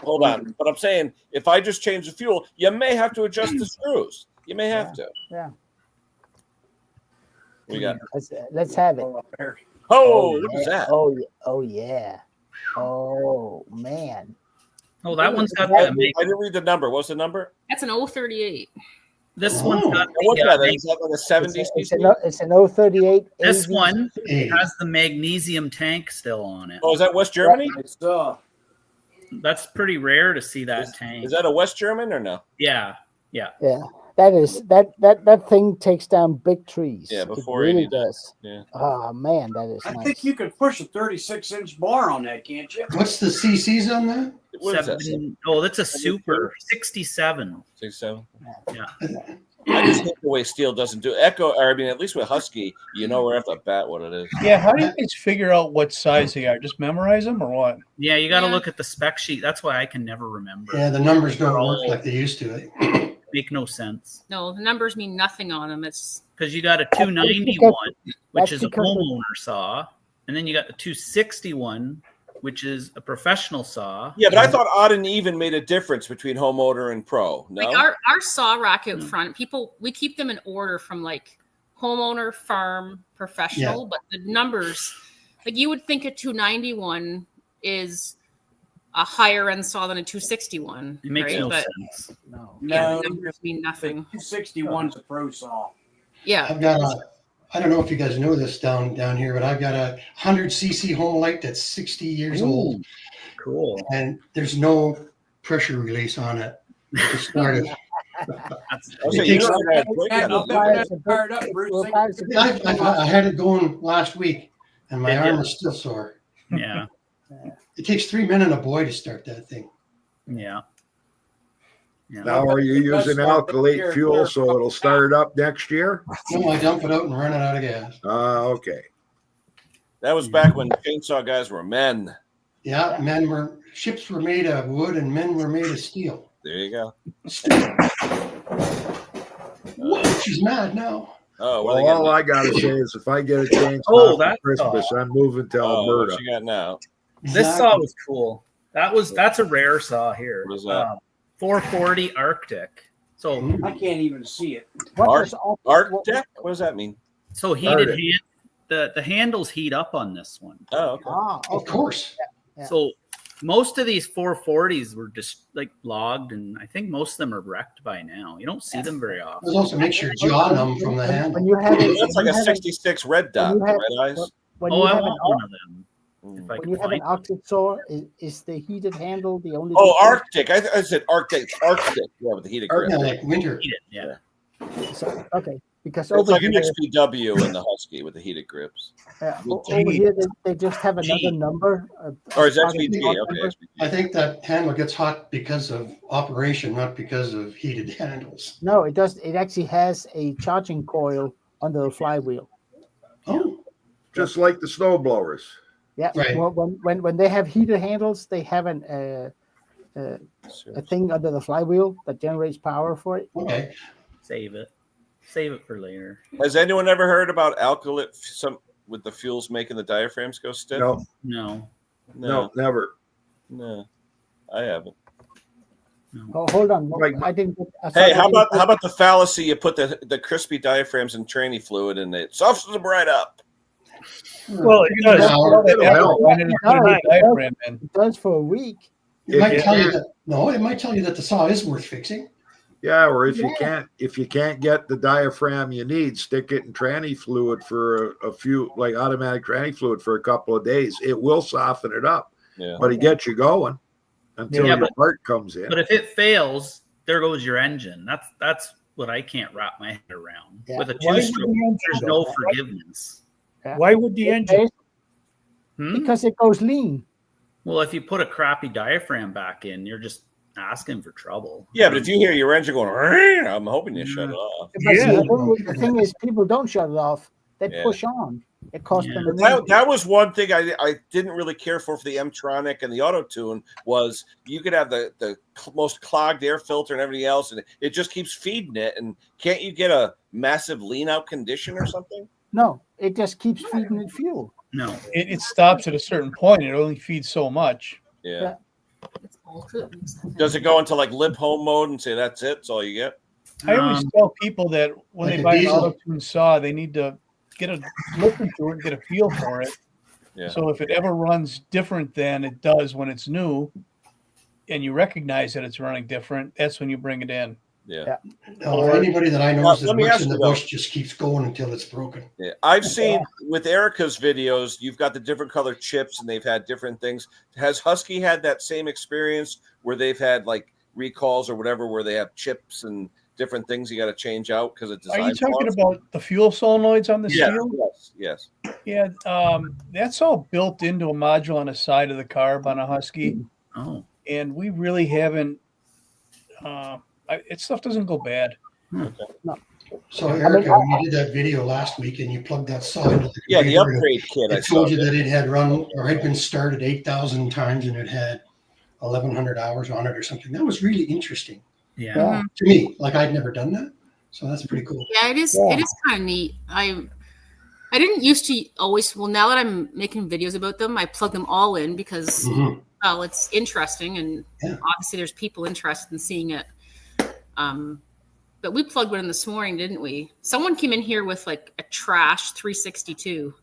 Speaker 1: Hold on. But I'm saying, if I just change the fuel, you may have to adjust the screws. You may have to.
Speaker 2: Yeah.
Speaker 1: We got.
Speaker 2: Let's have it.
Speaker 1: Oh, what is that?
Speaker 2: Oh yeah. Oh man.
Speaker 10: Oh, that one's got
Speaker 1: I didn't read the number. What's the number?
Speaker 8: That's an 038.
Speaker 10: This one's got
Speaker 1: what's that? Is that like a 70?
Speaker 2: It's an 038.
Speaker 10: This one has the magnesium tank still on it.
Speaker 1: Oh, is that West Germany?
Speaker 10: That's pretty rare to see that tank.
Speaker 1: Is that a West German or no?
Speaker 10: Yeah. Yeah.
Speaker 2: Yeah. That thing takes down big trees.
Speaker 1: Yeah, before
Speaker 2: it really does.
Speaker 1: Yeah.
Speaker 2: Oh man, that is.
Speaker 5: I think you could push a 36-inch bar on that, can't you?
Speaker 3: What's the CCs on that?
Speaker 1: What is that?
Speaker 10: Oh, that's a super 67.
Speaker 1: 67.
Speaker 10: Yeah.
Speaker 1: I just hate the way steel doesn't do Echo. Or I mean, at least with Husky, you know right off the bat what it is.
Speaker 7: Yeah, how do you guys figure out what size they are? Just memorize them or what?
Speaker 10: Yeah, you got to look at the spec sheet. That's why I can never remember.
Speaker 3: Yeah, the numbers don't work like they used to.
Speaker 10: Make no sense.
Speaker 8: No, the numbers mean nothing on them. It's
Speaker 10: because you got a 291, which is a homeowner saw, and then you got the 261, which is a professional saw.
Speaker 1: Yeah, but I thought odd and even made a difference between homeowner and pro. No,
Speaker 8: like our saw rack out front. We keep them in order from like homeowner, farm, professional, but the numbers, like you would think a 291 is a higher end saw than a 261.
Speaker 10: It makes no
Speaker 8: but
Speaker 10: sense.
Speaker 5: No,
Speaker 8: the numbers mean nothing.
Speaker 5: 261's a pro saw.
Speaker 8: Yeah.
Speaker 3: I've got I don't know if you guys know this down here, but I've got a 100cc Homelite that's 60 years old.
Speaker 10: Cool.
Speaker 3: And there's no pressure release on it to start it. I had it going last week, and my arm is still sore.
Speaker 10: Yeah.
Speaker 3: It takes 3 men and a boy to start that thing.
Speaker 10: Yeah.
Speaker 4: Now, are you using alkylate fuel so it'll start up next year?
Speaker 3: No, I dump it out and run it out of gas.
Speaker 4: Okay.
Speaker 1: That was back when chainsaw guys were men.
Speaker 3: Yeah, ships were made of wood and men were made of steel.
Speaker 1: There you go.
Speaker 3: She's mad now.
Speaker 1: Oh,
Speaker 4: well, all I gotta say is if I get a chance for Christmas, I'm moving to Alberta.
Speaker 1: What you got now?
Speaker 10: This saw was cool. That's a rare saw here.
Speaker 1: What is that?
Speaker 10: 440 Arctic. So
Speaker 5: I can't even see it.
Speaker 1: Arctic? What does that mean?
Speaker 10: So heated the handles heat up on this one.
Speaker 1: Oh, okay.
Speaker 3: Of course.
Speaker 2: Yeah.
Speaker 10: So most of these 440s were just like logged, and I think most of them are wrecked by now. You don't see them very often.
Speaker 3: It also makes your jaw numb from the handle.
Speaker 1: That's like a 66 red dot, red eyes.
Speaker 10: I want one of them.
Speaker 2: When you have an Arctic saw, is the heated handle the only?
Speaker 1: Oh, Arctic. I said Arctic. Arctic. Yeah, with the heated grip.
Speaker 3: Yeah, like winter.
Speaker 10: Yeah.
Speaker 2: So, okay, because
Speaker 1: it's like an XPW in the Husky with the heated grips.
Speaker 2: Over here, they just have another number.
Speaker 1: Or is XPG? Okay.
Speaker 3: I think that handle gets hot because of operation, not because of heated handles.
Speaker 2: No, it does. It actually has a charging coil under the flywheel.
Speaker 3: Oh,
Speaker 4: just like the snow blowers.
Speaker 2: Yeah.
Speaker 3: Right.
Speaker 2: Well, when they have heated handles, they have a thing under the flywheel that generates power for it.
Speaker 3: Okay.
Speaker 10: Save it for later.
Speaker 1: Has anyone ever heard about alkylate with the fuels making the diaphragms go stiff?
Speaker 10: No,
Speaker 4: never.
Speaker 1: No, I haven't.
Speaker 10: No.
Speaker 2: Oh, hold on. I didn't.
Speaker 1: Hey, how about the fallacy? You put the crispy diaphragms in tranny fluid and it softens them right up.
Speaker 7: Well, it does.
Speaker 2: It does for a week.
Speaker 3: It might tell you that the saw is worth fixing.
Speaker 4: Yeah, or if you can't get the diaphragm you need, stick it in tranny fluid for a few, like automatic tranny fluid for a couple of days. It will soften it up, but it gets you going until your part comes in.
Speaker 10: But if it fails, there goes your engine. That's what I can't wrap my head around. With a two-stroke, there's no forgiveness.
Speaker 6: Why would the engine?
Speaker 2: Because it goes lean.
Speaker 10: Well, if you put a crappy diaphragm back in, you're just asking for trouble.
Speaker 1: Yeah, but if you hear your engine going, I'm hoping you shut it off.
Speaker 2: The thing is, people don't shut it off. They push on. It costs them.
Speaker 1: That was one thing I didn't really care for the M-Tronic and the Auto-Tune was you could have the most clogged air filter and everything else, and it just keeps feeding it. And can't you get a massive lean-out condition or something?
Speaker 2: No, it just keeps feeding it fuel.
Speaker 7: No, it stops at a certain point. It only feeds so much.
Speaker 1: Yeah. Does it go into like lip home mode and say that's it? That's all you get?
Speaker 7: I always tell people that when they buy an Auto-Tune saw, they need to get a look into it and get a feel for it. Yeah. So if it ever runs different than it does when it's new, and you recognize that it's running different, that's when you bring it in.
Speaker 1: Yeah.
Speaker 3: Anybody that I know that works in the bush just keeps going until it's broken.
Speaker 1: Yeah. I've seen with Erica's videos, you've got the different color chips and they've had different things. Has Husky had that same experience where they've had like recalls or whatever, where they have chips and different things you got to change out because of design?
Speaker 7: Are you talking about the fuel solenoids on the steel?
Speaker 1: Yes.
Speaker 7: Yeah. That's all built into a module on the side of the carb on a Husky.
Speaker 10: Oh.
Speaker 7: And we really haven't, stuff doesn't go bad.
Speaker 1: Okay.
Speaker 2: No.
Speaker 3: So Erica, when you did that video last week and you plugged that saw into the computer,
Speaker 1: the upgrade kit,
Speaker 3: I told you that it had run or had been started 8,000 times and it had 1,100 hours on it or something. That was really interesting.
Speaker 10: Yeah.
Speaker 3: To me, like I'd never done that, so that's pretty cool.
Speaker 8: Yeah, it is. Yeah. It is kind of neat. I didn't used to always. Well, now that I'm making videos about them, I plug them all in because well, it's interesting and obviously there's people interested in seeing it. But we plugged one in this morning, didn't we? Someone came in here with like a trash 362,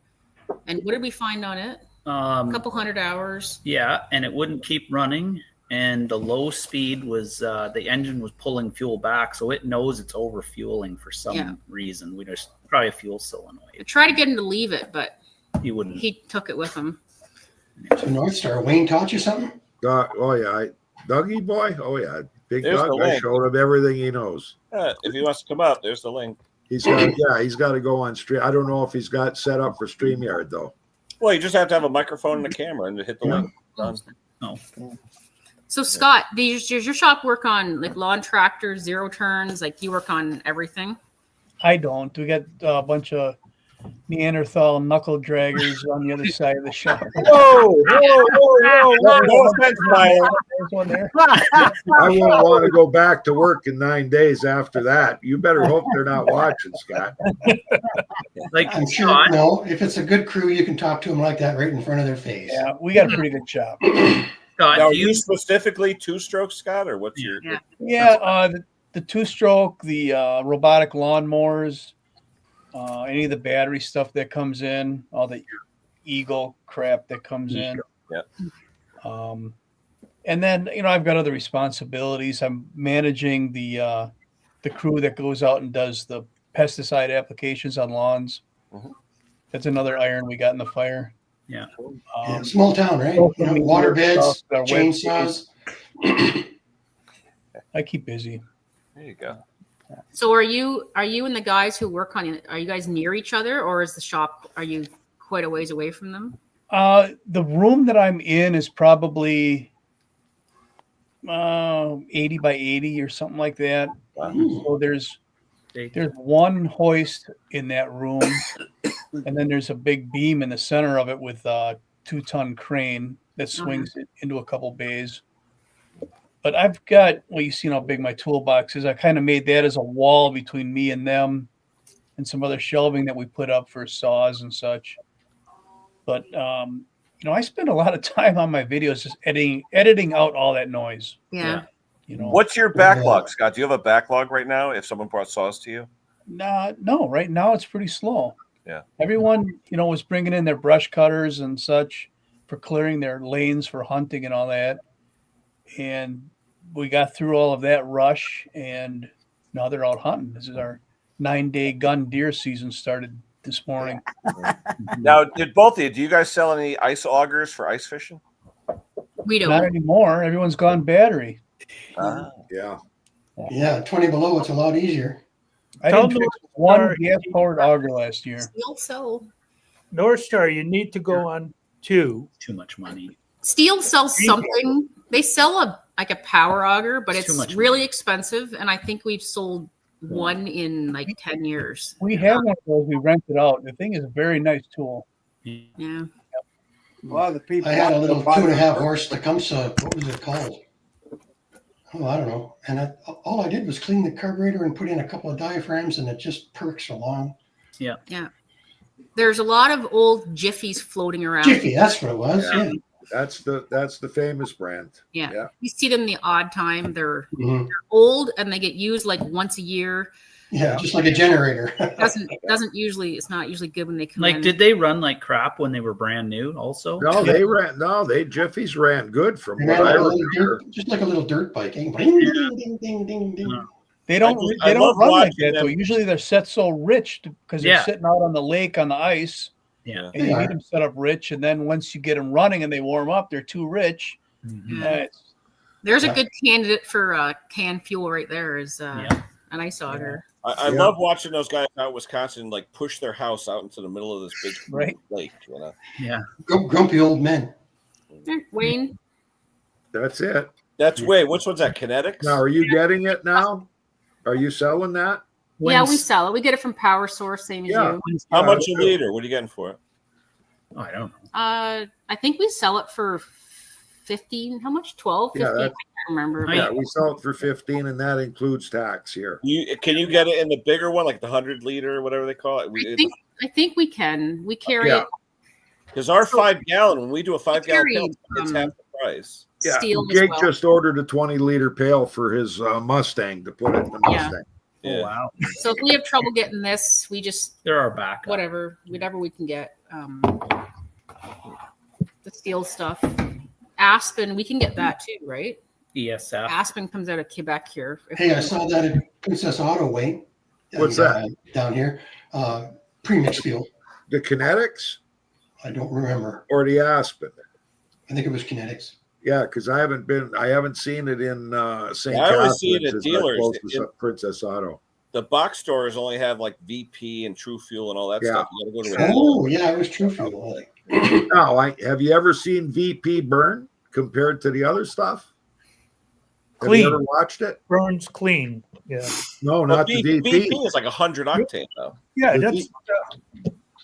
Speaker 8: and what did we find on it? A couple hundred hours.
Speaker 10: Yeah, and it wouldn't keep running. And the low speed was the engine was pulling fuel back, so it knows it's over fueling for some reason. There's probably a fuel solenoid.
Speaker 8: I tried to get him to leave it, but
Speaker 10: he wouldn't.
Speaker 8: He took it with him.
Speaker 3: So North Star, Wayne taught you something?
Speaker 4: Dougie boy. Oh yeah, big
Speaker 1: there's
Speaker 4: Doug. I showed him everything he knows.
Speaker 1: If he wants to come up, there's the link.
Speaker 4: He's got to go on stream. I don't know if he's got set up for StreamYard though.
Speaker 1: Well, you just have to have a microphone and a camera and hit the link.
Speaker 10: Oh.
Speaker 8: So Scott, does your shop work on like lawn tractors, zero turns? Like you work on everything?
Speaker 7: I don't. We got a bunch of Neanderthal knuckle draggers on the other side of the shop.
Speaker 1: Whoa! No offense, Meyer.
Speaker 4: I won't want to go back to work in 9 days after that. You better hope they're not watching, Scott.
Speaker 10: Like
Speaker 3: I'm sure. No, if it's a good crew, you can talk to them like that right in front of their face.
Speaker 7: Yeah, we got a pretty good shop.
Speaker 10: Scott,
Speaker 1: now, are you specifically two-stroke, Scott, or what's your?
Speaker 7: Yeah, the two-stroke, the robotic lawnmowers, any of the battery stuff that comes in, all the Eagle crap that comes in.
Speaker 1: Yeah.
Speaker 7: And then I've got other responsibilities. I'm managing the crew that goes out and does the pesticide applications on lawns. Mm-hmm. That's another iron we got in the fire.
Speaker 10: Yeah.
Speaker 3: Small town, right? Water beds, chainsaws.
Speaker 7: I keep busy.
Speaker 1: There you go.
Speaker 8: So are you and the guys who work on it, are you guys near each other, or is the shop, are you quite a ways away from them?
Speaker 7: The room that I'm in is probably 80 by 80 or something like that. Wow. So there's one hoist in that room, and then there's a big beam in the center of it with a 2-ton crane that swings it into a couple bays. But I've got, you see how big my toolbox is. I kind of made that as a wall between me and them, and some other shelving that we put up for saws and such. But I spend a lot of time on my videos just editing out all that noise.
Speaker 8: Yeah.
Speaker 1: What's your backlog, Scott? Do you have a backlog right now if someone brought saws to you?
Speaker 7: No, right now it's pretty slow.
Speaker 1: Yeah.
Speaker 7: Everyone, was bringing in their brush cutters and such for clearing their lanes for hunting and all that. And we got through all of that rush, and now they're out hunting. This is our 9-day gun deer season started this morning.
Speaker 1: Now, did both of you? Do you guys sell any ice augers for ice fishing?
Speaker 8: We don't.
Speaker 7: Not anymore. Everyone's gone battery.
Speaker 4: Yeah.
Speaker 3: Yeah, 20 below, it's a lot easier.
Speaker 7: I didn't fix one gas-powered auger last year.
Speaker 8: Steel sells.
Speaker 6: North Star, you need to go on 2.
Speaker 10: Too much money.
Speaker 8: Steel sells something. They sell a power auger, but
Speaker 10: It's too
Speaker 8: it's
Speaker 10: much
Speaker 8: really expensive. And I think we've sold one in like 10 years.
Speaker 7: We have one of those. We rented out. The thing is a very nice tool.
Speaker 8: Yeah.
Speaker 5: A lot of the people.
Speaker 3: I had a little 2.5 horse Tecumseh. What was it called? Oh, I don't know. And all I did was clean the carburetor and put in a couple of diaphragms, and it just perks along.
Speaker 10: Yeah.
Speaker 8: Yeah. There's a lot of old Jiffies floating around.
Speaker 3: Jiffy, that's what it was. Yeah.
Speaker 4: That's the famous brand.
Speaker 8: Yeah. You see them the odd time. They're
Speaker 3: Mhm.
Speaker 8: old and they get used like once a year.
Speaker 3: Yeah, just like a generator.
Speaker 8: Doesn't usually, it's not usually good when they come
Speaker 10: Like,
Speaker 8: in.
Speaker 10: did they run like crap when they were brand new also?
Speaker 4: No, Jiffy's ran good from
Speaker 3: They
Speaker 4: what
Speaker 3: ran
Speaker 4: I
Speaker 3: like a little
Speaker 4: remember.
Speaker 3: dirt, just like a little dirt bike. Ding, ding, ding, ding, ding, ding.
Speaker 7: They don't
Speaker 1: I love
Speaker 7: run like
Speaker 1: watching
Speaker 7: that though.
Speaker 1: them.
Speaker 7: Usually they're set so rich because they're
Speaker 10: Yeah.
Speaker 7: sitting out on the lake on the ice,
Speaker 10: Yeah.
Speaker 7: and you need them set up rich. And then once you get them running and they warm up, they're too rich.
Speaker 10: Mhm.
Speaker 8: There's a good candidate for canned fuel right there is
Speaker 10: Yeah.
Speaker 8: an ice auger.
Speaker 1: I love watching those guys out in Wisconsin like push their house out into the middle of this big
Speaker 7: Right.
Speaker 1: lake. You know,
Speaker 10: Yeah.
Speaker 3: Grumpy old men.
Speaker 8: Wayne,
Speaker 4: That's it.
Speaker 1: that's way. Which one's that? Kinetics?
Speaker 4: Now, are you getting it now? Are you selling that?
Speaker 8: yeah, we sell it. We get it from Power Source, same as
Speaker 4: Yeah.
Speaker 8: you.
Speaker 1: How much a liter? What are you getting for it?
Speaker 10: Oh, I don't know.
Speaker 8: I think we sell it for 15. How much? 12, 15?
Speaker 4: Yeah,
Speaker 8: I can't remember. but-
Speaker 4: Yeah, we sell it for 15, and that includes tax here.
Speaker 1: Can you get it in the bigger one, like the 100 liter or whatever they call it?
Speaker 8: I think we can. We carry
Speaker 4: Yeah.
Speaker 8: it.
Speaker 1: Because our 5-gallon, when we do a 5-gallon
Speaker 8: carry,
Speaker 1: pill, it's half the price.
Speaker 4: Yeah,
Speaker 8: Steel as
Speaker 4: Jake
Speaker 8: well.
Speaker 4: just ordered a 20-liter pail for his Mustang to put it in the
Speaker 8: Yeah.
Speaker 4: Mustang.
Speaker 10: Oh, wow.
Speaker 8: So if we have trouble getting this, we just
Speaker 10: There are backup.
Speaker 8: whatever we can get. The steel stuff. Aspen, we can get that too, right?
Speaker 10: ESF.
Speaker 8: Aspen comes out of Quebec here.
Speaker 3: Hey, I saw that at Princess Auto, Wayne.
Speaker 4: What's that?
Speaker 3: Down here. Premix fuel.
Speaker 4: The Kinetics
Speaker 3: I don't remember.
Speaker 4: or the Aspen?
Speaker 3: I think it was Kinetics.
Speaker 4: Yeah, because I haven't seen it in St.
Speaker 1: Yeah, I always see it
Speaker 4: Catherine's,
Speaker 1: at
Speaker 4: is our
Speaker 1: dealers.
Speaker 4: closest Princess Auto.
Speaker 1: The box stores only have like VP and True Fuel and all that
Speaker 4: Yeah.
Speaker 1: stuff. You got to go to a
Speaker 3: Oh, yeah, it was True Fuel.
Speaker 4: Now, have you ever seen VP burn compared to the other stuff? Have
Speaker 6: Clean.
Speaker 4: you ever watched it?
Speaker 6: Burns clean. Yeah.
Speaker 4: No,
Speaker 1: Well,
Speaker 4: not the VP.
Speaker 1: VP is like 100 octane though.
Speaker 6: Yeah,
Speaker 4: The
Speaker 6: that's
Speaker 4: V-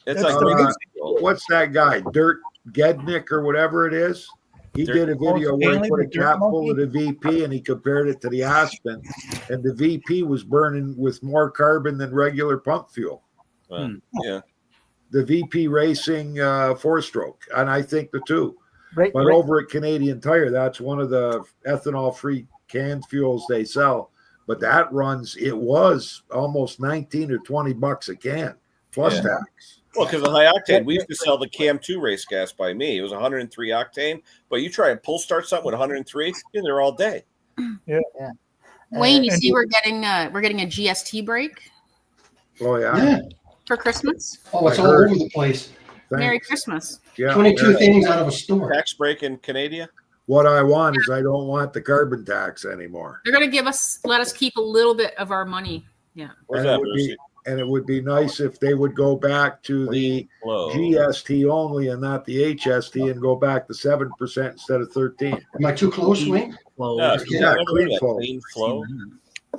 Speaker 1: It's
Speaker 6: That's
Speaker 1: like
Speaker 6: the
Speaker 1: regular
Speaker 6: reason.
Speaker 1: fuel.
Speaker 4: What's that guy? Dirt Gednick or whatever it is? He did a video where
Speaker 7: Stanley,
Speaker 4: he put a
Speaker 7: the dirt
Speaker 4: cap full
Speaker 7: monkey?
Speaker 4: of the VP and he compared it to the Aspen, and the VP was burning with more carbon than regular pump fuel.
Speaker 1: Yeah.
Speaker 4: The VP Racing 4-stroke, and I think the two.
Speaker 2: Right,
Speaker 4: But
Speaker 2: right.
Speaker 4: over at Canadian Tire, that's one of the ethanol-free canned fuels they sell. But that it was almost 19 or 20 bucks a can plus
Speaker 1: Yeah.
Speaker 4: tax.
Speaker 1: Well, because the high octane, we used to sell the Cam 2 race gas by me. It was 103 octane, but you try and pull start something with 103, you're there all day.
Speaker 8: Wayne, you
Speaker 6: and
Speaker 8: see we're getting a GST break
Speaker 4: Oh yeah.
Speaker 3: Yeah.
Speaker 8: for Christmas.
Speaker 3: Oh, it's
Speaker 4: I
Speaker 3: all
Speaker 4: heard.
Speaker 3: over the place.
Speaker 8: Merry
Speaker 4: Thanks.
Speaker 8: Christmas.
Speaker 4: Yeah.
Speaker 3: 22 things out of a store.
Speaker 1: Tax break in Canada.
Speaker 4: What I want is I don't want the carbon tax anymore.
Speaker 8: They're gonna let us keep a little bit of our money. Yeah.
Speaker 1: Where's
Speaker 4: And
Speaker 1: that,
Speaker 4: it, would
Speaker 1: Bruce?
Speaker 4: be, and it would be nice if they would go back to the
Speaker 1: Flow.
Speaker 4: GST only and not the HST and go back to 7% instead of 13.
Speaker 3: Am I too close, Wayne?
Speaker 10: Flow.
Speaker 1: Yeah,
Speaker 3: Yeah,
Speaker 1: never heard
Speaker 4: clean
Speaker 1: of that.
Speaker 4: flow.
Speaker 1: Clean flow.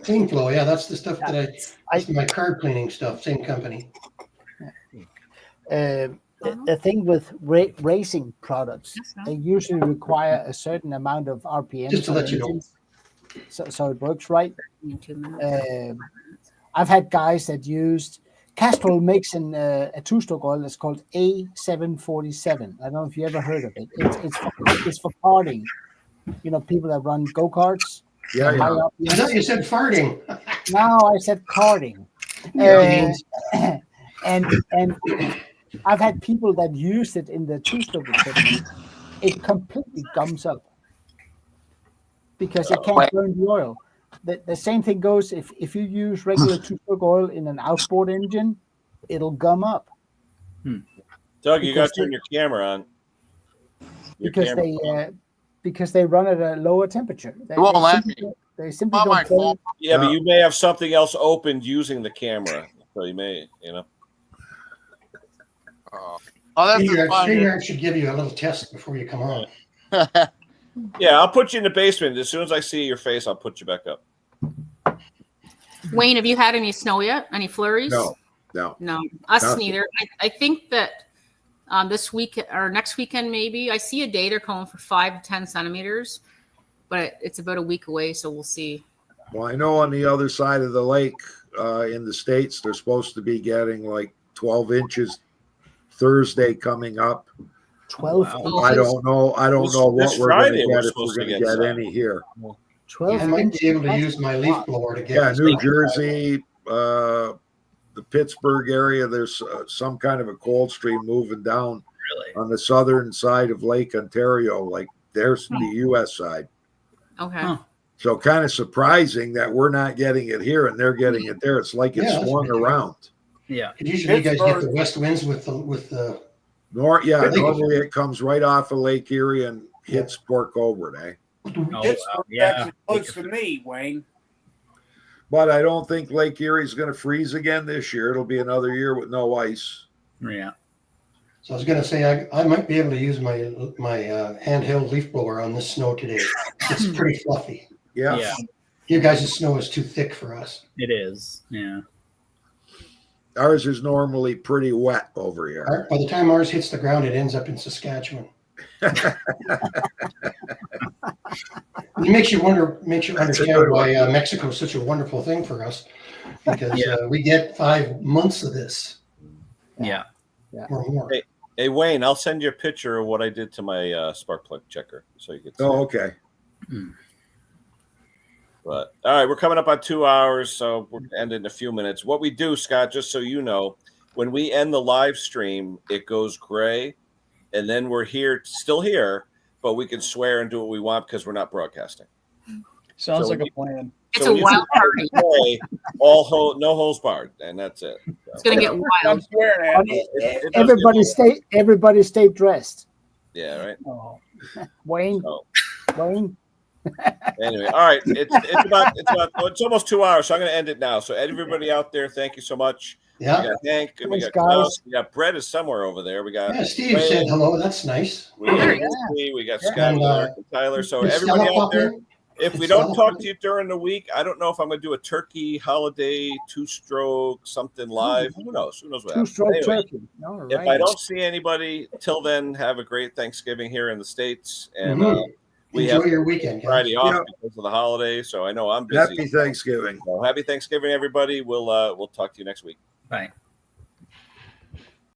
Speaker 3: Clean Flow. Yeah, that's the stuff that
Speaker 2: I-
Speaker 3: that's my car cleaning stuff. Same company.
Speaker 2: The thing with racing products,
Speaker 8: Yes, no.
Speaker 2: they usually require a certain amount of RPM.
Speaker 3: Just to let you know.
Speaker 2: So it works right.
Speaker 8: Give me 2 minutes.
Speaker 2: I've had guys that used Castrol makes a two-stroke oil that's called A747. I don't know if you ever heard of it. It's for karting. You know, people that run go-karts.
Speaker 4: Yeah,
Speaker 2: high
Speaker 4: yeah.
Speaker 3: I
Speaker 2: RPM.
Speaker 3: thought you said farting.
Speaker 2: No, I said karting.
Speaker 3: Yeah.
Speaker 2: And I've had people that used it in the two-stroke equipment. It completely gums up. because it can't burn the oil. The same thing goes if you use regular two-stroke oil in an outboard engine, it'll gum up.
Speaker 1: Doug, you got to turn your camera on.
Speaker 2: Because they run at a lower temperature. They simply don't burn.
Speaker 1: Yeah, but you may have something else opened using the camera, so you may,
Speaker 3: StreamYard should give you a little test before you come on.
Speaker 1: Yeah, I'll put you in the basement. As soon as I see your face, I'll put you back up.
Speaker 8: Wayne, have you had any snow yet? Any flurries?
Speaker 4: No.
Speaker 8: Us neither. I think that this week or next weekend, maybe. I see a day they're calling for 5 to 10 centimeters, but it's about a week away, so we'll see.
Speaker 4: Well, I know on the other side of the lake in the States, they're supposed to be getting like 12 inches Thursday coming up.
Speaker 2: 12
Speaker 4: inches. I don't know what we're going to get if we're going to get any here.
Speaker 2: 12
Speaker 3: I might be able to use my leaf blower to get
Speaker 4: New Jersey, the Pittsburgh area, there's some kind of a cold stream moving down on the southern side of Lake Ontario, like there's the U.S. side.
Speaker 8: Okay.
Speaker 4: So kind of surprising that we're not getting it here and they're getting it there. It's like it's swung around.
Speaker 10: Yeah.
Speaker 3: Usually you guys get the west winds with the
Speaker 4: normally it comes right off of Lake Erie and hits Port Colborne, eh?
Speaker 5: Pittsburgh's actually close to me, Wayne.
Speaker 4: But I don't think Lake Erie's going to freeze again this year. It'll be another year with no ice.
Speaker 10: Yeah.
Speaker 3: So I was going to say I might be able to use my handheld leaf blower on this snow today. It's pretty fluffy.
Speaker 4: Yeah.
Speaker 3: You guys' snow is too thick for us.
Speaker 10: It is. Yeah.
Speaker 3: Ours
Speaker 4: is normally pretty wet over here.
Speaker 3: By the time ours hits the ground, it ends up in Saskatchewan. It makes you understand why Mexico is such a wonderful thing for us, because we get 5 months of this.
Speaker 10: Yeah.
Speaker 3: Or more.
Speaker 1: Hey, Wayne, I'll send you a picture of what I did to my spark plug checker so you can see.
Speaker 4: Oh, okay.
Speaker 1: But all right, we're coming up on 2 hours, so we're going to end in a few minutes. What we do, Scott, just so you know, when we end the live stream, it goes gray, and then we're still here, but we can swear and do what we want because we're not broadcasting.
Speaker 7: Sounds like a plan.
Speaker 8: It's a wild party.
Speaker 1: No holes barred, and that's it.
Speaker 8: It's going to get wild.
Speaker 5: I'm swearing.
Speaker 2: Everybody stay dressed.
Speaker 1: Yeah, right.
Speaker 2: Oh. Wayne.
Speaker 1: Anyway, all right. It's almost 2 hours, so I'm going to end it now. So everybody out there, thank you so much.
Speaker 3: Yeah.
Speaker 1: We got Hank, and we got
Speaker 2: Klaus.
Speaker 1: We got Brett is somewhere over there. We got
Speaker 3: Steve said hello. That's nice.
Speaker 1: We got Scott and Tyler. So everybody out there, if we don't talk to you during the week, I don't know if I'm going to do a turkey holiday 2-stroke something live. Who knows? Who knows what happens?
Speaker 2: 2-stroke
Speaker 1: Anyway,
Speaker 2: turkey. All right.
Speaker 1: if I don't see anybody till then, have a great Thanksgiving here in the States, and we
Speaker 3: enjoy
Speaker 1: have
Speaker 3: your weekend, guys.
Speaker 1: Friday off because of the holiday. So I know I'm busy.
Speaker 4: Happy Thanksgiving.
Speaker 1: So happy Thanksgiving, everybody. We'll talk to you next week.
Speaker 10: Bye.